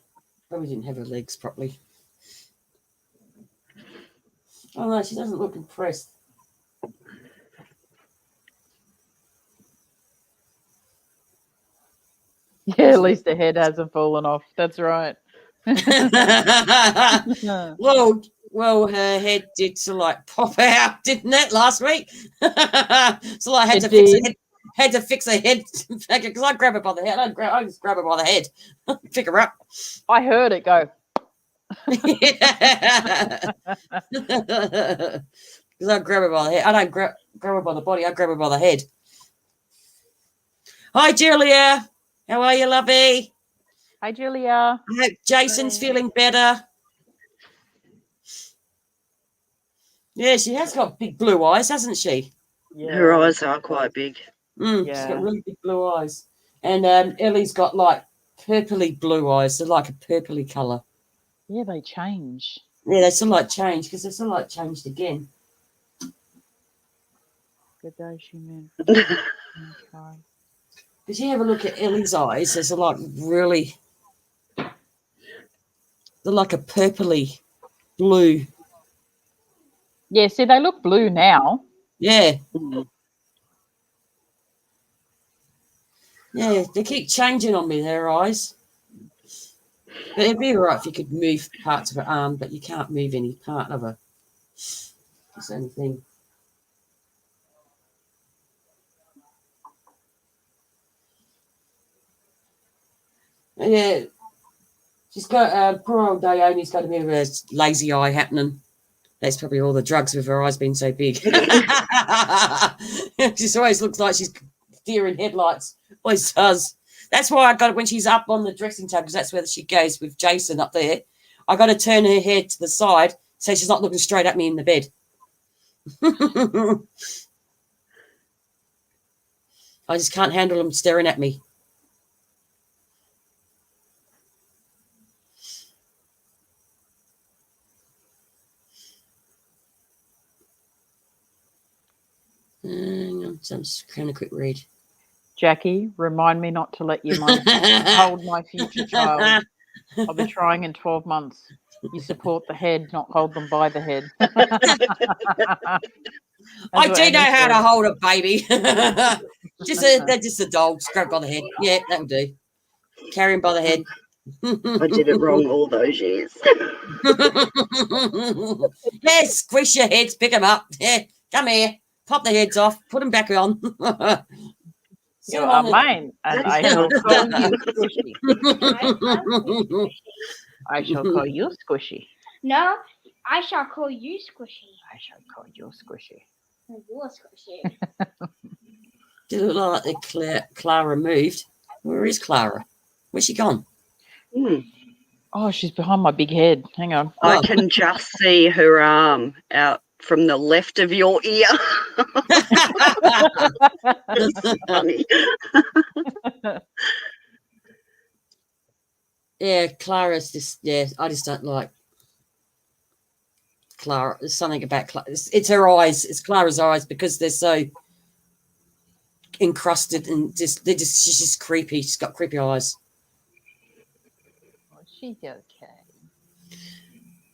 Probably didn't have her legs properly. Oh, no, she doesn't look impressed. Yeah, at least the head hasn't fallen off. That's right. Well, her head did sort of like pop out, didn't it, last week? So I had to fix her head because I grab her by the head. I just grab her by the head, pick her up. I heard it go. Because I grab her by the head. I don't grab her by the body. I grab her by the head. Hi, Julia. How are you, lovey? Hi, Julia. I hope Jason's feeling better. Yeah, she has got big blue eyes, hasn't she? Yeah. Her eyes are quite big. She's got really big blue eyes. And Ellie's got like purpley blue eyes. They're like a purpley colour. Yeah, they change. Yeah, they sort of like change because they're sort of like changed again. Good day, She-Man. Because you have a look at Ellie's eyes, there's a like really They're like a purpley blue. Yeah, see, they look blue now. Yeah. Mm. Yeah, they keep changing on me, their eyes. But it'd be all right if you could move parts of her arm, but you can't move any part of her. That's the only thing. Yeah, she's got poor old Dione's got a bit of a lazy eye happening. That's probably all the drugs with her eyes being so big. She always looks like she's deer in headlights. Always does. That's why I got it when she's up on the dressing table, because that's where she goes with Jason up there. I got to turn her head to the side so she's not looking straight at me in the bed. I just can't handle them staring at me. So I'm just kind of quick read. Jackie, remind me not to let you hold my future child. I'll be trying in 12 months. You support the head, not hold them by the head. I do know how to hold a baby. They're just a dog. Grab by the head. Yeah, that'll do. Carry him by the head. I did it wrong all those years. Yeah, squish your heads, pick them up. Yeah, come here. Pop the heads off. Put them back on. You are mine, and I shall call you Squishy. I shall call you Squishy. No, I shall call you Squishy. I shall call you Squishy. You're Squishy. Did it look like Clara moved? Where is Clara? Where's she gone? Oh, she's behind my big head. Hang on. I can just see her arm out from the left of your ear. That's funny. Yeah, Clara's just, yeah, I just don't like Clara. There's something about Clara. It's her eyes. It's Clara's eyes because they're so encrusted and she's just creepy. She's got creepy eyes. Oh, she's okay.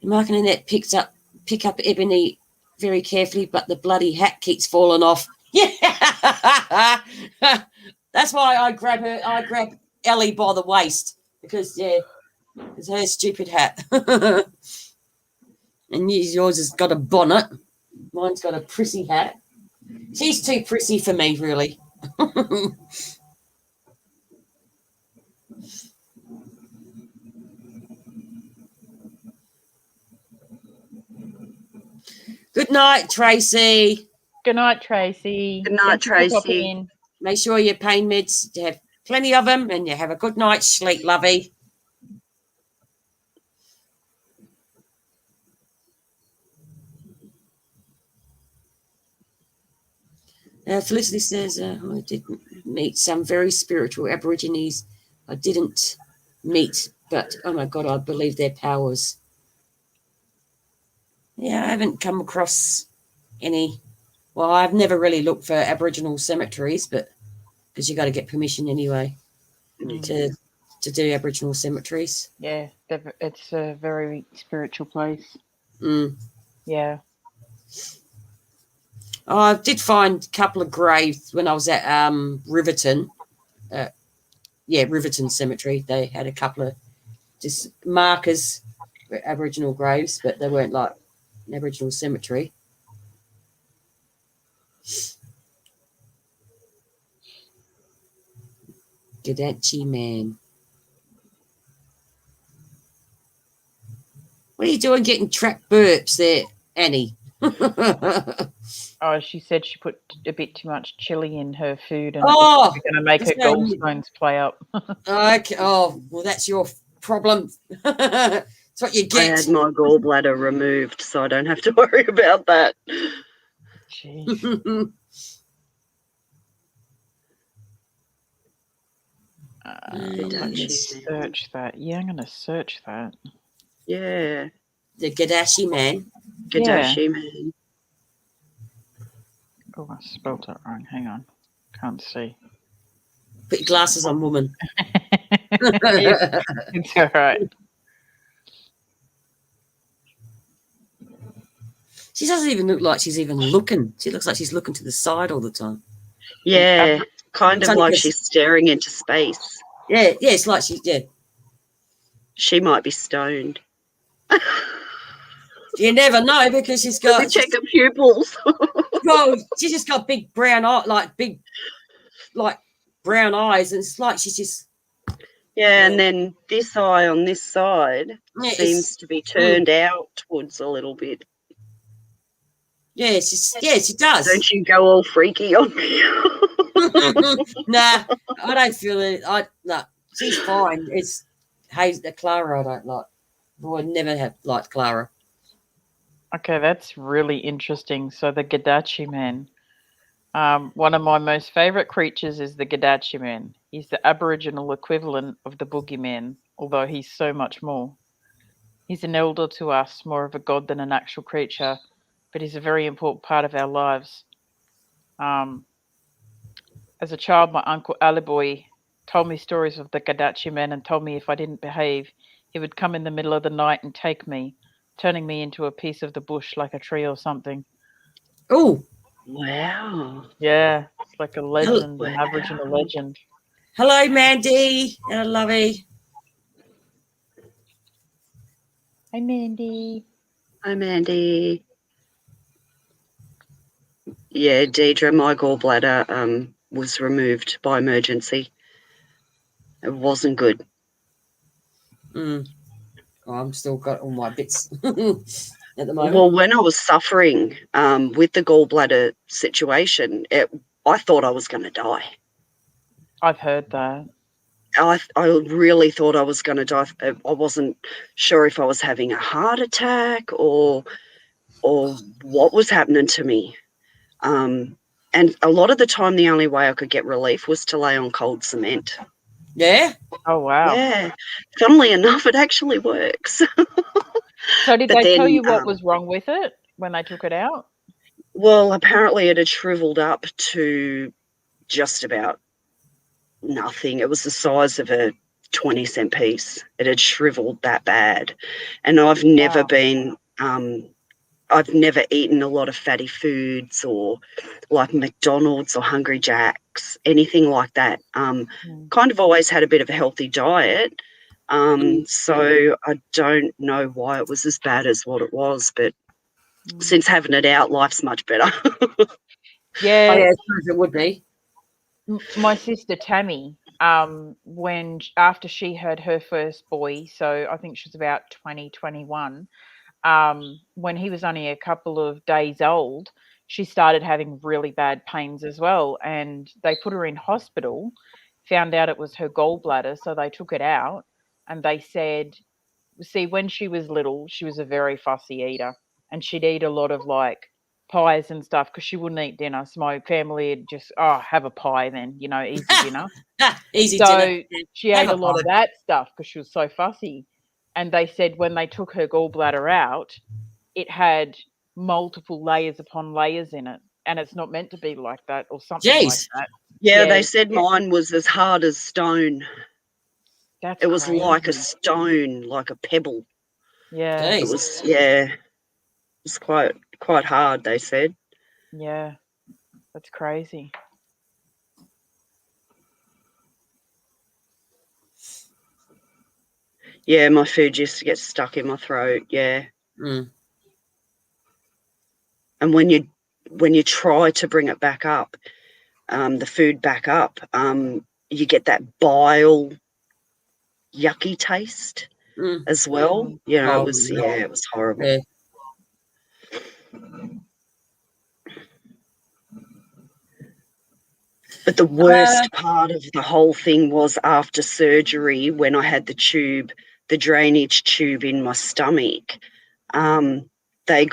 Mark and Annette pick up Ebony very carefully, but the bloody hat keeps falling off. Yeah. That's why I grab Ellie by the waist, because it's her stupid hat. And yours has got a bonnet. Mine's got a prissy hat. She's too prissy for me, really. Good night, Tracy. Good night, Tracy. Good night, Tracy. Make sure your pain meds, you have plenty of them, and you have a good night's sleep, lovey. Felicity says, I did meet some very spiritual Aborigines. I didn't meet, but oh my God, I believe their powers. Yeah, I haven't come across any. Well, I've never really looked for Aboriginal cemeteries, but because you got to get permission anyway to do Aboriginal cemeteries. Yeah, it's a very spiritual place. Yeah. Oh, I did find a couple of graves when I was at Riverton. Riverton Cemetery. They had a couple of just markers for Aboriginal graves, but they weren't like an Aboriginal cemetery. Gadachi man. What are you doing getting trapped burps there, Annie? Oh, she said she put a bit too much chili in her food and we're going to make her gallstones play up. Okay. Oh, well, that's your problem. That's what you get. I had my gallbladder removed, so I don't have to worry about that. Jeez. Search that. Yeah, I'm going to search that. Yeah. The Gadashi man. Gadashi man. Oh, I spelled it wrong. Hang on. Can't see. Put your glasses on, woman. It's all right. She doesn't even look like she's even looking. She looks like she's looking to the side all the time. Yeah, kind of like she's staring into space. Yeah, it's like She might be stoned. You never know because she's Let got. me check her pupils. Well, she's just got big brown eye, like brown eyes, and it's like she's just. Yeah, and then this eye on this side seems to be turned outwards a little bit. Yeah, she does. Don't you go all freaky on me. Nah, I don't feel it. No, she's fine. It's Clara I don't like. I never have liked Clara. Okay, that's really interesting. So the Gadachi man. One of my most favourite creatures is the Gadachi man. He's the Aboriginal equivalent of the boogeyman, although he's so much more. He's an elder to us, more of a god than an actual creature, but he's a very important part of our lives. As a child, my uncle Aliboy told me stories of the Gadachi man and told me if I didn't behave, he would come in the middle of the night and take me, turning me into a piece of the bush like a tree or something. Oh, wow. Yeah, it's like a legend, an Aboriginal legend. Hello, Mandy. Hello, lovey. Hi, Mandy. Hi, Mandy. Yeah, Deidre, my gallbladder was removed by emergency. It wasn't good. I'm still got all my bits at the moment. Well, when I was suffering with the gallbladder situation, I thought I was going to die. I've heard that. I really thought I was going to die. I wasn't sure if I was having a heart attack or what was happening to me. And a lot of the time, the only way I could get relief was to lay on cold cement. Yeah? Oh, wow. Yeah. Funnily enough, it actually works. So did they tell you what was wrong with it when they took it out? Well, apparently it had shriveled up to just about nothing. It was the size of a 20-cent piece. It had shriveled that bad. And I've never been... I've never eaten a lot of fatty foods or like McDonald's or Hungry Jack's, anything like that. Kind of always had a bit of a healthy diet. So I don't know why it was as bad as what it was, but since having it out, life's much better. Yeah. Oh, yeah, it would be. My sister Tammy, when after she had her first boy, so I think she was about 21, when he was only a couple of days old, she started having really bad pains as well. And they put her in hospital, found out it was her gallbladder. So they took it out and they said, see, when she was little, she was a very fussy eater and she'd eat a lot of like pies and stuff because she wouldn't eat dinner. So my family would just, have a pie then, easy dinner. Easy so dinner. she ate a lot of that stuff because she was so fussy. And they said when they took her gallbladder out, it had multiple layers upon layers in it. And it's not meant to be like that or something like that. Yeah, they said mine was as hard as stone. It was crazy. like a stone, like a pebble. Yeah. It was, it was quite hard, they said. Yeah, that's crazy. Yeah, my food just gets stuck in my throat. Yeah. And when you try to bring it back up, the food back up, you get that bile, yucky taste as well. It was horrible. Yeah. But the worst part of the whole thing was after surgery when I had the drainage tube in my stomach. They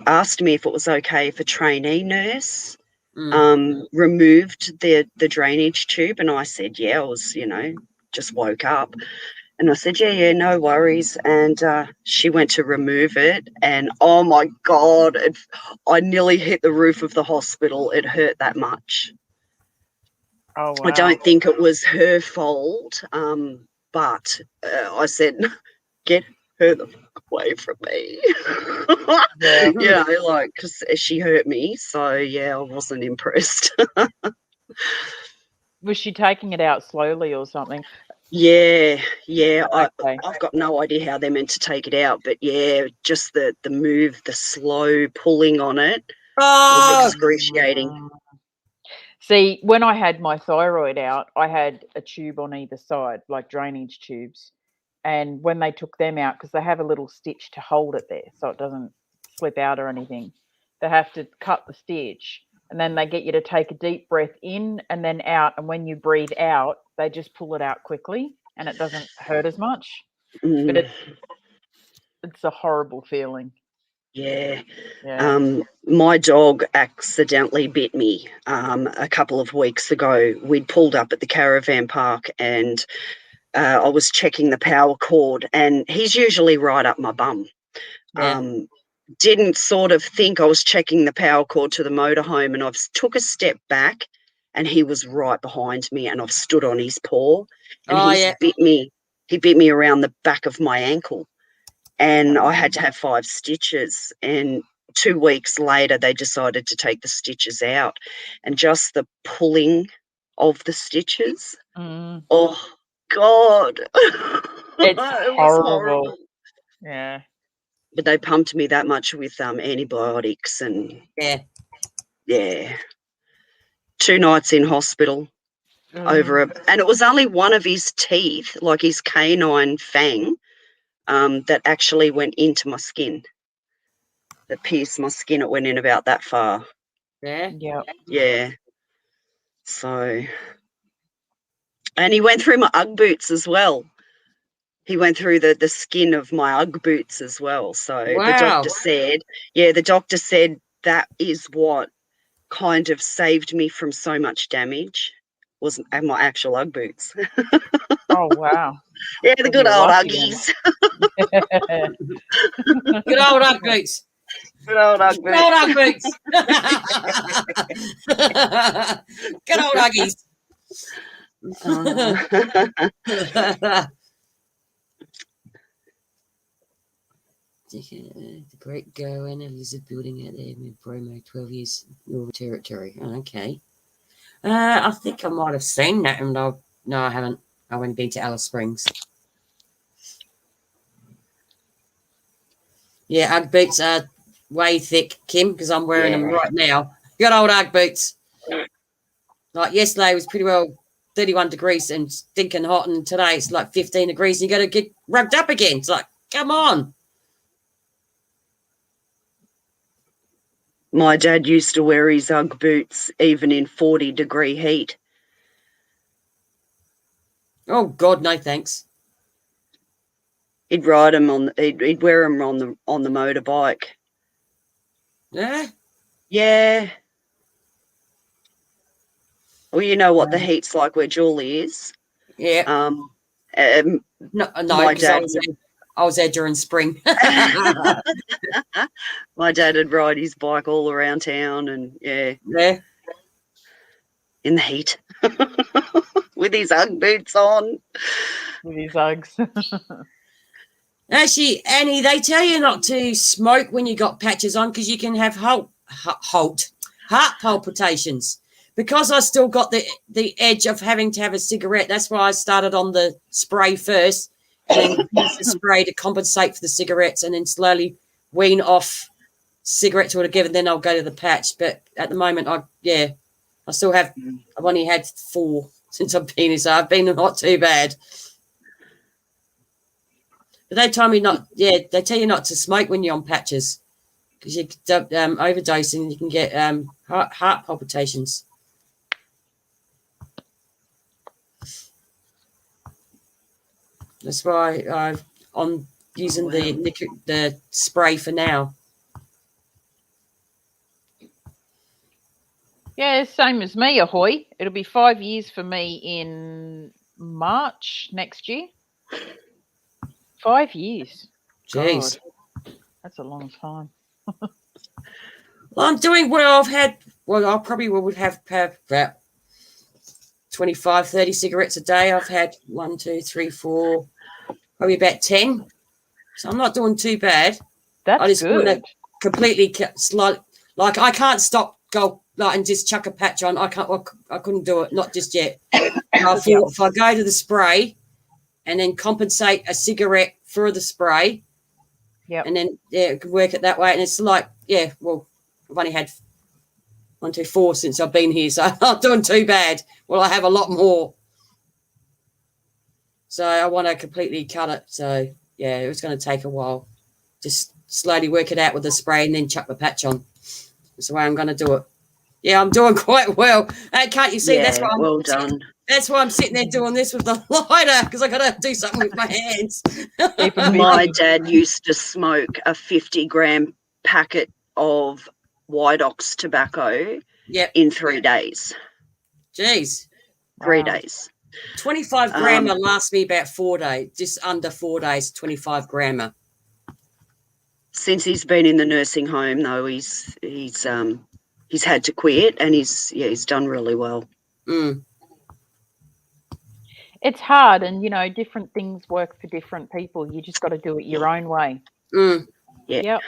asked me if it was okay if a trainee nurse removed the drainage tube, and I said, yeah, I was, just woke up. And I said, yeah, no worries. And she went to remove it, and oh my God, I nearly hit the roof of the hospital. It hurt that much. Oh, wow. I don't think it was her fault, but I said, get her the fuck away from me. Yeah. Like, because she hurt me. So, yeah, I wasn't impressed. Was she taking it out slowly or something? Yeah. Okay. I've got no idea how they're meant to take it out, but yeah, just the move, the slow pulling on it was excruciating. See, when I had my thyroid out, I had a tube on either side, like drainage tubes. And when they took them out, because they have a little stitch to hold it there so it doesn't slip out or anything, they have to cut the stitch. And then they get you to take a deep breath in and then out. And when you breathe out, they just pull it out quickly and it doesn't hurt as much. But it's a horrible feeling. Yeah. Yeah. My dog accidentally bit me a couple of weeks ago. We'd pulled up at the caravan park and I was checking the power cord, and he's usually right up my bum. Yeah. Didn't sort of think I was checking the power cord to the motorhome, and I took a step back and he was right behind me, and I've stood on his paw, and bit me. He bit me around the back of my ankle, and I had to have 5 stitches. And 2 weeks later, they decided to take the stitches out, and just the pulling of the stitches. Oh God, It's it was horrible. Yeah. But they pumped me that much with antibiotics, and yeah, 2 nights in hospital over and it was only one of his teeth, like his canine fang, that actually went into my skin, that pierced my skin. It went in about that far. Yeah. So, and he went through my Ugg boots as well. He went through the skin of my Ugg boots as well. So the doctor said that is what kind of saved me from so much damage, was my actual Ugg boots. Oh, wow. Yeah, the good old Uggies. Good old Ugg boots. Good old Ugg boots. Good old Ugg boots. Good old Uggies. The Great Goan Elizabeth building out there in Bromo, 12 years Northern Territory. Okay. I think I might have seen that, and no, I haven't. I went been to Alice Springs. Yeah, Ugg boots are way thick, Kim, because I'm wearing them right now. Good old Ugg boots. Like yesterday was pretty well 31 degrees and stinking hot, and today it's like 15 degrees and you got to get rubbed up again. It's like, come on. My dad used to wear his Ugg boots even in 40-degree heat. Oh God, no thanks. He'd ride them he'd wear them on the motorbike. Yeah. Yeah. Well, you know what the heat's like where Julie is. Yeah. No, my dad. I was there during spring. My dad would ride his bike all around town, and in the heat with his Ugg boots on. With his Uggs. Actually, Annie, they tell you not to smoke when you got patches on because you can have heart palpitations. Because I still got the edge of having to have a cigarette, that's why I started on the spray first and then use the spray to compensate for the cigarettes and then slowly wean off cigarettes altogether. Then I'll go to the patch. But at the moment, I still have, I've only had 4 since I've been here, so I've been not too bad. But they tell me they tell you not to smoke when you're on patches because you overdose and you can get heart palpitations. That's why I'm using the spray for now. Yeah, same as me, ahoy. It'll be 5 years for me in March next year. 5 years. Jeez. God, that's a long time. Well, I'm doing well. I probably would have about 25, 30 cigarettes a day. I've had 1, 2, 3, 4, probably about 10. So I'm not doing too bad. That's I just want to good. completely like I can't stop go like and just chuck a patch on. I couldn't do it, not just yet. I thought if I go to the spray and then compensate a cigarette for the spray, and then it could work it that way. And it's like, well, I've only had 1, 2, 4 since I've been here, so I'm not doing too bad. Well, I have a lot more, so I want to completely cut it. So it was going to take a while. Just slowly work it out with the spray and then chuck the patch on. That's the way I'm going to do it. Yeah, I'm doing quite well. Can't you see? Yeah, that's why well done. That's why I'm sitting there doing this with the lighter, because I got to do something with my hands. My dad used to smoke a 50-gram packet of White Ox tobacco in 3 days. Jeez. 3 days. 25 grammer lasts me about 4 days, just under 4 days, 25 grammer. Since he's been in the nursing home, though, he's had to quit, and he's done really well. It's hard, and different things work for different people. You just got to do it your own way. Yeah. Yep.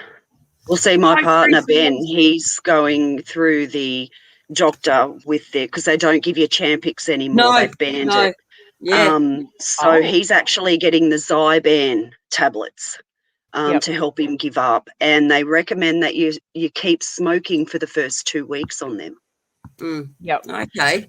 Well, see, my partner Ben, he's going through the doctor with because they don't give you Champix anymore. They've banned it. Yeah. So he's actually getting the Zyban tablets to help him give up, and they recommend that you keep smoking for the first 2 weeks on them. Yep. Okay.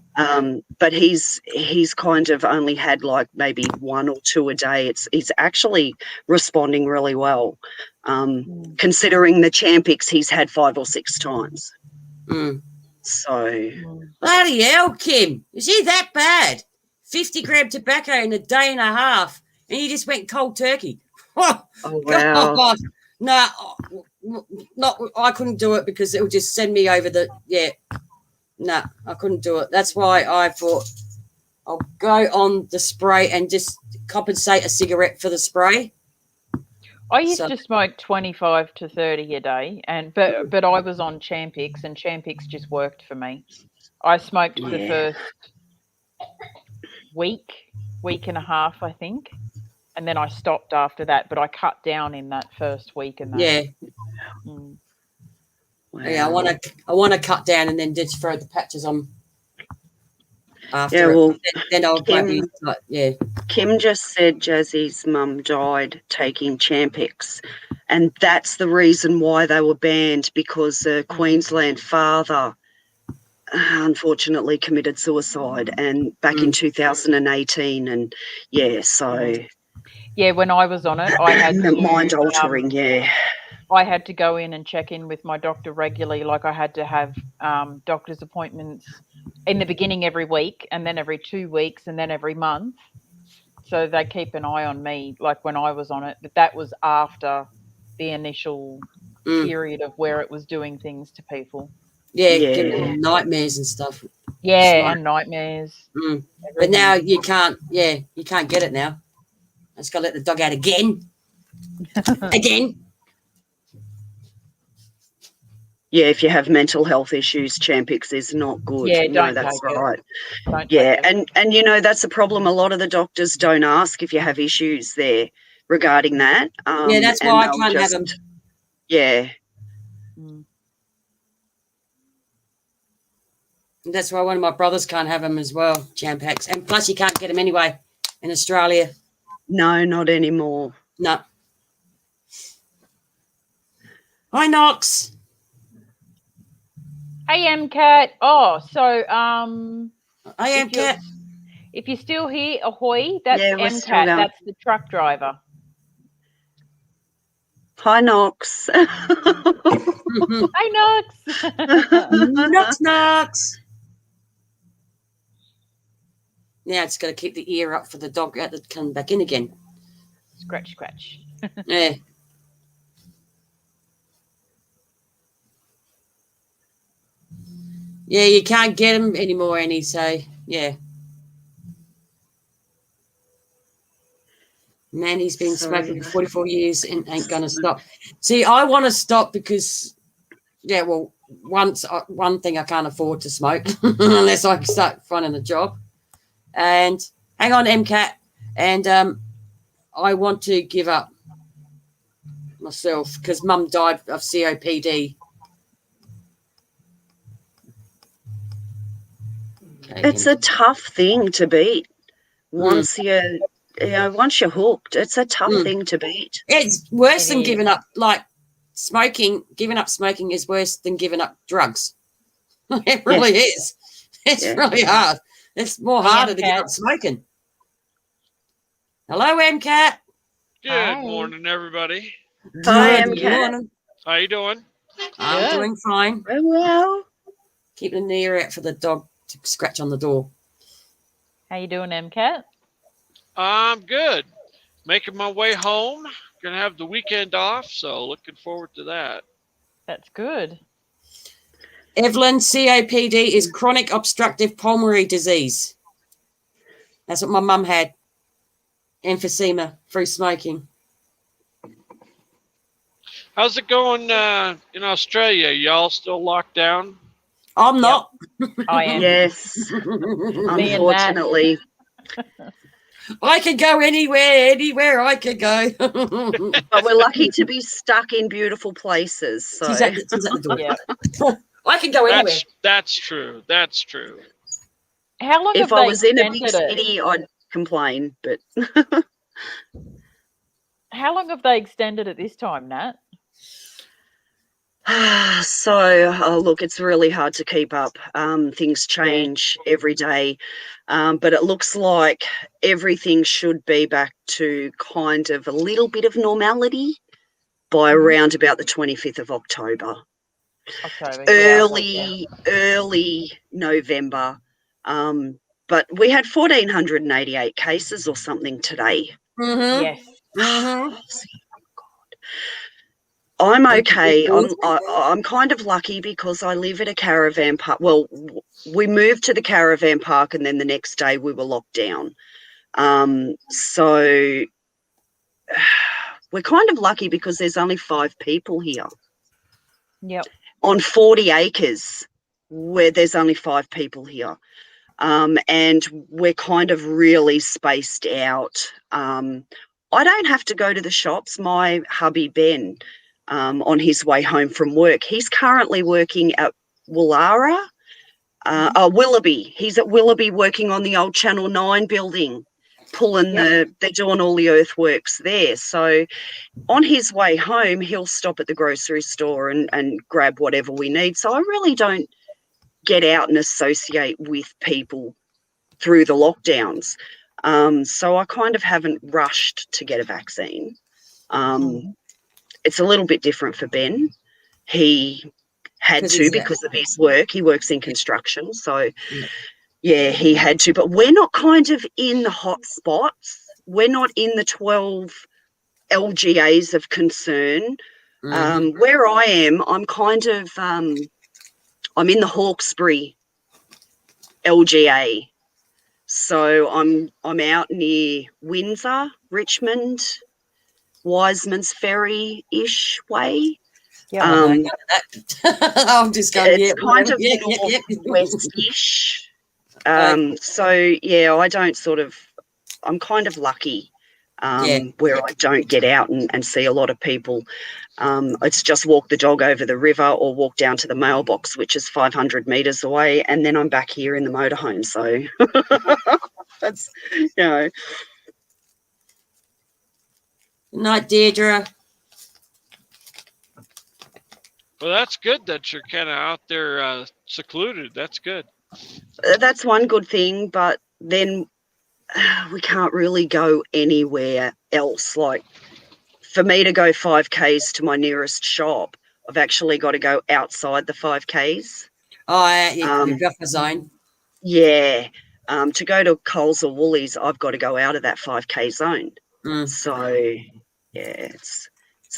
But he's kind of only had like maybe 1 or 2 a day. He's actually responding really well, considering the Champix he's had 5 or 6 times. So bloody hell, Kim, is he that bad? 50-gram tobacco in a day and a half, and you just went cold turkey. Oh wow! God. No, not I couldn't do it because it would just send me over the No, I couldn't do it. That's why I thought I'll go on the spray and just compensate a cigarette for the spray. I used to smoke 25 to 30 a day, but I was on Champix, and Champix just worked for me. I smoked for the first week and a half, I think, and then I stopped after that. But I cut down in that first week and that. Yeah. Yeah, I want to cut down and then just throw the patches on. After then I'll maybe Kim just said Jazzy's mum died taking Champix, and that's the reason why they were banned, because the Queensland father unfortunately committed suicide and back in 2018, and when I was on it, I had mind altering. I had to go in and check in with my doctor regularly. Like I had to have doctor's appointments in the beginning every week, and then every 2 weeks, and then every month. So they keep an eye on me, like when I was on it. But that was after the initial period of where it was doing things to people. Giving nightmares and stuff. And nightmares. But now you can't. You can't get it now. I just got to let the dog out again. Again. Yeah, if you have mental health issues, Champix is not good. Yeah, that's right. And that's the problem. A lot of the doctors don't ask if you have issues there regarding that. That's why I can't have them. Yeah. That's why one of my brothers can't have them as well, Champix. And plus you can't get them anyway in Australia. No, not anymore. No. Hi, Knox. Hey, MCAT. Oh, so I am Cat. If you're still here, ahoy. That's MCAT. That's the truck driver. Hi, Knox. Hi, Knox. Knox. Now it's got to keep the ear up for the dog to come back in again. Scratch, scratch. Yeah. Yeah, you can't get them anymore, Annie, so, yeah. Man, he's been smoking for 44 years and ain't going to stop. See, I want to stop because, one thing I can't afford to smoke unless I start finding a job. And hang on, MCAT, and I want to give up. myself because Mum died of COPD. Okay, It's a tough thing to beat. Once once you're hooked, it's a tough thing to beat. It's worse than giving up. Like smoking, giving up smoking is worse than giving up drugs. It really is. It's really hard. It's more harder to give up smoking. Hello, MCAT. Good morning, everybody. Hi, Good morning. How you doing? I'm doing fine. Oh, well. Keeping an ear out for the dog to scratch on the door. How you doing, MCAT? I'm good. Making my way home. Gonna have the weekend off, so looking forward to that. That's good. Evelyn, COPD is chronic obstructive pulmonary disease. That's what my mum had. Emphysema through smoking. How's it going in Australia? Y'all still locked down? I'm not. I am. Yes. Unfortunately. I could go anywhere I could go. But we're lucky to be stuck in beautiful places. So She's at the door. Yeah. I can go anywhere. That's true. That's true. How long if have I they was in a big extended city, I'd complain. But how long have they extended it this time, Nat? so, look, it's really hard to keep up. Things change every day. But it looks like everything should be back to kind of a little bit of normality by around about the 25th of October. Early November. But we had 1,488 cases or something today. Yes. I'm okay. I'm kind of lucky because I live at a caravan park. Well, we moved to the caravan park and then the next day we were locked down. So we're kind of lucky because there's only 5 people here. Yep. On 40 acres where there's only 5 people here. And we're kind of really spaced out. I don't have to go to the shops. My hubby, Ben, on his way home from work, he's currently working at Willara, Willoughby. He's at Willoughby working on the old Channel 9 building, pulling they're doing all the earthworks there. So on his way home, he'll stop at the grocery store and grab whatever we need. So I really don't get out and associate with people through the lockdowns. So I kind of haven't rushed to get a vaccine. It's a little bit different for Ben. He had to because of his work. He works in construction. So, yeah, he had to. But we're not kind of in the hot spots. We're not in the 12 LGAs of concern. Where I am, I'm kind of I'm in the Hawkesbury LGA. So I'm out near Windsor, Richmond, Wiseman's Ferry-ish way. I'm just going. It's kind of northwest-ish. So yeah, I'm kind of lucky where I don't get out and see a lot of people. It's just walk the dog over the river or walk down to the mailbox, which is 500 metres away, and then I'm back here in the motorhome. So that's, Night, Deirdre. Well, that's good that you're kind of out there secluded. That's good. That's one good thing, but then we can't really go anywhere else. Like, for me to go 5Ks to my nearest shop, I've actually got to go outside the 5Ks. The buffer zone. Yeah. To go to Coles or Woolies, I've got to go out of that 5K zone. So, yeah, it's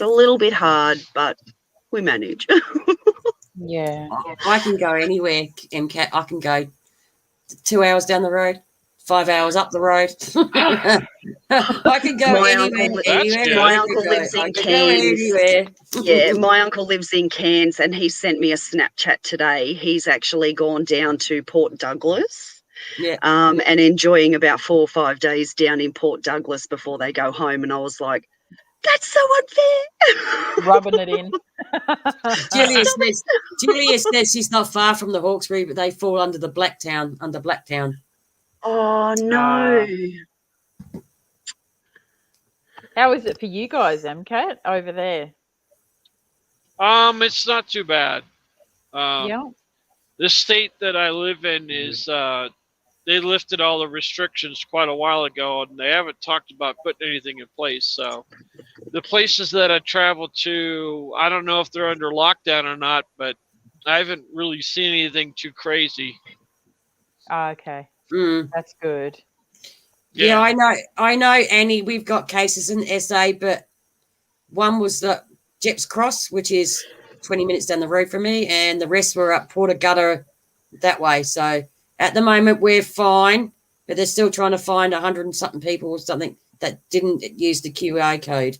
a little bit hard, but we manage. Yeah. I can go anywhere, MCAT. I can go 2 hours down the road, 5 hours up the road. I can go anywhere. My uncle lives in Cairns. Yeah, my uncle lives in Cairns, and he sent me a Snapchat today. He's actually gone down to Port Douglas. Yeah. And enjoying about 4 or 5 days down in Port Douglas before they go home. And I was like, That's so unfair. Rubbing it in. Julia says she's not far from the Hawkesbury, but they fall under Blacktown. Oh, no. How is it for you guys, MCAT, over there? It's not too bad. Yeah. The state that I live in is they lifted all the restrictions quite a while ago, and they haven't talked about putting anything in place. So the places that I travel to, I don't know if they're under lockdown or not, but I haven't really seen anything too crazy. Okay. That's good. Yeah, I know, Annie, we've got cases in SA, but one was the Jeps Cross, which is 20 minutes down the road from me, and the rest were up Porter that way. So at the moment we're fine, but they're still trying to find 100 and something people or something that didn't use the QR code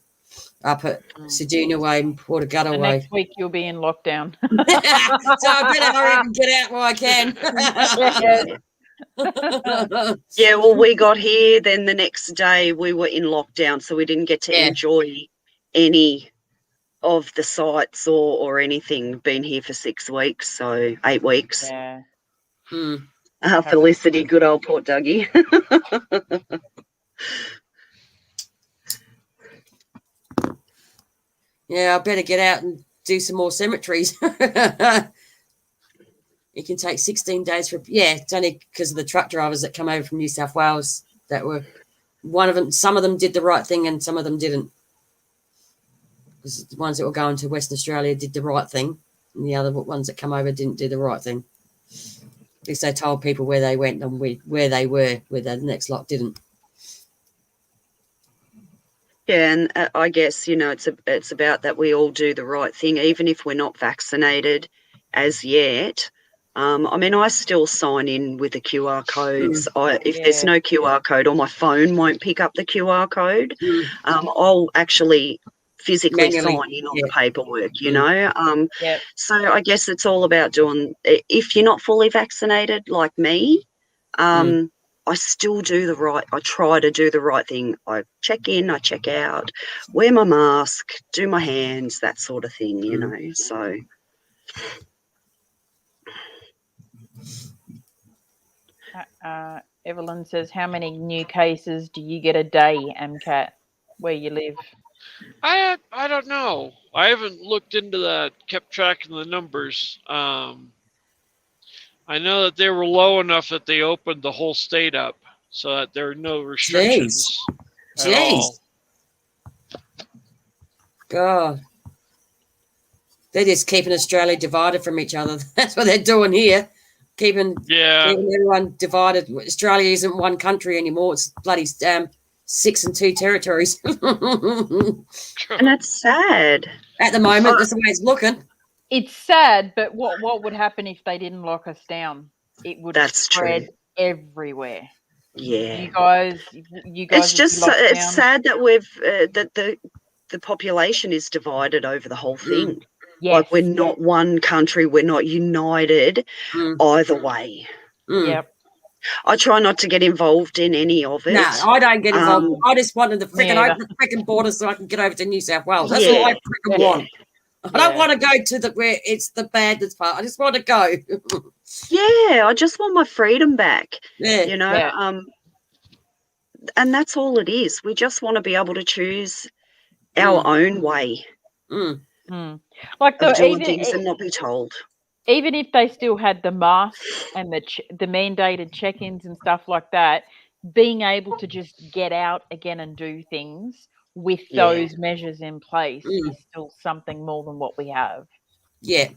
up at Seduna Way and Porter Way. Next week you'll be in lockdown. So I better hurry up and get out while I can. Yeah, well, we got here, then the next day we were in lockdown, so we didn't get to enjoy any of the sites or anything. Been here for 6 weeks, so 8 weeks. Yeah. Felicity, good old Port Dougie. Yeah, I better get out and do some more cemeteries. It can take 16 days for, it's only because of the truck drivers that come over from New South Wales that were, one of them, some of them did the right thing and some of them didn't. Because the ones that were going to Western Australia did the right thing, and the other ones that come over didn't do the right thing. At least they told people where they went and where they were, where the next lot didn't. Yeah, and I guess, it's about that we all do the right thing, even if we're not vaccinated as yet. I still sign in with the QR codes. If there's no QR code, or my phone won't pick up the QR code, I'll actually physically sign in on the paperwork, So I guess it's all about doing, if you're not fully vaccinated like me, I still do I try to do the right thing. I check in, I check out, wear my mask, do my hands, that sort of thing, so. Evelyn says, how many new cases do you get a day, MCAT, where you live? I don't know. I haven't looked into that, kept tracking the numbers. I know that they were low enough that they opened the whole state up so that there are no restrictions at all. God. They're just keeping Australia divided from each other. That's what they're doing here. Keeping everyone divided. Australia isn't one country anymore. It's bloody 6 and 2 territories. And that's sad. At the moment, that's the way it's looking. It's sad, but what would happen if they didn't lock us down? It would spread everywhere. Yeah. You guys. It's just it's sad that we've that the population is divided over the whole thing. Yes. Like, we're not one country, we're not united either way. Yep. I try not to get involved in any of it. No, I don't get involved. I just wanted to freaking open the freaking border so I can get over to New South Wales. That's all I freaking want. I don't want to go to where it's the baddest part. I just want to go. Yeah, I just want my freedom back. Yeah. And that's all it is. We just want to be able to choose our own way. Like of doing things and not be told. Even if they still had the masks and the mandated check-ins and stuff like that, being able to just get out again and do things with those measures in place is still something more than what we have. Yeah.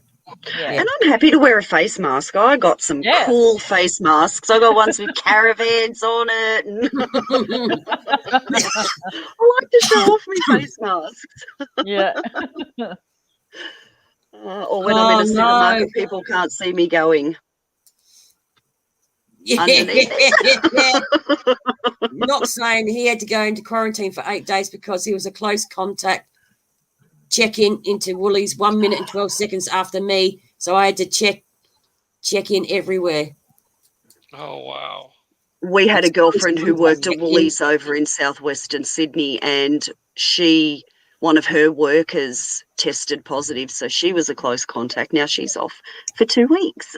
And I'm happy to wear a face mask. I got some cool face masks. I got ones with caravans on it. And I like to show off my face masks. Yeah. Or when I'm in a supermarket, people can't see me going underneath. Not saying he had to go into quarantine for 8 days because he was a close contact check-in into Woolies 1 minute and 12 seconds after me. So I had to check in everywhere. Oh, wow. We had a girlfriend who worked at Woolies over in southwestern Sydney, and she one of her workers tested positive, so she was a close contact. Now she's off for 2 weeks.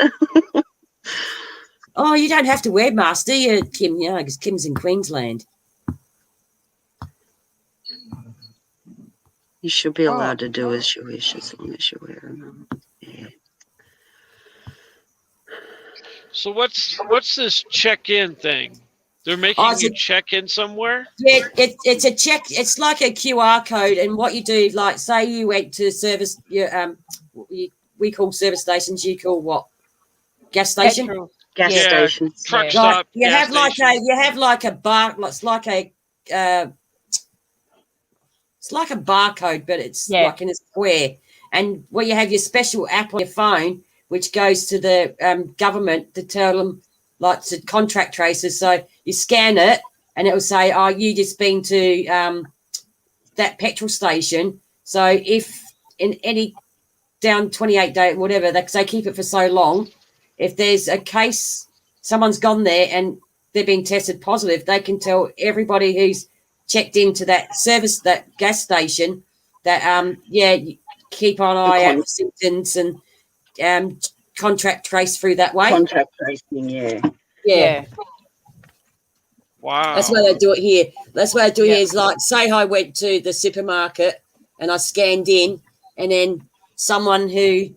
Oh, you don't have to wear masks, do you, Kim? Yeah, because Kim's in Queensland. You should be allowed to do as you wish as long as you wear them. Yeah. So what's this check-in thing? They're making you check in somewhere? Yeah, it's a check. It's like a QR code, and what you do, like, say you went to service. We call service stations. You call what? Gas station. Petrol. Gas stations. Truck stop. You gas have like station. you have like a bar. It's like a. It's like a barcode, but it's like in a square. And where you have your special app on your phone, which goes to the government to tell them, like, to contract tracers. So you scan it, and it will say, "Oh, you just been to that petrol station." So if in any down 28 day, whatever, they keep it for so long. If there's a case, someone's gone there and they've been tested positive, they can tell everybody who's checked into that service, that gas station, that you keep an eye out for symptoms and contract trace through that way. Contract tracing, yeah. Wow. That's why they do it here. That's why they do it here. Is like, say I went to the supermarket and I scanned in, and then someone who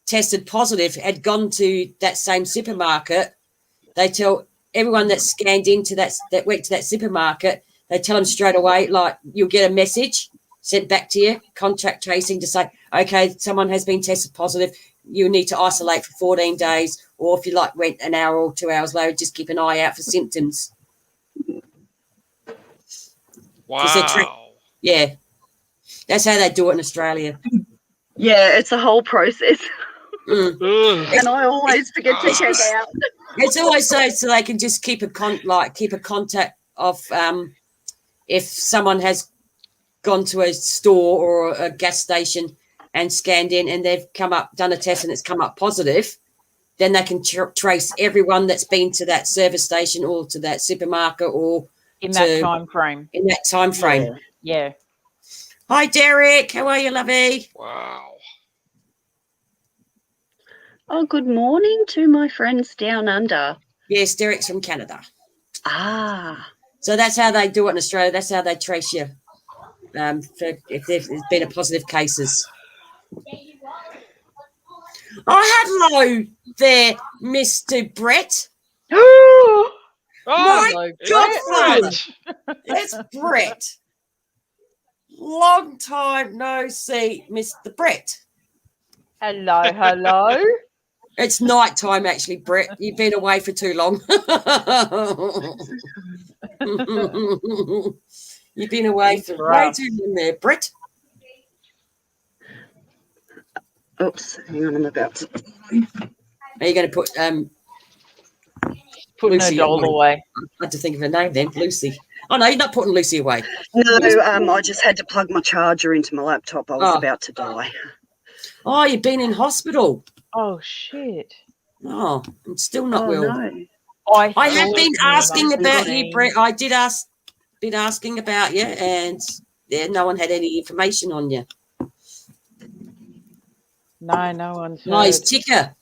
tested positive had gone to that same supermarket. They tell everyone that scanned into that went to that supermarket. They tell them straight away, like, you'll get a message sent back to you, contact tracing, to say, okay, someone has been tested positive. You need to isolate for 14 days, or if you went an hour or 2 hours later, just keep an eye out for symptoms. Wow. Yeah. That's how they do it in Australia. Yeah, it's a whole process. Mm. And I always forget to check out. It's always so they can just keep a contact of if someone has gone to a store or a gas station and scanned in and they've done a test and it's come up positive, then they can trace everyone that's been to that service station or to that supermarket or in that time frame. In that time frame. Yeah. Hi, Derek. How are you, lovey? Wow. Oh, good morning to my friends down under. Yes, Derek's from Canada. Ah. So that's how they do it in Australia. That's how they trace you if there's been a positive cases. Oh, hello there, Mr. Brett. My God, it's Brett. Long time no see, Mr. Brett. Hello. It's night time, actually, Brett. You've been away for too long. You've been away for way too long there, Brett. Oops, hang on, I'm about to. Are you going to put putting Lucy her doll away? I had to think of her name then, Lucy. Oh, no, you're not putting Lucy away. No, I just had to plug my charger into my laptop. I was about to die. Oh, you've been in hospital. Oh, shit. Oh, I'm still not well. No. I have been asking about you, Brett. I did been asking about you, and no one had any information on you. No one's heard. Nice ticker.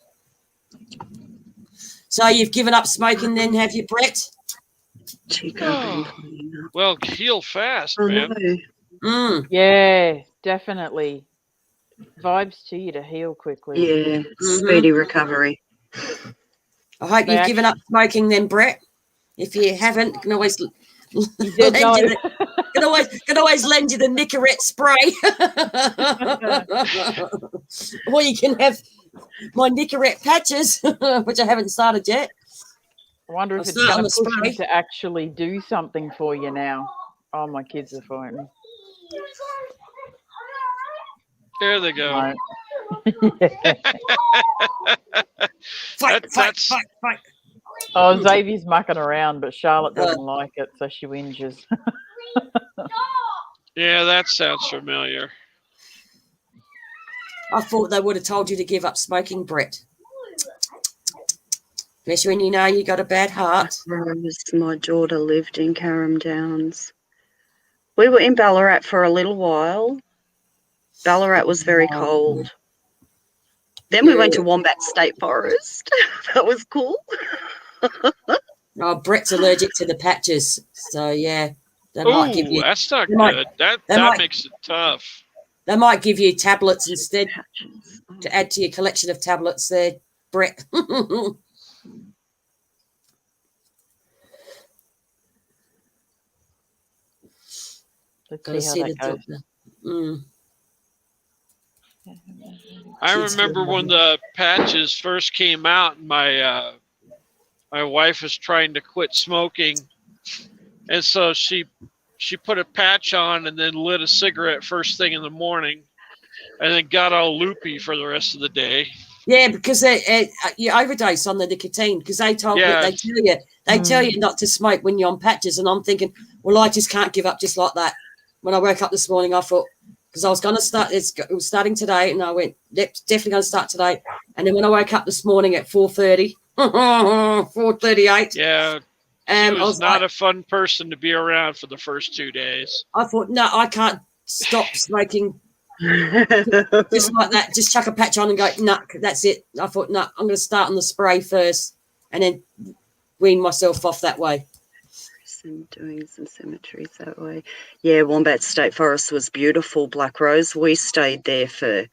So you've given up smoking then, have you, Brett? Well, heal fast, man. No. Yeah, definitely. Vibes to you to heal quickly. Yeah, speedy recovery. I hope you've given up smoking then, Brett. If you haven't, can always lend you the Nicorette spray. Or you can have my Nicorette patches, which I haven't started yet. I wonder if it's going to push me to actually do something for you now. Oh, my kids are fighting. There they go. Fight. Oh, Xavier's mucking around, but Charlotte doesn't like it, so she whinges. Yeah, that sounds familiar. I thought they would have told you to give up smoking, Brett. Especially when you know you got a bad heart. My daughter lived in Carrum Downs. We were in Ballarat for a little while, Ballarat was very cold. Then we went to Wombat State Forest. That was cool. Oh, Brett's allergic to the patches, so yeah, they might give Oh, you. that's not they might- good. That they might- makes it tough. They might give you tablets instead Patches. Oh. to add to your collection of tablets there, Brett. Let's see how that goes. doctor. Mm. I Kids remember feel when the patches first came out, and my wife was trying to quit smoking, and so she put a patch on and then lit a cigarette first thing in the morning, and then got all loopy for the rest of the day. Yeah, because you overdose on the nicotine. Because they tell you not to smoke when you're on patches, and I'm thinking, well, I just can't give up just like that. When I woke up this morning, I thought, because I was going to start, it was starting today, and I went, yep, definitely going to start today. And then when I woke up this morning at 4:30, 4:38, Yeah, she was not a fun person to be around for the first 2 days. I thought, no, I can't stop smoking just like that. Just chuck a patch on and go, no, that's it. I thought, no, I'm going to start on the spray first and then wean myself off that way. Doing some cemeteries that way. Yeah, Wombat State Forest was beautiful, Black Rose. We stayed there for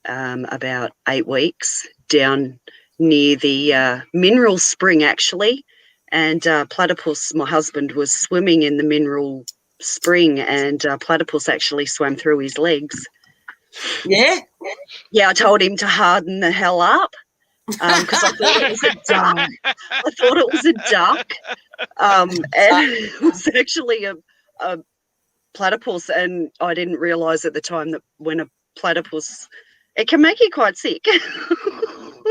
about 8 weeks down near the mineral spring, actually. And Platypus, my husband, was swimming in the mineral spring, and Platypus actually swam through his legs. Yeah? Yeah, I told him to harden the hell up because I thought it was a duck. I thought it was a duck. And it was actually a platypus, and I didn't realise at the time that when a platypus, it can make you quite sick.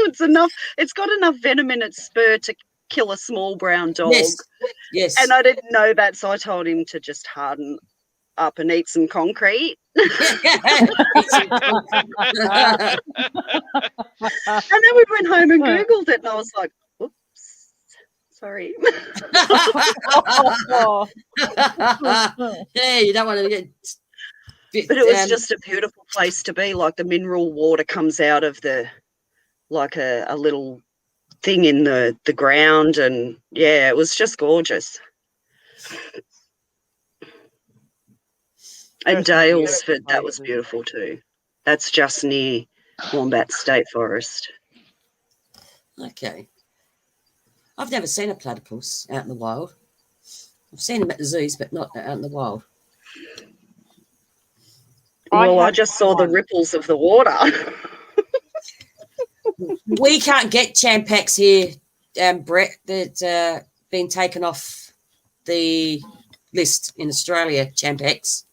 It's got enough venom in its spur to kill a small brown dog. Yes. And I didn't know that, so I told him to just harden up and eat some concrete. And then we went home and Googled it, and I was like, oops, sorry. Yeah, you don't want to get... But it was just a beautiful place to be. Like the mineral water comes out of the, like a little thing in the ground, and yeah, it was just gorgeous. And Dalesford, that was beautiful too. That's just near Wombat State Forest. Okay. I've never seen a platypus out in the wild. I've seen them at the zoos, but not out in the wild. Well, I just saw the ripples of the water. We can't get champacs here, Brett. That's been taken off the list in Australia, champacs.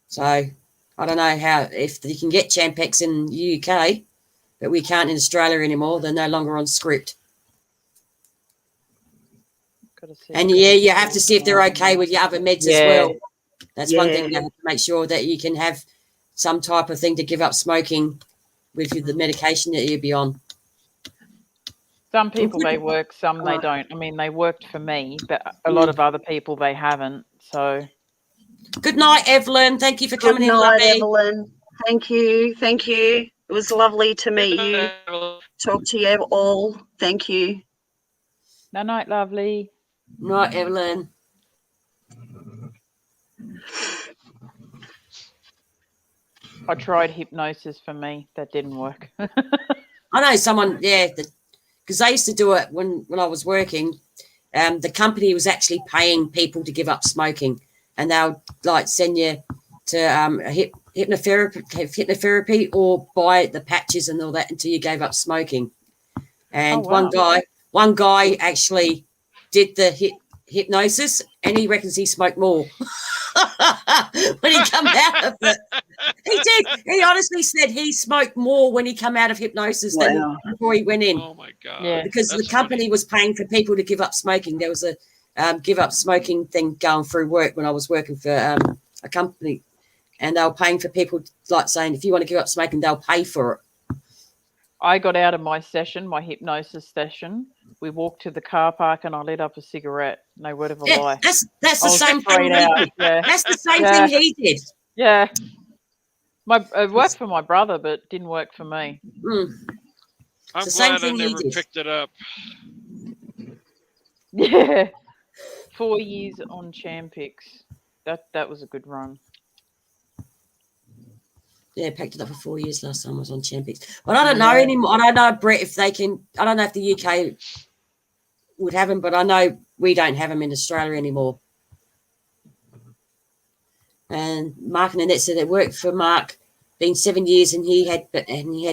So I don't know if you can get champacs in the UK, but we can't in Australia anymore. They're no longer on script. And yeah, you have to see if they're okay with your other meds as well. That's one thing you have to make sure that you can have some type of thing to give up smoking with the medication that you'll be on. Some people they work, some they don't. I mean, they worked for me, but a lot of other people they haven't. So. Good night, Evelyn. Thank you for coming in. Good night, Evelyn. Thank you. Thank you. It was lovely to meet you. Talk to you all. Thank you. Night, lovely. Night, Evelyn. I tried hypnosis for me. That didn't work. I know someone, because I used to do it when I was working. The company was actually paying people to give up smoking, and they'll like send you to hypnotherapy or buy the patches and all that until you gave up smoking. And one guy actually did the hypnosis, and he reckons he smoked more when he come out of it. He did. He honestly said he smoked more when he come out of hypnosis than before he went in. Oh my God! Yeah. Because the company was paying for people to give up smoking. There was a give up smoking thing going through work when I was working for a company, and they were paying for people, like saying, if you want to give up smoking, they'll pay for it. I got out of my session, my hypnosis session. We walked to the car park and I lit up a cigarette. No word of a lie. That's the same thing. Yeah. That's the same thing he did. Yeah. It worked for my brother, but didn't work for me. I'm the same glad I thing he never did. picked it up. Yeah, 4 years on Champix. That was a good run. Yeah, packed it up for 4 years last time I was on Champions. But I don't know anymore. I don't know, Brett, if they can. I don't know if the UK would have them, but I know we don't have them in Australia anymore. And Mark and Annette said it worked for Mark, been 7 years, and he had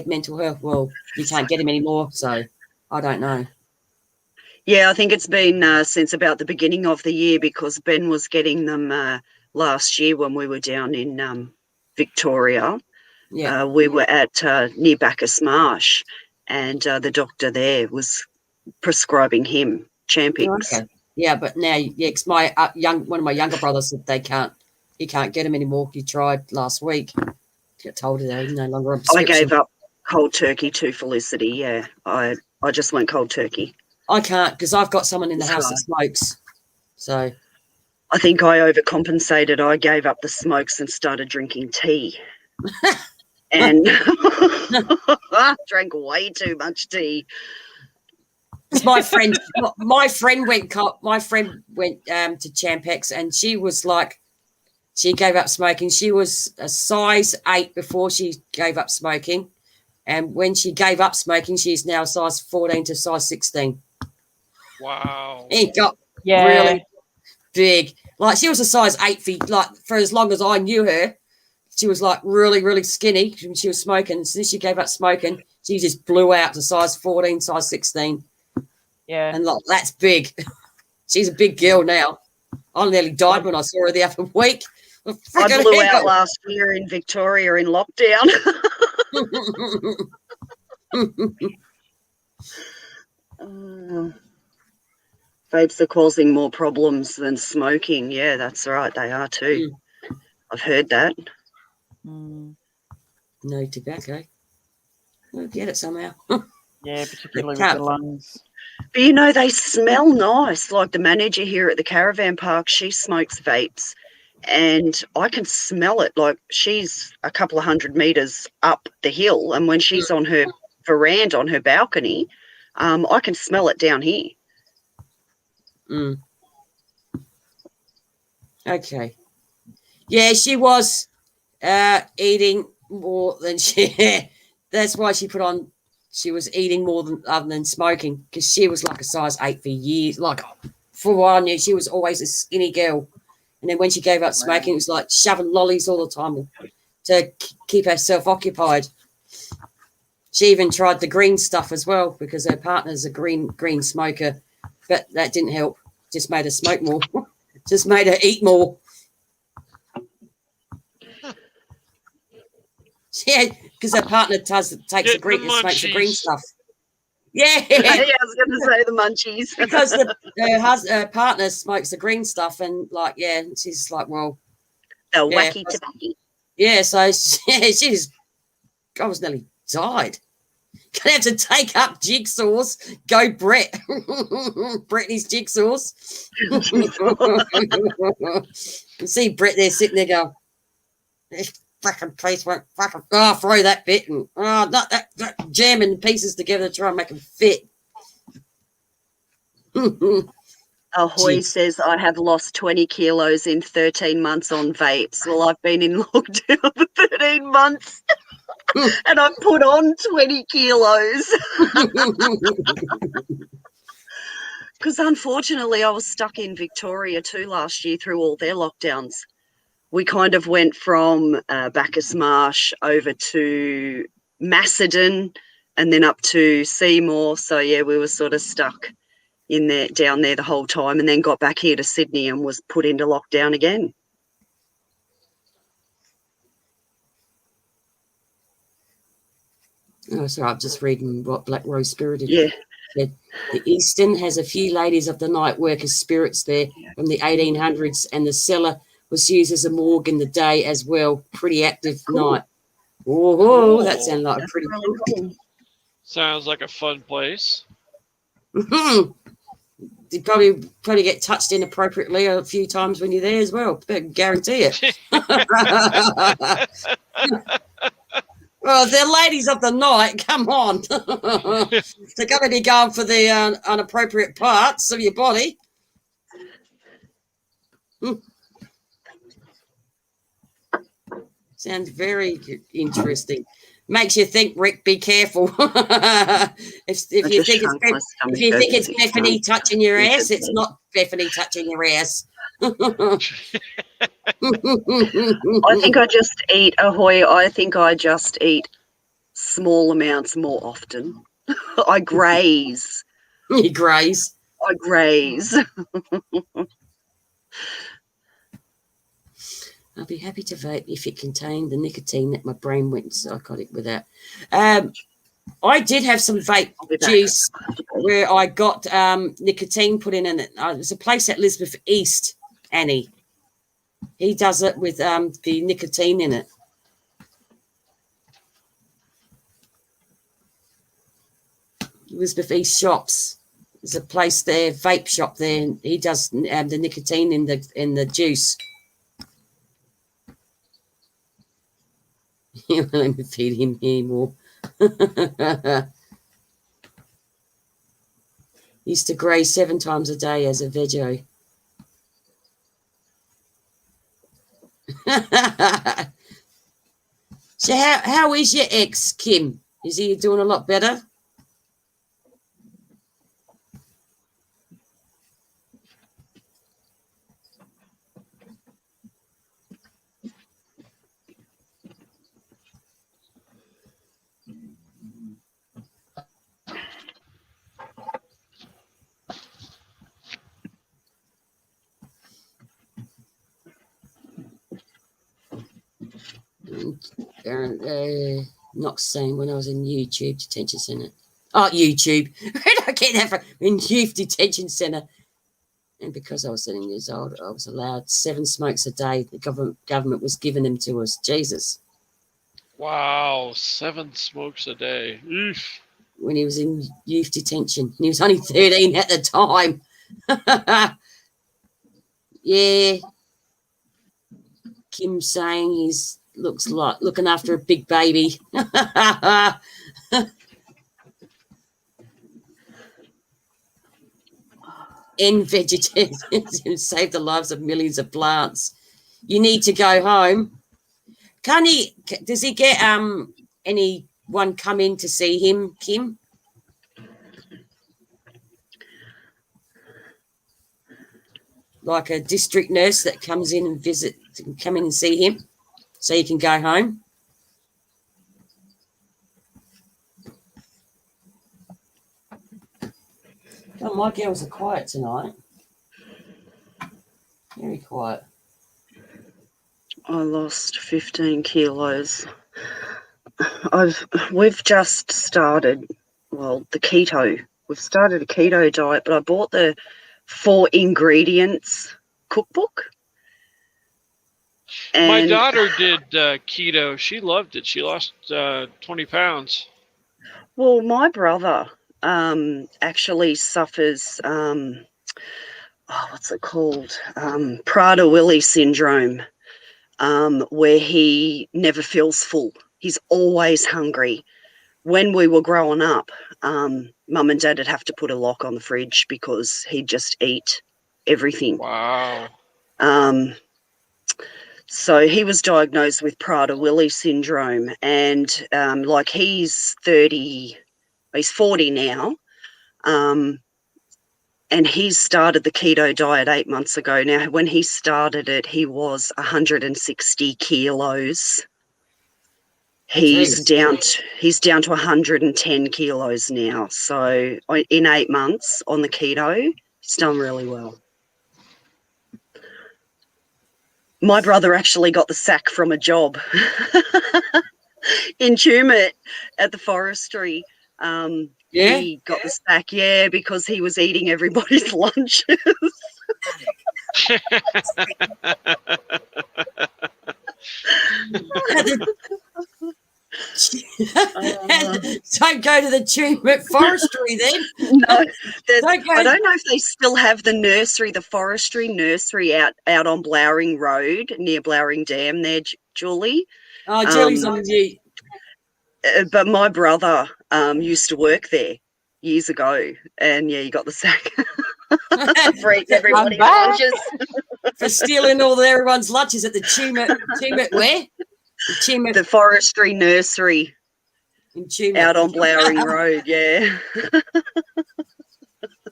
mental health. Well, you can't get him anymore, so I don't know. Yeah, I think it's been since about the beginning of the year, because Ben was getting them last year when we were down in Victoria. Yeah, we were at near Bacchus Marsh, and the doctor there was prescribing him Champix. okay. Yeah, but now, yeah, 'cause my one of my younger brothers said he can't get him anymore. He tried last week. Got told that he's no longer on prescription. I gave up cold turkey to Felicity. Yeah, I just went cold turkey. I can't, because I've got someone in the house that smokes. So I think I overcompensated. I gave up the smokes and started drinking tea. And drank way too much tea. my friend went to Champex, and she was like, she gave up smoking. She was a size 8 before she gave up smoking, and when she gave up smoking, she's now size 14 to size 16. Wow. It got really big. Like, she was a size 8 for as long as I knew her. She was like really, really skinny when she was smoking. Since she gave up smoking, she just blew out to size 14, size 16. Yeah. And like, that's big. She's a big girl now. I nearly died when I saw her the other week. I blew out last year in Victoria in lockdown. Vapes are causing more problems than smoking. Yeah, that's right. They are too. I've heard that. No tobacco. We'll get it somehow. Yeah, particularly with the lungs. But you know, they smell nice. Like the manager here at the caravan park, she smokes vapes, and I can smell it. Like, she's a couple of 100 meters up the hill, and when she's on her veranda, on her balcony, I can smell it down here. Okay. Yeah, she was eating more than she. That's why she put on. She was eating more other than smoking, because she was like a size 8 for years. Like, for what I knew, she was always a skinny girl. And then when she gave up smoking, it was like shoving lollies all the time to keep herself occupied. She even tried the green stuff as well, because her partner's a green smoker, but that didn't help. Just made her smoke more. Just made her eat more. Yeah, because her partner takes the green, smokes the green stuff. Yeah. Yeah, I was going to say the munchies. Because her partner smokes the green stuff, and like, yeah, she's like, well, the wacky tobacco. Yeah, so she's, I was nearly died. Gonna have to take up jigsaws. Go, Brett. Brittany's jigsaws. You see Brett there sitting there going, this fucking piece won't fucking, throw that bit, and not that jamming pieces together to try and make them fit. Ahoy says, I have lost 20 kilos in 13 months on vapes. Well, I've been in lockdown for 13 months and I've put on 20 kilos. Because unfortunately, I was stuck in Victoria too last year through all their lockdowns. We kind of went from Bacchus Marsh over to Macedon and then up to Seymour. So, yeah, we were sort of stuck down there the whole time, and then got back here to Sydney and was put into lockdown again. Oh, sorry, I'm just reading what Black Rose Spirited. Yeah. The Eastern has a few ladies of the night work as spirits there from the 1800s, and the cellar was used as a morgue in the day as well. Pretty active night. Oh, that sounds like a pretty cool. Sounds like a fun place. You probably get touched inappropriately a few times when you're there as well. I guarantee it. Oh, the ladies of the night, come on. They're going to be going for the unappropriate parts of your body. Sounds very interesting. Makes you think, Rick, be careful. if you think it's Bethany touching your ass, it's not Bethany touching your ass. I think I just eat, Ahoy, I think I just eat small amounts more often. I graze. You graze. I graze. I'll be happy to vape if it contained the nicotine that my brain went psychotic without. I did have some vape juice where I got nicotine put in it. There's a place at Lisbeth East, Annie. He does it with the nicotine in it. Elizabeth East Shops. There's a place there, vape shop there, and he does the nicotine in the juice. You won't let me feed him anymore. Used to graze 7 times a day as a veggie. So how is your ex, Kim? Is he doing a lot better? Not saying when I was in YouTube detention centre. Oh, YouTube. Where did I get that from? In youth detention centre. And because I was 7 years old, I was allowed 7 smokes a day. The government was giving them to us. Jesus. Wow, 7 smokes a day. Oof. When he was in youth detention. And he was only 13 at the time. Yeah. Kim saying he's looks like looking after a big baby. End vegetarianism save the lives of millions of plants. You need to go home. Can he? Does he get anyone come in to see him, Kim? Like a district nurse that comes in and come in and see him, so you can go home. Oh, my girls are quiet tonight. Very quiet. I lost 15 kilos. We've just started, the keto. We've started a keto diet, but I bought the 4 ingredients cookbook. And my daughter did keto. She loved it. She lost 20 pounds. Well, my brother actually suffers, what's it called? Prader-Willi syndrome, where he never feels full. He's always hungry. When we were growing up, Mum and Dad would have to put a lock on the fridge because he'd just eat everything. Wow. So he was diagnosed with Prader-Willi syndrome, and he's 40 now, and he started the keto diet 8 months ago. Now, when he started it, he was 160 kilos. He's down to 110 kilos now. So in 8 months on the keto, he's done really well. My brother actually got the sack from a job in Tumut at the forestry. He got the sack, because he was eating everybody's lunches. Don't go to the Tumut forestry then. No, I don't know if they still have the forestry nursery out on Blowering Road near Blowering Dam there, Julie. Oh, Julie's on mute. But my brother used to work there years ago, and yeah, he got the sack for eating everybody's back. lunches. For stealing all everyone's lunches at the Tumut where? The forestry nursery In Tumut. out on Blowering Road, yeah.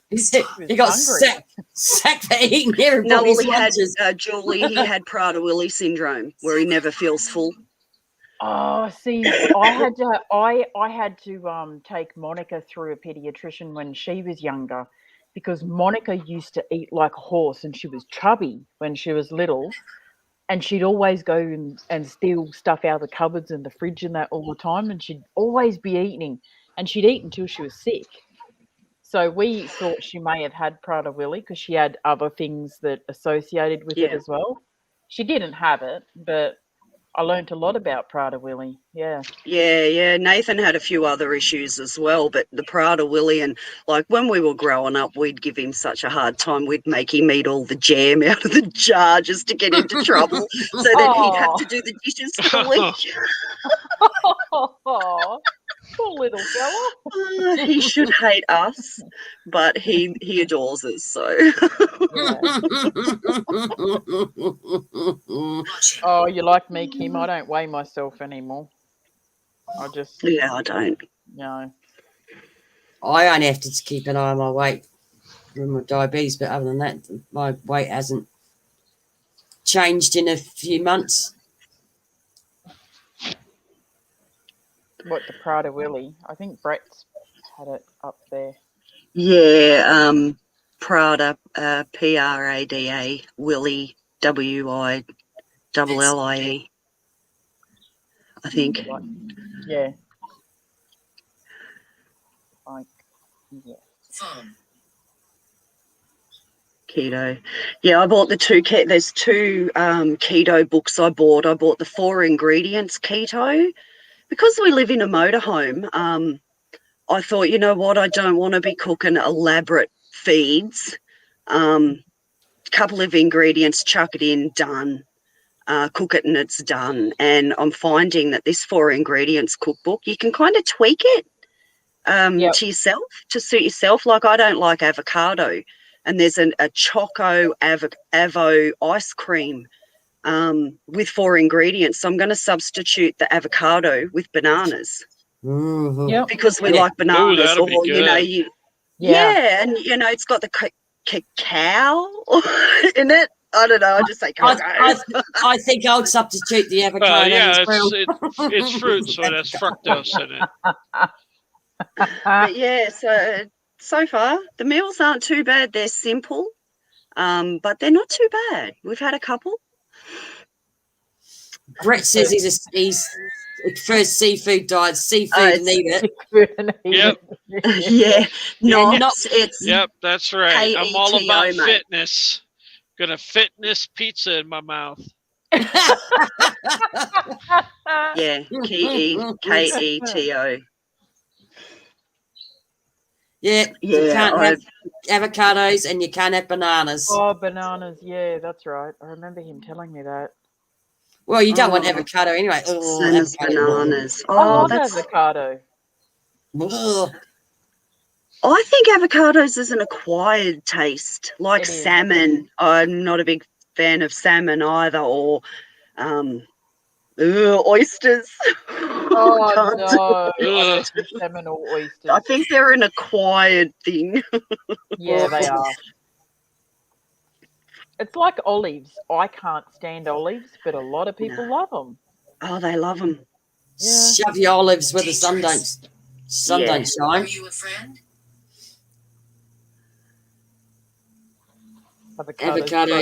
He got sacked for eating No, everybody's well, he lunches. had, Julie, he had Prader-Willi syndrome, where he never feels full. Oh, see, I had to take Monica through a pediatrician when she was younger, because Monica used to eat like a horse, and she was chubby when she was little, and she'd always go and steal stuff out of the cupboards and the fridge and that all the time, and she'd always be eating, and she'd eat until she was sick. So we thought she may have had Prader-Willi because she had other things that associated with it as well. She didn't have it, but I learned a lot about Prader-Willi. Yeah. Yeah. Nathan had a few other issues as well, but the Prader-Willi, and like when we were growing up, we'd give him such a hard time. We'd make him eat all the jam out of the jar just to get into trouble, so that he'd have to do the dishes for the week. Poor little fella. He should hate us, but he adores us. So. Oh, you like me, Kim? I don't weigh myself anymore. I don't. No. I only have to keep an eye on my weight with my diabetes, but other than that, my weight hasn't changed in a few months. What, the Prader-Willi? I think Brett's had it up there. Yeah, Prada, Prada, Willie, Willie, I think. Yeah. Like, yeah. Keto. Yeah, I bought there's two keto books I bought. I bought the 4 ingredients keto. Because we live in a motorhome, I thought, you know what, I don't want to be cooking elaborate feeds. Couple of ingredients, chuck it in, done. Cook it and it's done. And I'm finding that this 4 ingredients cookbook, you can kind of tweak it to yourself, to suit yourself. Like I don't like avocado, and there's a Choco Avo ice cream with 4 ingredients. So I'm going to substitute the avocado with bananas. Mm-hmm. Because we like bananas. Ooh, or, you know, and, you know, it's got the cacao in it. I don't know. I just say cacao. I think I'll substitute the avocado. It's fruit, so it has fructose in it. But yeah, so far the meals aren't too bad. They're simple, but they're not too bad. We've had a couple. Brett says he's first seafood diet, seafood and eat it. Yep. Yeah. Yep, that's right. I'm all about mate. fitness. Gonna fitness pizza in my mouth. Yeah, Keto. Yeah, you can't have avocados and you can't have bananas. Oh, bananas. Yeah, that's right. I remember him telling me that. Well, you don't want avocado anyway. Same as bananas. I love avocado. Ugh. I think avocados is an acquired taste, like salmon. I'm not a big fan of salmon either, or oysters. Oh, no. Salmon or oysters. I think they're an acquired thing. Yeah, they are. It's like olives. I can't stand olives, but a lot of people love them. Oh, they love them. Yeah. Shove your olives where the sun don't shine. Are you a friend? Avocado.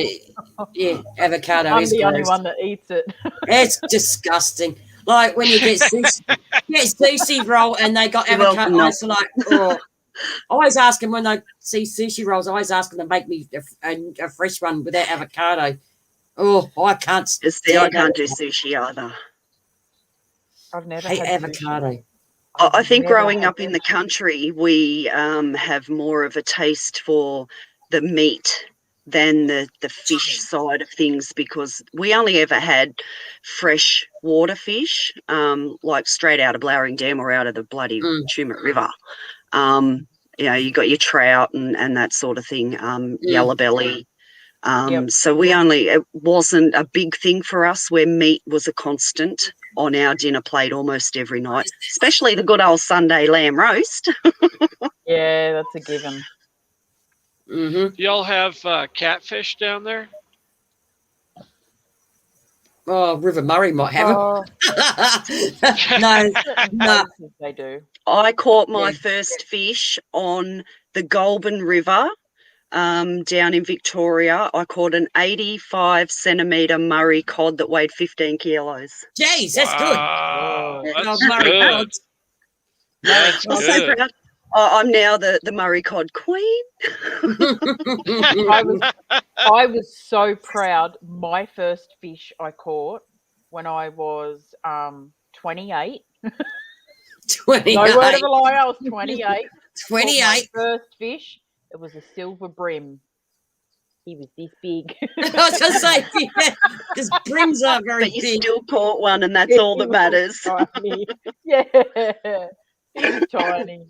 Yeah, avocado I'm is the only gross. one that eats it. It's disgusting. Like when you get sushi roll and they got avocado, I was like, oh. I always ask them when I see sushi rolls, I always ask them to make me a fresh one without avocado. Oh, I can't See, I can't do sushi either. I've never hate had avocado. sushi. I think growing up in the country, we have more of a taste for the meat than the fish side of things, because we only ever had fresh water fish, like straight out of Blowering Dam or out of the bloody Tumut River. You got your trout and that sort of thing, yellow belly. So it wasn't a big thing for us where meat was a constant on our dinner plate almost every night, especially the good old Sunday lamb roast. Yeah, that's a given. Do y'all have catfish down there? Oh, River Murray might have them. No. They do. I caught my first fish on the Goulburn River down in Victoria. I caught an 85-centimetre Murray cod that weighed 15 kilos. Jeez, that's good. Wow, that's Murray good. cods. That's I'm so good. proud. I'm now the Murray cod queen. I was so proud. My first fish I caught when I was 28. 28. No word of a lie, I was 28. 28. My first fish, it was a silver brim. He was this big. I was going to say, because brims aren't very But you big. still caught one, and that's all that matters. Tiny. Yeah, he was tiny.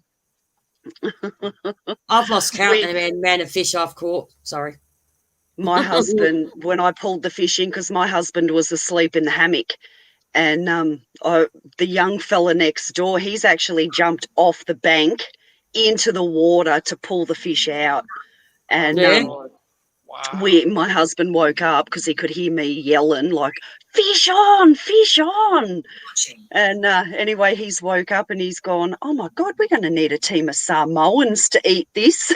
I've lost count of the amount of fish I've caught. Sorry. My husband, when I pulled the fish in, because my husband was asleep in the hammock, and the young fella next door, he's actually jumped off the bank into the water to pull the fish out. And my husband woke up because he could hear me yelling like, fish on, fish on. And anyway, he's woke up and he's gone, oh my God, we're going to need a team of Samoans to eat this.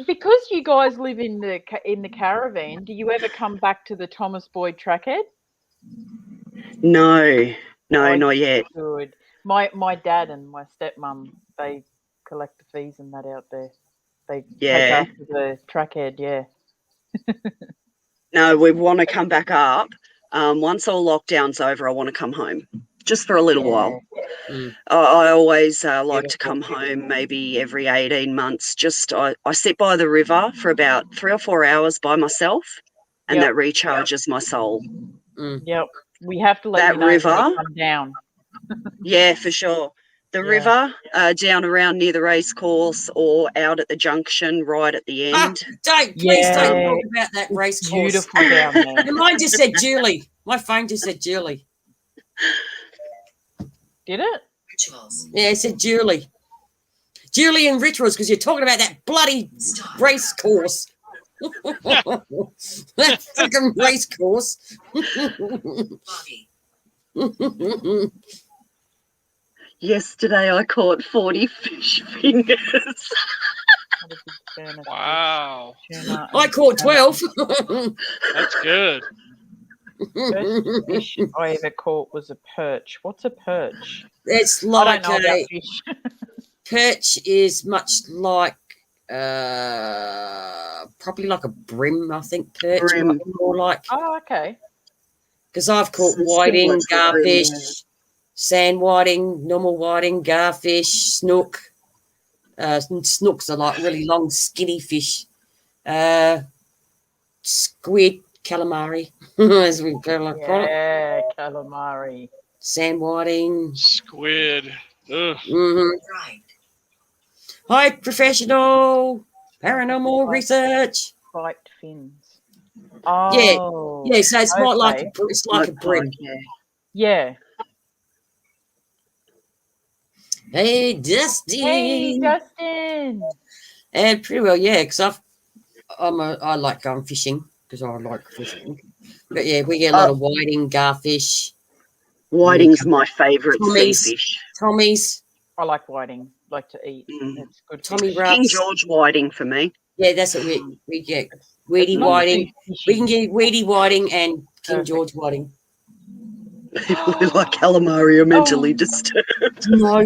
Because you guys live in the caravan, do you ever come back to the Thomas Boyd trackhead? No, not yet. Good. My dad and my stepmom, they collect the fees and that out there. They take after the trackhead, yeah. No, we want to come back up. Once all lockdown's over, I want to come home just for a little while. I always like to come home maybe every 18 months. I sit by the river for about 3 or 4 hours by myself, and that recharges my soul. Yep. We have to let that you know river when they come down. Yeah, for sure. The river down around near the race course or out at the junction right at the end. Please don't talk about that race course. Beautiful down there. Mine just said Julie. My phone just said Julie. Did it? Rituals. Yeah, it said Julie. Julie and rituals, because you're talking about that bloody race course. That freaking race course. Yesterday I caught 40 fish fingers. Wow. I caught 12. That's good. First fish I ever caught was a perch. What's a perch? It's like I don't know about fish. Perch is much like probably like a brim, I think. Perch might be more like. Oh, okay. Because I've caught whiting, garfish, sand whiting, normal whiting, garfish, snook. Snooks are like really long, skinny fish. Squid, calamari, as we call it. Yeah, calamari. Sand whiting. Squid. Ugh. Right. Hi, professional paranormal research. Spiked fins. Oh. Yeah. So it's more like a brim. Yeah. Hey, Dustin. Hey, Justin. And pretty well, yeah, because I like going fishing because I like fishing. But yeah, we get a lot of whiting, garfish. Whiting's my favourite sea fish. Tommies. I like whiting. Like to eat. It's good. Tommy rubs. King George whiting for me. Yeah, that's what we get. Weedy whiting. We can get weedy whiting and King George whiting. People like calamari are mentally disturbed. No,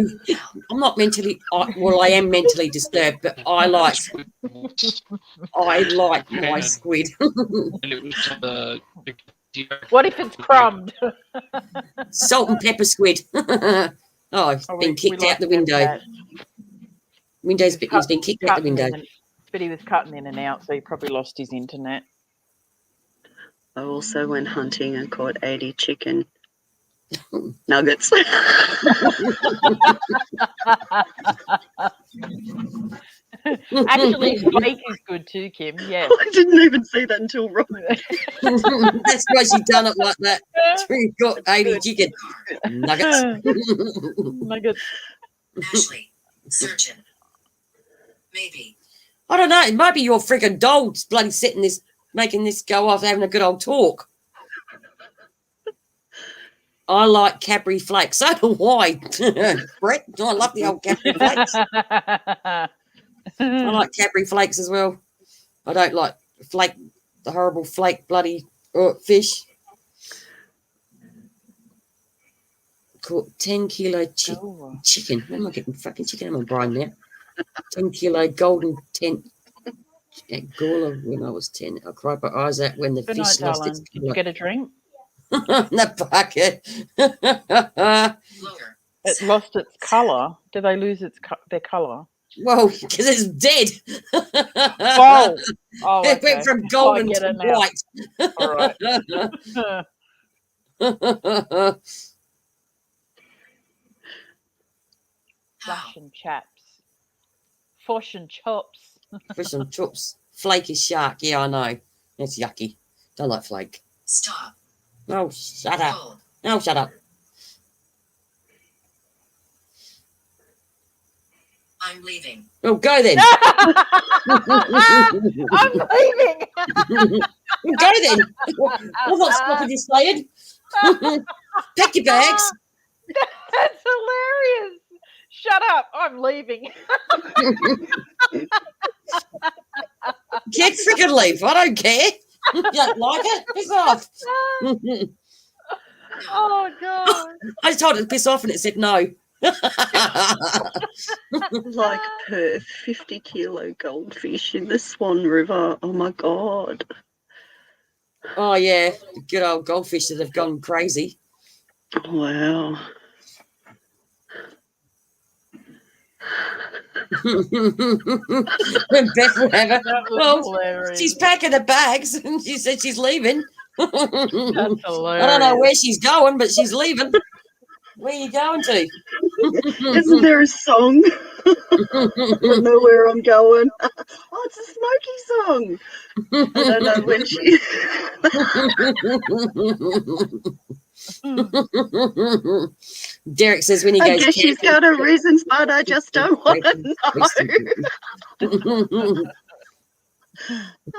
I'm not mentally. I am mentally disturbed, but I like my squid. What if it's crumbed? Salt and pepper squid. It's been kicked out the window. He's been kicked out the window. But he was cutting in and out, so he probably lost his internet. I also went hunting and caught 80 chicken nuggets. Actually, flake is good too, Kim. Yeah. I didn't even see that until Rob. That's why she done it like that. She got 80 chicken nuggets. Nuggets. Ashley, surgeon. Maybe. I don't know. It might be your friggin' dog's bloody sitting this, making this go off, having a good old talk. I like Cadbury flakes. So do I. Brett, I love the old Cadbury flakes. I like Cadbury flakes as well. I don't like the horrible flake bloody fish. Caught 10 kilo chicken. Where am I getting fucking chicken in my brain now? 10 kilo golden tent at Gawler when I was 10. I cried my eyes out when the Good fish night, lost darling. its Did you get a drink? the bucket. Lower. It lost its colour. Did they lose their colour? Well, because it's dead. Oh, It okay. went from golden I get to it now. white. All right. How? Flash and chaps. Fosh and chops. Fish and chops. Flake is shark. Yeah, I know. That's yucky. Don't like flake. Stop. Oh, shut up. Hold. Oh, shut up. I'm leaving. Oh, go then. I'm leaving. Go then. I'm not stopping you saying. Pack your bags. That's hilarious. Shut up. I'm leaving. Can't freaking leave. I don't care. You don't like it? Piss off. Oh, God. I just told it to piss off and it said no. Like Perth, 50 kilo goldfish in the Swan River. Oh my God. Oh, yeah. The good old goldfish that have gone crazy. Wow. When Beth will have it. That was Well, hilarious. she's packing her bags and she said she's leaving. That's I hilarious. don't know where she's going, but she's leaving. Where are you going to? Isn't there a song? I don't know where I'm going. Oh, it's a Smokey song. I don't know when she. Derek says when he I goes guess she's camping. got her reasons, but I just don't want to know.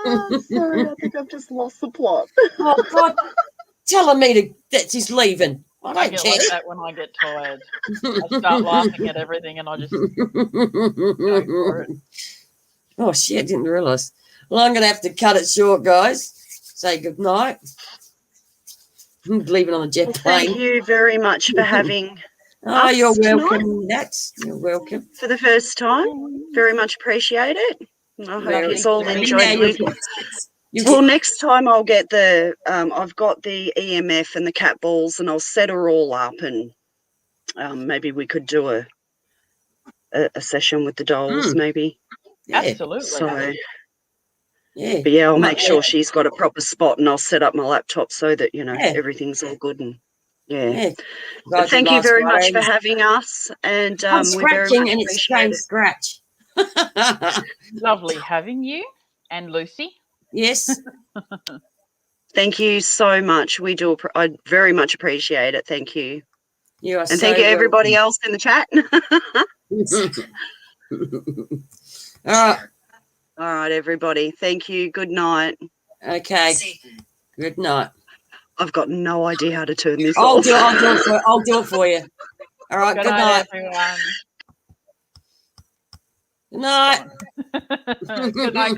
Oh, sorry, I think I've just lost the plot. Oh, God. Telling me that she's leaving. I I don't get care. like that when I get tired. I start laughing at everything and I just go for it. Oh, shit, didn't realise. Well, I'm going to have to cut it short, guys. Say good night. I'm leaving on a jet Well, plane. thank you very much for having Oh, you're us tonight. welcome, Nat. You're welcome. for the first time. Very much appreciate it. I hope Lovely. you all Now enjoyed it. Well, next time I'll get the I've got the EMF and the cat balls, and I'll set her all up, and maybe we could do a session with the dolls, maybe. Yeah, Absolutely. So, yeah. but yeah, I'll Might make sure she's got a proper spot, and I'll set up my laptop so that Yeah. everything's all good. And yeah. Yeah. But Guys, thank you nice very much for words. having us, and I'm we very scratching much and it's appreciate saying it. scratch. Lovely having you and Lucy. Yes. Thank you so much. We do. I very much appreciate it. Thank you. You are And so thank you, everybody welcome. else in the chat. All right. All right, everybody. Thank you. Good night. Okay. Satan. Good night. I've got no idea how to turn this I'll off. do it for you. All right. Good night. Everyone. Good night. Good night, guys.